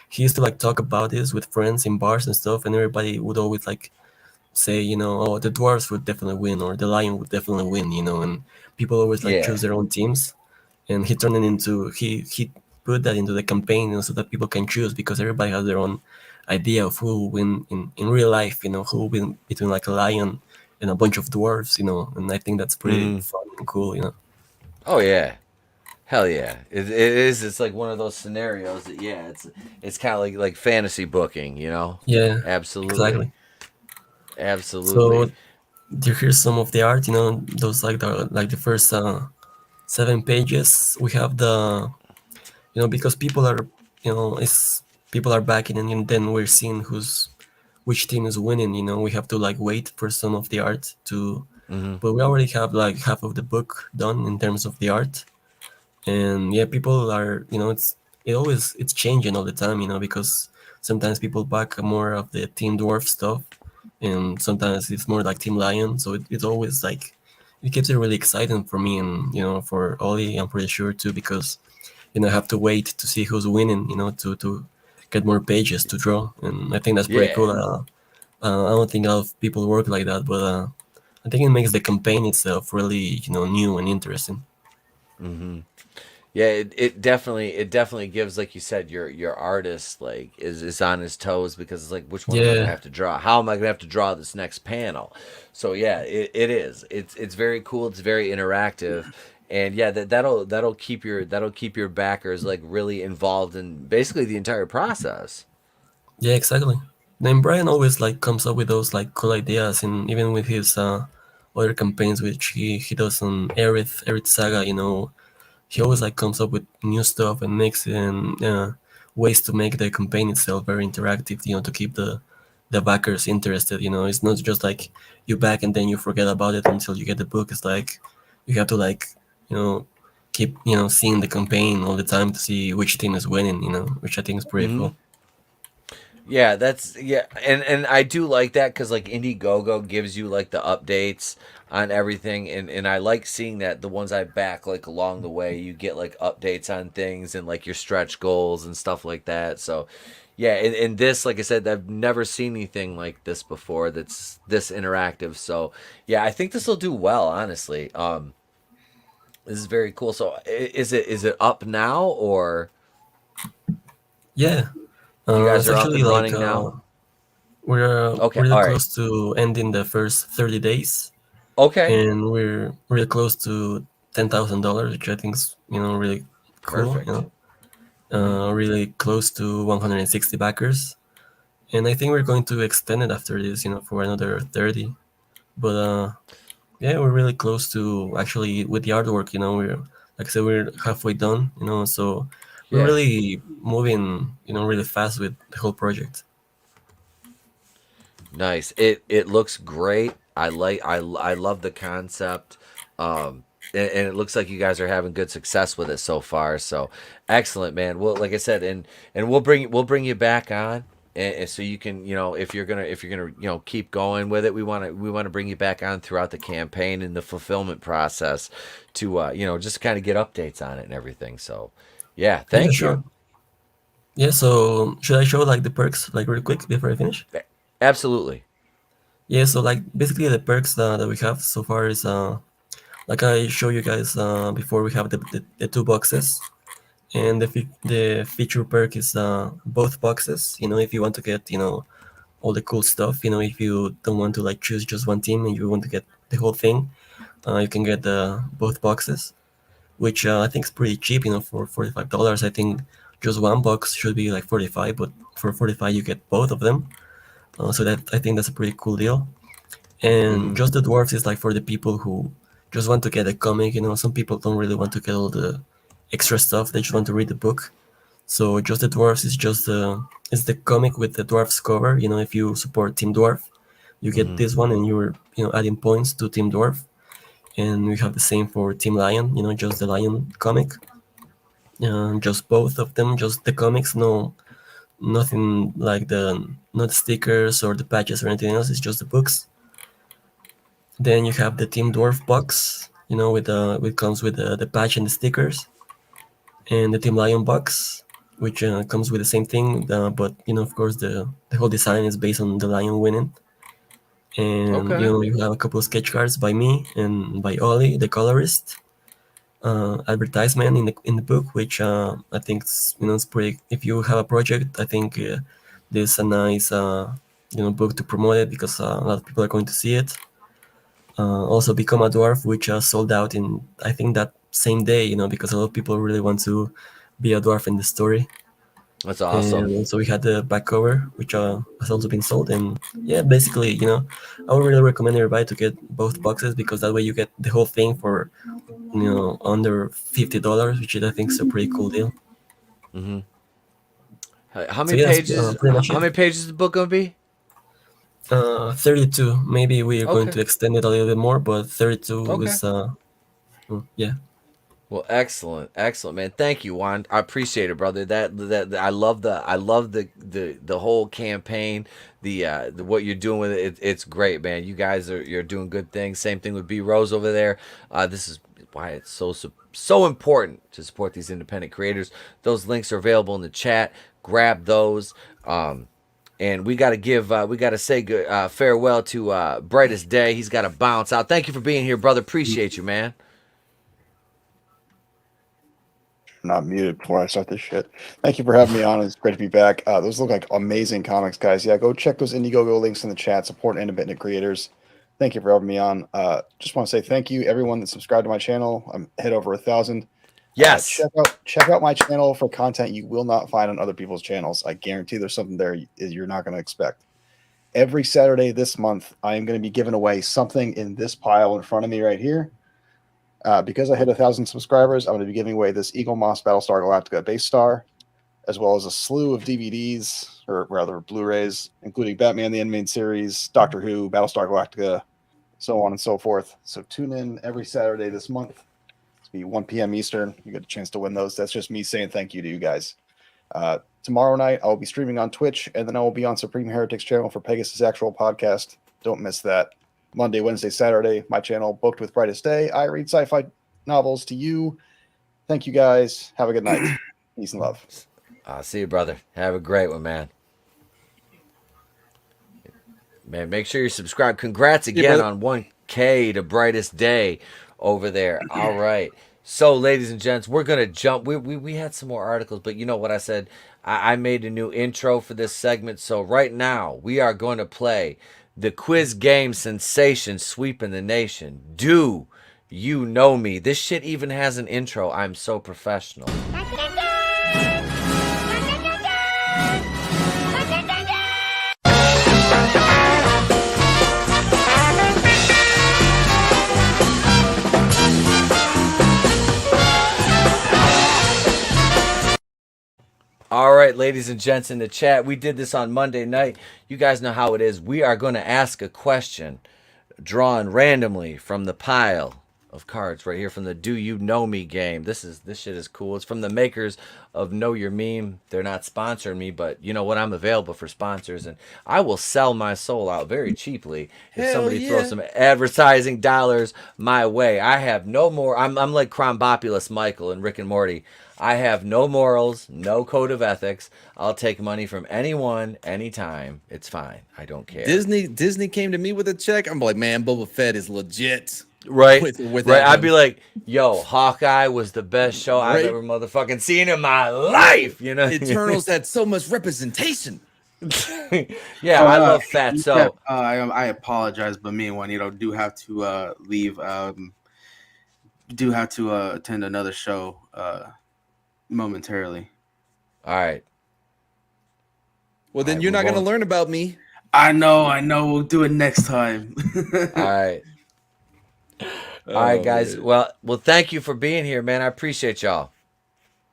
he used to like talk about this with friends in bars and stuff, and everybody would always like say, oh, the dwarves would definitely win, or the lion would definitely win, and people always like choose their own teams, and he turned it into he put that into the campaign, so that people can choose, because everybody has their own idea of who will win in real life, who will win between like a lion and a bunch of dwarves, and I think that's pretty fun and cool, Oh yeah. Hell yeah! It is. It's like one of those scenarios that it's kind of like fantasy booking, Yeah, absolutely, So here's some of the art, those like the first 7 pages. We have the, because people are, people are backing, and then we're seeing which team is winning. We have to like wait for some of the art to, but we already have like half of the book done in terms of the art. And yeah, people are, it's changing all the time, because sometimes people back more of the Team Dwarf stuff, and sometimes it's more like Team Lion. So it's always like, it keeps it really exciting for me, and for Ollie, I'm pretty sure too, because I have to wait to see who's winning, to get more pages to draw, and I think that's pretty cool. I don't think a lot of people work like that, but I think it makes the campaign itself really, new and interesting. Yeah, it definitely gives, like you said, your artist like is on his toes, because it's like, which one am I gonna have to draw? How am I gonna have to draw this next panel? So yeah, it is. It's very cool. It's very interactive, and yeah, that'll keep your backers like really involved in basically the entire process. Yeah, exactly. Then Bryan always like comes up with those like cool ideas, and even with his other campaigns, which he does on Airith Saga, he always like comes up with new stuff and makes ways to make the campaign itself very interactive, to keep the backers interested. It's not just like you back and then you forget about it until you get the book. It's like you have to like keep seeing the campaign all the time to see which team is winning, which I think is pretty cool. Yeah, and I do like that, because like Indiegogo gives you like the updates on everything, and I like seeing that the ones I back, like along the way, you get like updates on things and like your stretch goals and stuff like that. So yeah, and this, like I said, I've never seen anything like this before that's this interactive. So yeah, I think this will do well, honestly. This is very cool. So is it up now, or Yeah, you guys it's are up actually and like running now? we're Okay, really all right. close to ending the first 30 days, Okay, and we're really close to $10,000, which I think is really cool. perfect. Really close to 160 backers, and I think we're going to extend it after this, for another 30. But yeah, we're really close to actually with the artwork. We're like I said, we're halfway done. So we're Yeah. really moving, really fast with the whole project. Nice. It looks great. I love the concept. And it looks like you guys are having good success with it so far. So excellent, man. Well, like I said, and we'll bring you back on, and so you can, if you're gonna keep going with it, we want to bring you back on throughout the campaign and the fulfillment process to just kind of get updates on it and everything. So yeah, Yeah, thank you. sure. Yeah, so should I show like the perks like real quick before I finish? Absolutely. Yeah, so like basically the perks that we have so far is like I show you guys before, we have the two boxes, and the feature perk is both boxes. If you want to get all the cool stuff, if you don't want to like choose just one team and you want to get the whole thing, you can get the both boxes, which I think is pretty cheap. For $45, I think just one box should be like 45, but for 45 you get both of them. So that I think that's a pretty cool deal. And Mm-hmm. just the dwarfs is like for the people who just want to get a comic. Some people don't really want to get all the extra stuff; they just want to read the book. So just the dwarfs is just it's the comic with the dwarfs cover. If you support Team Dwarf, you get Mm-hmm. this one, and you're adding points to Team Dwarf. And we have the same for Team Lion. Just the Lion comic. Just both of them, just the comics. No, nothing like not stickers or the patches or anything else. It's just the books. Then you have the Team Dwarf box, which comes with the patch and the stickers, and the Team Lion box, which comes with the same thing, but of course, the whole design is based on the lion winning. And Okay. you have a couple of sketch cards by me and by Ollie, the colorist. Advertisement in the book, which I think it's pretty. If you have a project, I think this is a nice book to promote it, because a lot of people are going to see it. Also, Become a Dwarf, which sold out in I think that same day, because a lot of people really want to be a dwarf in the story. That's awesome. And also we had the back cover, which has also been sold. And yeah, basically, I would really recommend everybody to get both boxes, because that way you get the whole thing for under $50, which I think is a pretty cool deal. Mm-hmm. How So many yeah, that's pages? pretty much How it. many pages is the book gonna be? 32. Maybe we are going Okay. to extend it a little bit more, but 32 Okay. is yeah. Well, excellent, excellent, man. Thank you, Juan. I appreciate it, brother. I love the whole campaign. The what you're doing with it. It's great, man. You're doing good things. Same thing with B Rose over there. This is why it's so important to support these independent creators. Those links are available in the chat. Grab those. And we got to say good farewell to Brightest Day. He's got to bounce out. Thank you for being here, brother. Appreciate you, man. Not muted before I start this shit. Thank you for having me on. It's great to be back. Those look like amazing comics, guys. Yeah, go check those Indiegogo links in the chat. Support independent creators. Thank you for having me on. Just want to say thank you, everyone that subscribed to my channel. I'm head over 1,000. Yes. Check out my channel for content you will not find on other people's channels. I guarantee there's something there you're not going to expect. Every Saturday this month, I am going to be giving away something in this pile in front of me right here. Because I hit 1,000 subscribers, I'm going to be giving away this Eagle Moss Battlestar Galactica base star, as well as a slew of DVDs, or rather Blu-rays, including Batman the Animated Series, Doctor Who, Battlestar Galactica, so on and so forth. So tune in every Saturday this month. It's be 1 p.m. Eastern. You get a chance to win those. That's just me saying thank you to you guys. Tomorrow night, I'll be streaming on Twitch, and then I will be on Supreme Heretics channel for Pegasus Actual Podcast. Don't miss that. Monday, Wednesday, Saturday, my channel, Booked with Brightest Day. I read sci-fi novels to you. Thank you, guys. Have a good night. Peace and love. See you, brother. Have a great one, man. Man, make sure you subscribe. Congrats again on 1K to Brightest Day over there. All right. So, ladies and gents, we're gonna jump. We had some more articles, but you know what I said? I made a new intro for this segment. So right now, we are going to play the quiz game sensation sweeping the nation. Do you know me? This shit even has an intro. I'm so professional. All right, ladies and gents in the chat, we did this on Monday night. You guys know how it is. We are going to ask a question drawn randomly from the pile of cards right here from the Do You Know Me game. This shit is cool. It's from the makers of Know Your Meme. They're not sponsoring me, but you know what? I'm available for sponsors, and I will sell my soul out very cheaply if somebody throws some advertising dollars my way. I have no more. I'm like Crombopulous Michael and Rick and Morty. I have no morals, no code of ethics. I'll take money from anyone, anytime. It's fine. I don't care. Disney came to me with a check. I'm like, man, Boba Fett is legit. Right. With right. I'd be like, yo, Hawkeye was the best show I've ever motherfucking seen in my life. You know, Eternals had so much representation. Yeah, I love Fat. So I apologize, but me and Juanito do have to leave. Do have to attend another show momentarily. All right. Well, then you're not going to learn about me. I know. We'll do it next time. All right. All right, guys. Man. Well, thank you for being here, man. I appreciate y'all.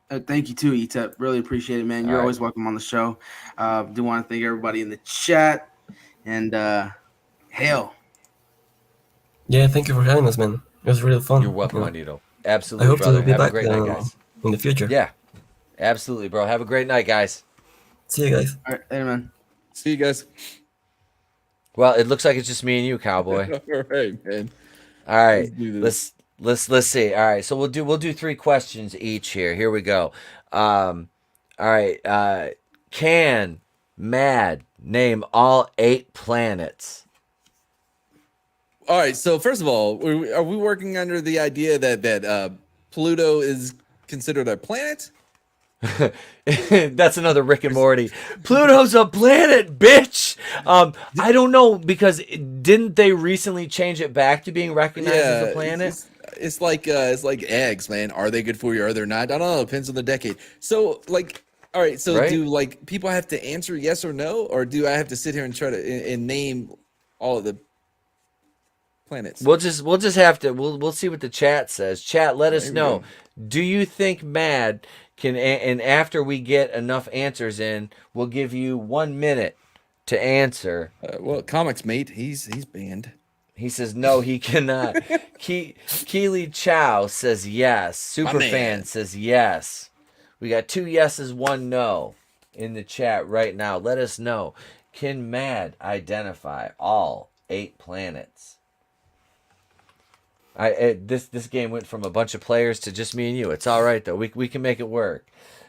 Thank you too, Etep. Really appreciate it, man. You're always welcome on the show. Do want to thank everybody in the chat and hail. Yeah, thank you for having us, man. It was really fun. You're welcome, Juanito. Absolutely. I hope brother. to be Have back a great night, guys. In the future. Yeah, absolutely, bro. Have a great night, guys. See you guys. All right, hey, man. See you guys. Well, it looks like it's just me and you, cowboy. All right, man. All right, let's see. All right, so we'll do 3 questions each here. Here we go. All right. Can Mad name all 8 planets? All right. So first of all, are we working under the idea that Pluto is considered a planet? That's another Rick and Morty. Pluto's a planet, bitch. I don't know, because didn't they recently change it back to being recognized as a planet? It's like eggs, man. Are they good for you or they're not? I don't know. It depends on the decade. So all right. So do people have to answer yes or no, or do I have to sit here and try to and name all of the planets? We'll just have to. We'll see what the chat says. Chat, let us know. Do you think Mad can? And after we get enough answers in, we'll give you 1 minute to answer. Well, Comics Mate, he's banned. He says no, he cannot. Keely Chow says yes. Superfan says yes. We got 2 yeses, 1 no in the chat right now. Let us know. Can Mad identify all 8 planets? This game went from a bunch of players to just me and you. It's all right though. We can make it work.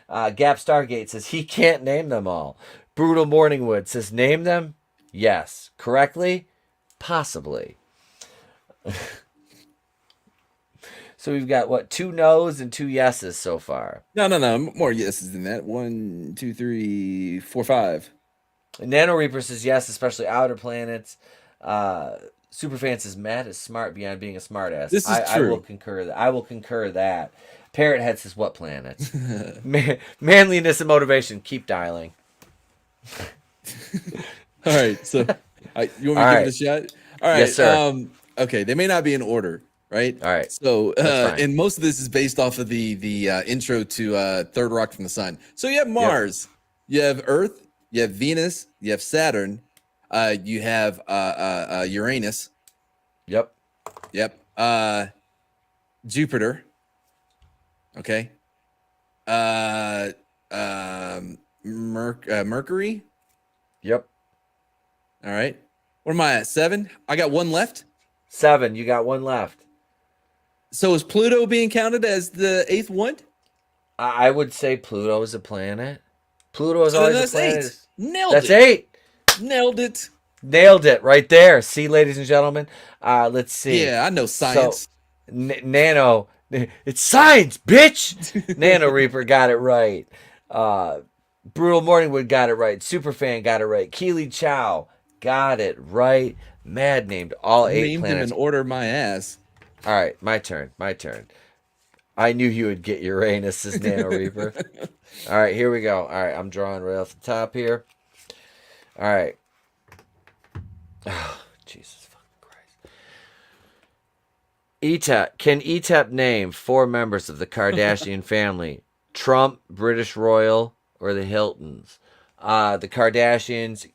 Gap Stargate says he can't name them all. Brutal Morningwood says name them. Yes. Correctly? Possibly. So we've got 2 no's and 2 yeses so far. No. More yeses than that. 1, 2, 3, 4, 5. Nano Reaper says yes, especially outer planets. Superfan says Matt is smart beyond being a smartass. This is true. I will concur that. Parrot Head says what planets? Manliness and motivation. Keep dialing. All right. So you want me to give it a shot? All right. Yes, sir. Okay. They may not be in order. Right. All right. So, and most of this is based off of the intro to Third Rock from the Sun. So you have Mars, you have Earth, you have Venus, you have Saturn, you have Uranus. Yep. Jupiter. Okay. Mercury. Yep. All right. What am I at? 7? I got 1 left. 7. You got 1 left. So is Pluto being counted as the 8th one? I would say Pluto is a planet. Pluto is always a planet. 8. Nailed that's it. 8. Nailed it right there. See, ladies and gentlemen. Let's see. Yeah, I know science. So, Nano It's science, bitch. Nano Reaper got it right. Brutal Morningwood got it right. Superfan got it right. Keely Chow got it right. Mad named all 8 Named planets. him in order my ass. All right, my turn. I knew you would get Uranus as Nano Reaper. All right, here we go. All right, I'm drawing right off the top here. All right. Oh, Jesus fucking Christ. ETAP. Can ETAP name 4 members of the Kardashian family? Trump, British Royal, or the Hiltons? The Kardashians,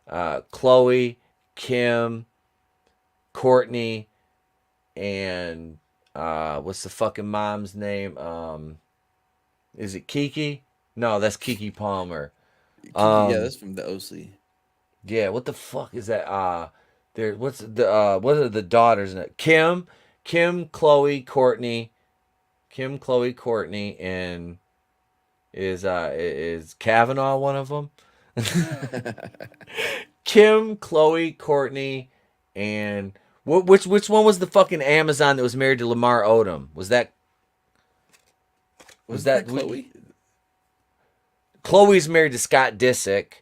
Khloe, Kim, Courtney, and what's the fucking mom's name? Is it Kiki? No, that's Kiki Palmer. Yeah, that's from the OC. Yeah, what the fuck is that? What are the daughters in it? Kim, Khloe, Courtney, and is Kavanaugh one of them? Kim, Khloe, Courtney, and which one was the fucking Amazon that was married to Lamar Odom? Was that Khloe? Chloe's married to Scott Disick.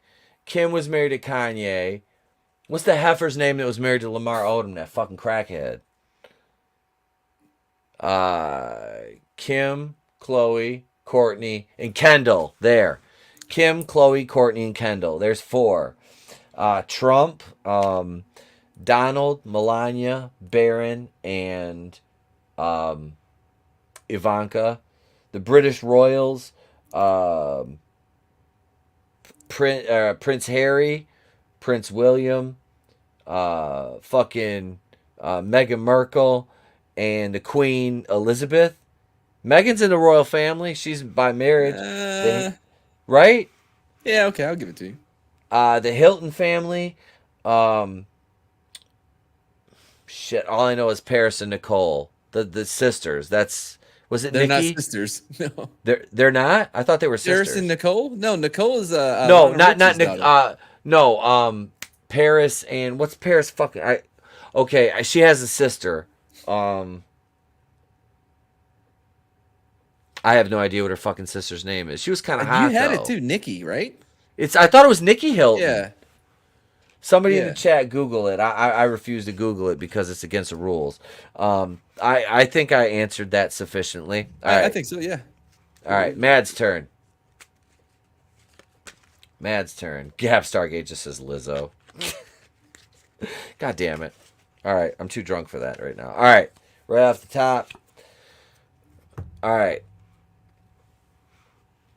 Kim was married to Kanye. What's the heifer's name that was married to Lamar Odom? That fucking crackhead. Kim, Khloe, Courtney, and Kendall. There. Kim, Khloe, Courtney, and Kendall. There's 4. Trump, Donald, Melania, Barron, and Ivanka. The British Royals, Prince Harry, Prince William, fucking Meghan Markle, and the Queen Elizabeth. Meghan's in the royal family. She's by marriage. Right? Yeah, okay, I'll give it to you. The Hilton family. Shit, all I know is Paris and Nicole. The sisters. Was it They're Nikki? not sisters. No. They're not? I thought they were sisters. Paris and Nicole? No, Nicole is no, not Nick. No, Paris and what's Paris fucking? She has a sister. I have no idea what her fucking sister's name is. She was kind of hot. You had though. it too, Nikki, right? I thought it was Nikki Hilton. Yeah. Somebody in the chat Google it. I refuse to Google it because it's against the rules. I think I answered that sufficiently. I think so, yeah. All right, Mad's turn. Gap Stargate just says Lizzo. God damn it. All right, I'm too drunk for that right now. All right, right off the top. All right.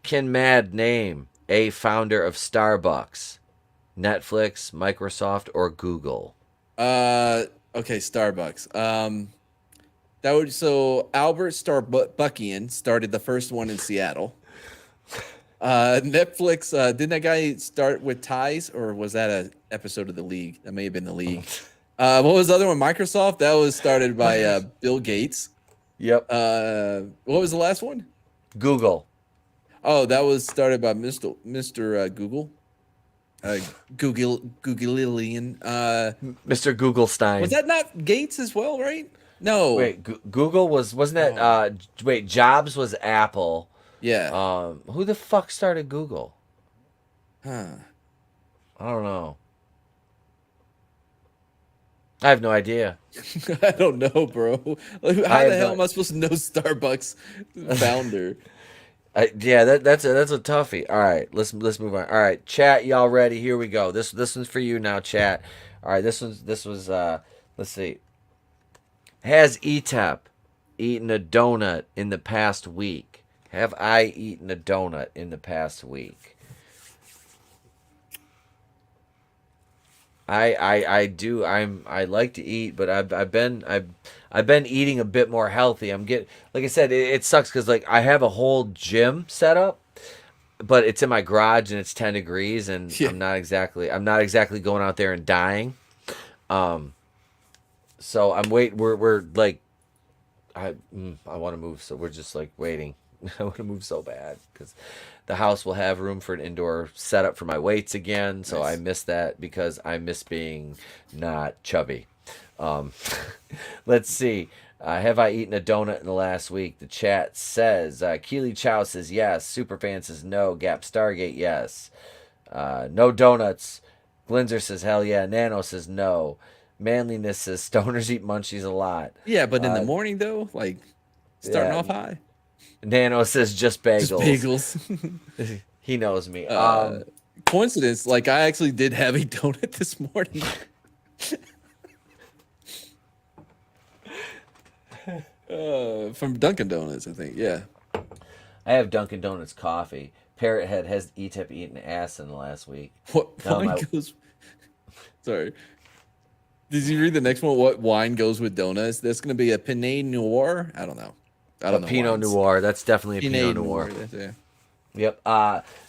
Can Mad name a founder of Starbucks? Netflix, Microsoft, or Google? Okay, Starbucks. Albert Starbuckian started the first one in Seattle. Netflix, didn't that guy start with ties, or was that an episode of The League? That may have been The League. What was the other one? Microsoft? That was started by Bill Gates. Yep. What was the last one? Google. Oh, that was started by Mr. Google. Googleian. Mr. Googlestein. Was that not Gates as well, right? No. Wait, Google wasn't that? Wait, Jobs was Apple. Yeah. Who the fuck started Google? Huh. I don't know. I have no idea. I don't know, bro. How the hell am I supposed to know Starbucks founder? That's a toughie. All right, let's move on. All right, chat, y'all ready? Here we go. This one's for you now, chat. All right, this was let's see. Has ETAP eaten a donut in the past week? Have I eaten a donut in the past week? I do. I like to eat, but I've been eating a bit more healthy. Like I said, it sucks because like I have a whole gym set up, but it's in my garage and it's 10 degrees and I'm not exactly going out there and dying. So I'm we're like I want to move, so we're just like waiting. I want to move so bad because the house will have room for an indoor setup for my weights again. So nice. I miss that because I miss being not chubby. Let's see. Have I eaten a donut in the last week? The chat says, Keely Chow says yes. Superfan says no. Gap Stargate, yes. No donuts. Glinzer says hell yeah. Nano says no. Manliness says stoners eat munchies a lot. Yeah, but in the morning though, like starting off high. Nano says just bagels. Just bagels. He knows me. Coincidence, like I actually did have a donut this morning. From Dunkin' Donuts, I think. Yeah. I have Dunkin' Donuts coffee. Parrot Head has ETEP eaten ass in the last week. What wine goes? Sorry. Did you read the next one? What wine goes with donuts? That's going to be a Pinot Noir. I don't know. I don't know. Pinot Noir. That's definitely a Pinot Noir. Yeah. Yep.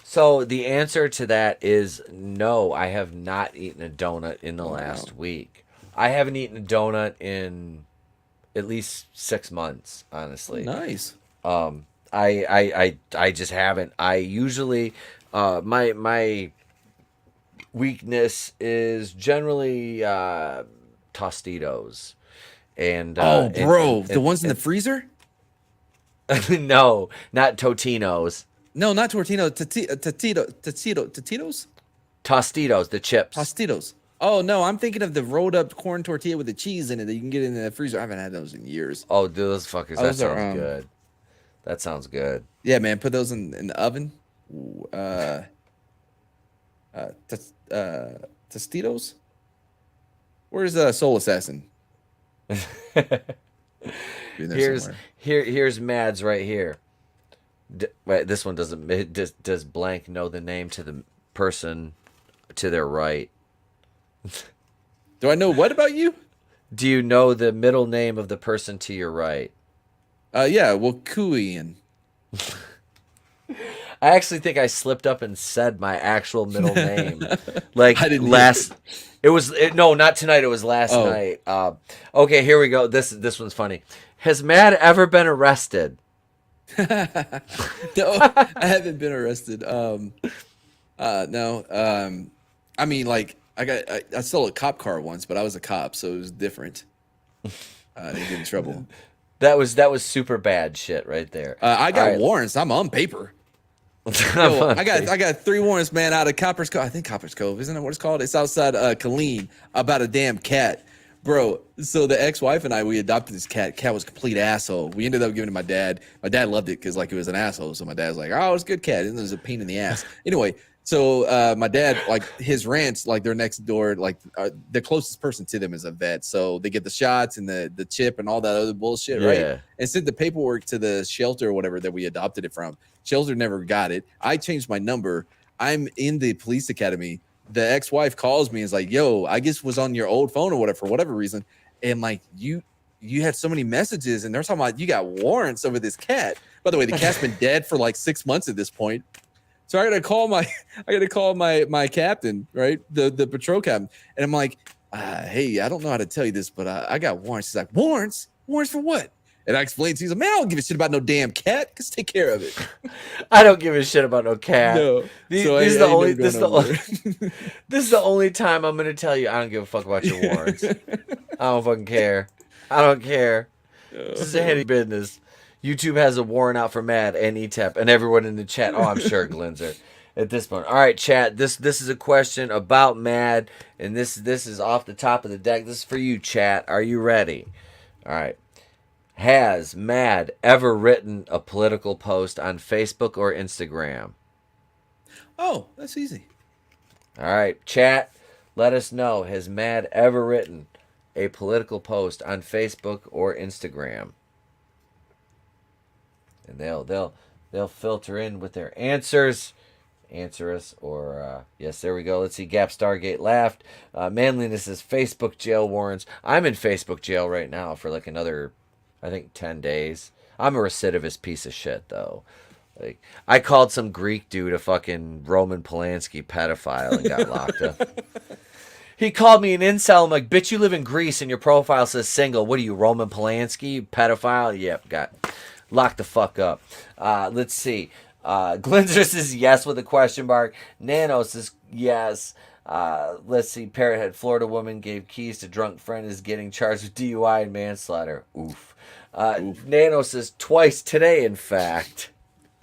So the answer to that is no. I have not eaten a donut in the last week. I haven't eaten a donut in at least 6 months, honestly. Nice. I just haven't. I usually my weakness is generally Tostitos. And the ones in the freezer? No, not Totinos. No, not Tortino. Totitos? Tostitos, the chips. Tostitos. Oh, no, I'm thinking of the rolled up corn tortilla with the cheese in it that you can get in the freezer. I haven't had those in years. Oh, dude, those fuckers. That sounds good. That sounds good. Yeah, man. Put those in the oven. Tostitos? Where's Soul Assassin? Here's Mads right here. Wait, this one doesn't. Does blank know the name to the person to their right? Do I know what about you? Do you know the middle name of the person to your right? Yeah, well, Kuian. I actually think I slipped up and said my actual middle name. Like I didn't no, not tonight. It was last night. Okay, here we go. This one's funny. Has Matt ever been arrested? No, I haven't been arrested. No. I mean, like, I stole a cop car once, but I was a cop, so it was different. I didn't get in trouble. That was super bad shit right there. I got warrants. I'm on paper. Yo, I got 3 warrants, man, out of Copper's Cove. I think Copper's Cove, isn't it what it's called? It's outside Killeen, about a damn cat. Bro, so the ex-wife and I, we adopted this cat. Cat was a complete asshole. We ended up giving it to my dad. My dad loved it because, like, it was an asshole. So my dad's like, oh, it's a good cat. And it was a pain in the ass. Anyway, so my dad, like, his ranch, like, they're next door. Like, the closest person to them is a vet. So they get the shots and the chip and all that other bullshit, right? And sent the paperwork to the shelter or whatever that we adopted it from. Shelter never got it. I changed my number. I'm in the police academy. The ex-wife calls me and is like, yo, I guess was on your old phone or whatever for whatever reason. And like, you had so many messages and they're talking about you got warrants over this cat. By the way, the cat's been dead for like 6 months at this point. So I got to call my captain, right? The patrol captain. And I'm like, hey, I don't know how to tell you this, but I got warrants. He's like, warrants? Warrants for what? And I explained to him, he's like, man, I don't give a shit about no damn cat. Just take care of it. I don't give a shit about no cat. No. This is the only time I'm going to tell you I don't give a fuck about your warrants. I don't fucking care. I don't care. This is a heady business. YouTube has a warrant out for Mad and ETEP and everyone in the chat. Oh, I'm sure Glinzer at this point. All right, chat. This is a question about Mad, and this is off the top of the deck. This is for you, chat. Are you ready? All right. Has Mad ever written a political post on Facebook or Instagram? Oh, that's easy. All right, chat, let us know. Has Mad ever written a political post on Facebook or Instagram? And they'll filter in with their answers. Answer us or yes, there we go. Let's see. Gap Stargate laughed. Manliness is Facebook jail warrants. I'm in Facebook jail right now for like another, I think, 10 days. I'm a recidivist piece of shit, though. Like, I called some Greek dude a fucking Roman Polanski pedophile and got locked up. He called me an incel. I'm like, bitch, you live in Greece and your profile says single. What are you, Roman Polanski? Pedophile? Yep, got locked the fuck up. Let's see. Glinzer says yes with a question mark. Nano says yes. Let's see. Parrothead, Florida woman gave keys to drunk friend is getting charged with DUI and manslaughter. Oof. Nano says twice today, in fact.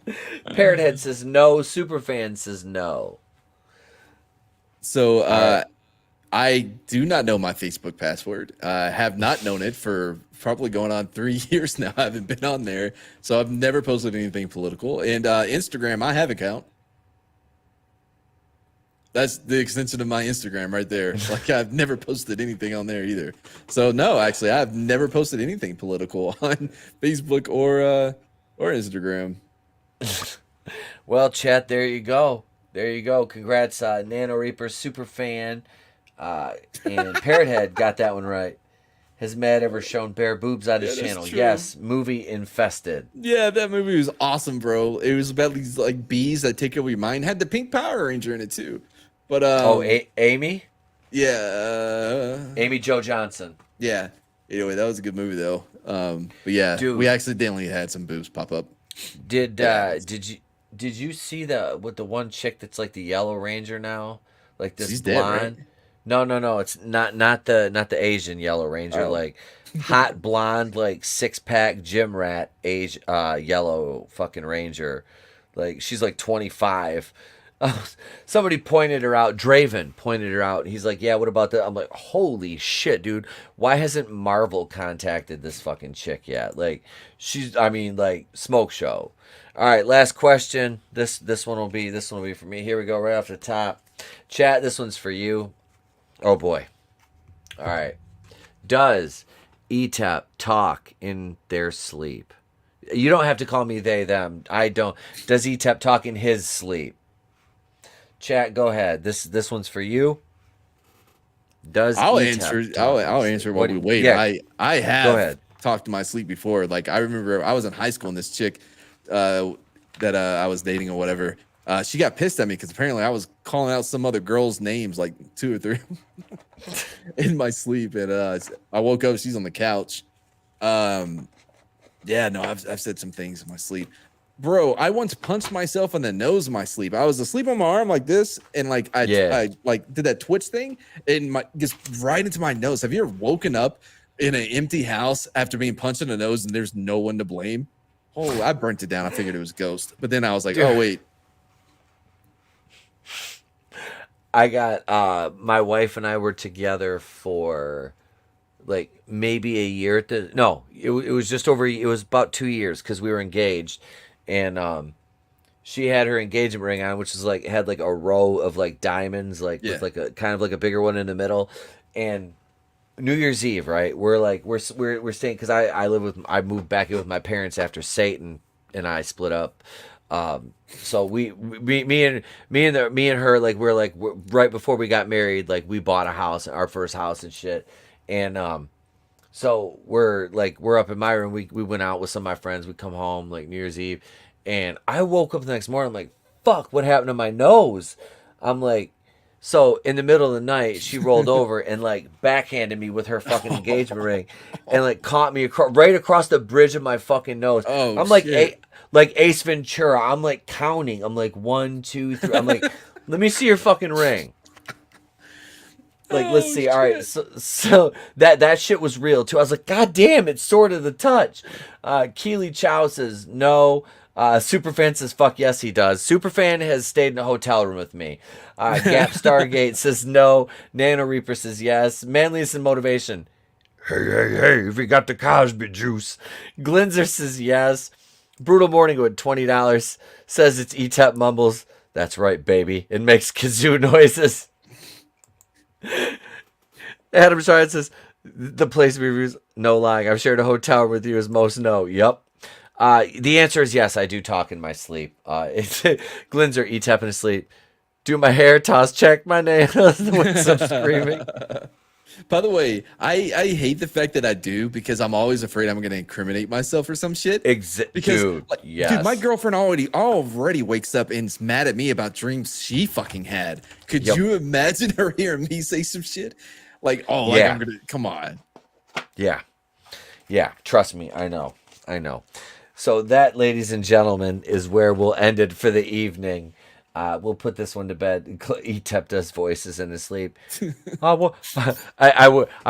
Parrothead says no. Superfan says no. So I do not know my Facebook password. I have not known it for probably going on 3 years now. I haven't been on there. So I've never posted anything political. And Instagram, I have an account. That's the extension of my Instagram right there. Like, I've never posted anything on there either. So no, actually, I've never posted anything political on Facebook or Instagram. Well, chat, there you go. There you go. Congrats, Nano Reaper super fan. And Parrothead got that one right. Has Matt ever shown bare boobs on his channel? True. Yes. Movie Infested. Yeah, that movie was awesome, bro. It was about these like bees that take over your mind. Had the pink Power Ranger in it too. But Amy? Yeah. Amy Jo Johnson. Yeah. Anyway, that was a good movie though. But yeah, Dude, we accidentally had some boobs pop up. Did you see the one chick that's like the Yellow Ranger now? Like this She's blonde? dead, right? No. It's not the Asian Yellow Ranger. Oh. Like hot blonde, like 6-pack gym rat yellow fucking Ranger. Like she's like 25. Somebody pointed her out. Draven pointed her out. He's like, yeah, what about that? I'm like, holy shit, dude. Why hasn't Marvel contacted this fucking chick yet? Like, like, smoke show. All right, last question. This one will be for me. Here we go, right off the top. Chat, this one's for you. Oh boy. All right. Does ETEP talk in their sleep? You don't have to call me they, them. I don't. Does ETEP talk in his sleep? Chat, go ahead. This one's for you. I'll answer while we wait. Yeah, I have go talked to my sleep before. Like, I remember I was in high school and this chick that I was dating or whatever, she got pissed at me because apparently I was calling out some other girl's names, like 2 or 3 in my sleep. And I woke up, she's on the couch. Yeah, no, I've said some things in my sleep. Bro, I once punched myself in the nose in my sleep. I was asleep on my arm like this, and like I like did that twitch thing, and just right into my nose. Have you ever woken up in an empty house after being punched in the nose and there's no one to blame? Oh, I burnt it down. I figured it was ghost, but then I was like, oh wait. I got my wife and I were together for like maybe a year. It was just over. It was about 2 years because we were engaged. And she had her engagement ring on, which is like had like a row of like diamonds, like with like a kind of like a bigger one in the middle. And New Year's Eve, right? We're staying because I moved back in with my parents after Satan and I split up. So me and her, like we're right before we got married, like we bought a house, our first house and shit. And so we're up in my room. We went out with some of my friends. We come home like New Year's Eve, and I woke up the next morning. I'm like, fuck, what happened to my nose? I'm like, so in the middle of the night, she rolled over and like backhanded me with her fucking engagement ring, and like caught me right across the bridge of my fucking nose. Oh, I'm like, shit. like Ace Ventura. I'm like counting. I'm like 1, 2, 3. I'm like, let me see your fucking ring. Like, let's see. All right, so that shit was real too. I was like, God damn, it's sort of the touch. Keely Chow says no. Superfan says fuck yes, he does. Superfan has stayed in a hotel room with me. Gap Stargate says no. Nano Reaper says yes. Manliness and motivation. Hey, if you got the Cosby juice. Glinzer says yes. Brutal Morningwood, $20, says it's ETEP mumbles. That's right, baby. It makes kazoo noises. Adam Shard says the place reviews, no lying. I've shared a hotel with you as most know. Yep. The answer is yes, I do talk in my sleep. It's Glinzer, ETEP in his sleep. Do my hair, toss, check my nails with some screaming. By the way, I hate the fact that I do because I'm always afraid I'm going to incriminate myself or some shit. Dude, yes. Dude, my girlfriend already wakes up and is mad at me about dreams she fucking had. Could you imagine her hearing me say some shit? Like, like I'm going to, come on. Yeah. Yeah, trust me, I know. So that, ladies and gentlemen, is where we'll end it for the evening. We'll put this one to bed. Etepta's voice is in his sleep. I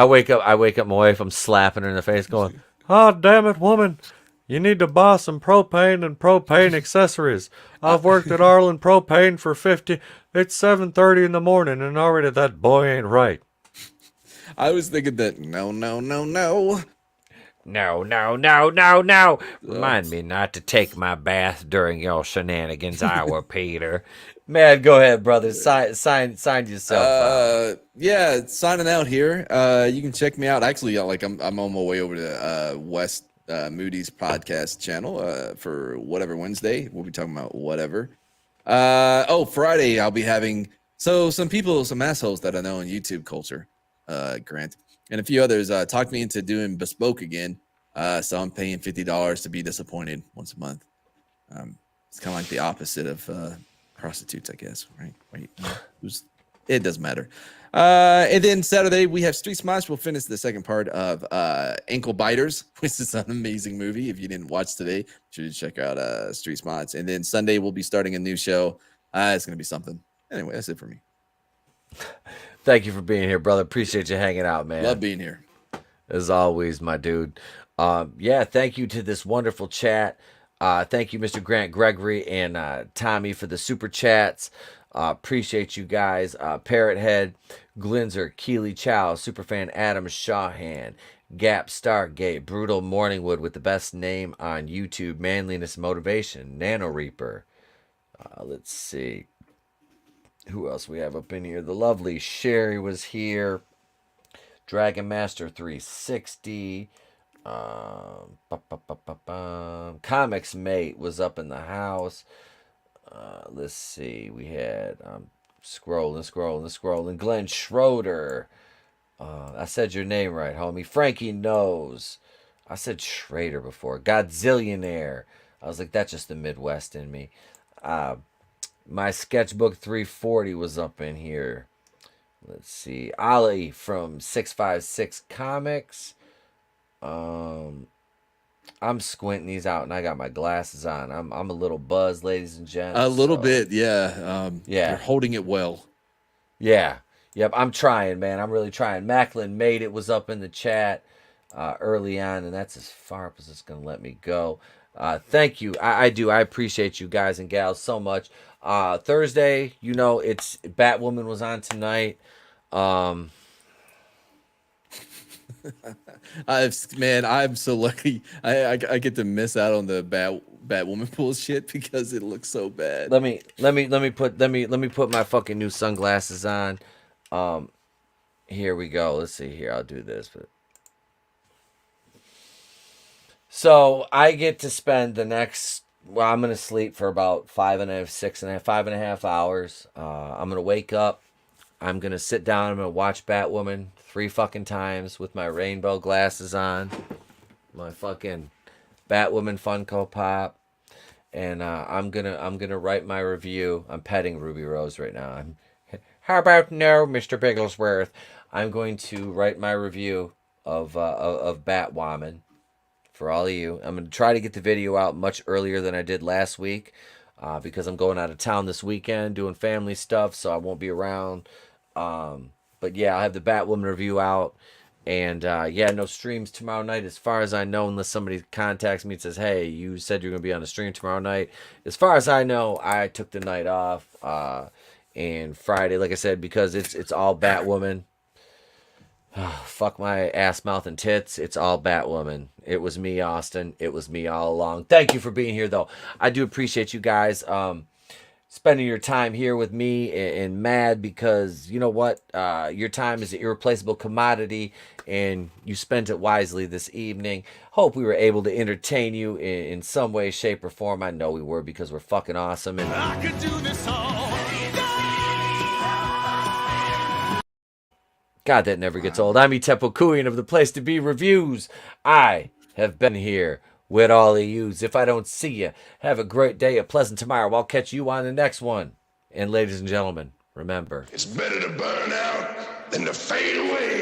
wake up. My wife. I'm slapping her in the face, going, "Oh, damn it, woman! You need to buy some propane and propane accessories. I've worked at Arlen Propane for 50. It's 7:30 in the morning, and already that boy ain't right." I was thinking that no. No. Remind me not to take my bath during your shenanigans hour, Peter. Man, go ahead, brother. Sign yourself. Yeah, signing out here. You can check me out. Actually, I'm on my way over to West Moody's podcast channel for whatever Wednesday. We'll be talking about whatever. Friday I'll be having some assholes that I know in YouTube culture, Grant, and a few others talked me into doing bespoke again. So I'm paying $50 to be disappointed once a month. It's kind of like the opposite of prostitutes, I guess, right? It doesn't matter. And then Saturday we have Street Smash. We'll finish the second part of Ankle Biters, which is an amazing movie. If you didn't watch today, you should check out Street Smash. And then Sunday we'll be starting a new show. It's gonna be something. Anyway, that's it for me. Thank you for being here, brother. Appreciate you hanging out, man. Love being here. As always, my dude. Thank you to this wonderful chat. Thank you, Mr. Grant Gregory and Tommy for the super chats. Appreciate you guys. Parrothead, Glinzer, Keely Chow, Superfan Adam Shawhan, Gap Stargate, Brutal Morningwood with the best name on YouTube, Manliness Motivation, Nano Reaper. Let's see. Who else we have up in here? The lovely Sherry was here. Dragon Master 360. Comics Mate was up in the house. Let's see. We had scrolling. Glenn Schroeder. I said your name right, homie. Frankie Knows. I said Schrader before. Godzillionaire. I was like, that's just the Midwest in me. My Sketchbook 340 was up in here. Let's see. Ollie from 656 Comics. I'm squinting these out, and I got my glasses on. I'm a little buzzed, ladies and gents. A little bit, yeah. You're holding it well. Yeah. Yep, I'm trying, man. I'm really trying. Macklin Made It was up in the chat early on, and that's as far up as it's going to let me go. Thank you. I appreciate you guys and gals so much. Thursday, it's Batwoman was on tonight. I'm so lucky. I get to miss out on the Batwoman bullshit because it looks so bad. Let me put my fucking new sunglasses on. Here we go. Let's see here. I'll do this. So I get to spend the next. Well, I'm gonna sleep for about 5.5 hours. I'm gonna wake up. I'm gonna sit down. I'm gonna watch Batwoman 3 fucking times with my rainbow glasses on, my fucking Batwoman Funko Pop, and I'm gonna write my review. I'm petting Ruby Rose right now. How about no, Mr. Bigglesworth? I'm going to write my review of Batwoman for all of you. I'm gonna try to get the video out much earlier than I did last week because I'm going out of town this weekend doing family stuff, so I won't be around. But yeah, I'll have the Batwoman review out. And no streams tomorrow night as far as I know, unless somebody contacts me and says, hey, you said you're going to be on a stream tomorrow night. As far as I know, I took the night off. And Friday, like I said, because it's all Batwoman. Fuck my ass, mouth, and tits. It's all Batwoman. It was me, Austin. It was me all along. Thank you for being here, though. I do appreciate you guys spending your time here with me and Mad, because you know what? Your time is an irreplaceable commodity, and you spent it wisely this evening. Hope we were able to entertain you in some way, shape, or form. I know we were, because we're fucking awesome. And I could do this all. God, that never gets old. I'm Tepo Kuian of the Place to Be Reviews. I have been here with all of yous. If I don't see you, have a great day, a pleasant tomorrow. I'll catch you on the next one. And ladies and gentlemen, remember, It's better to burn out than to fade away.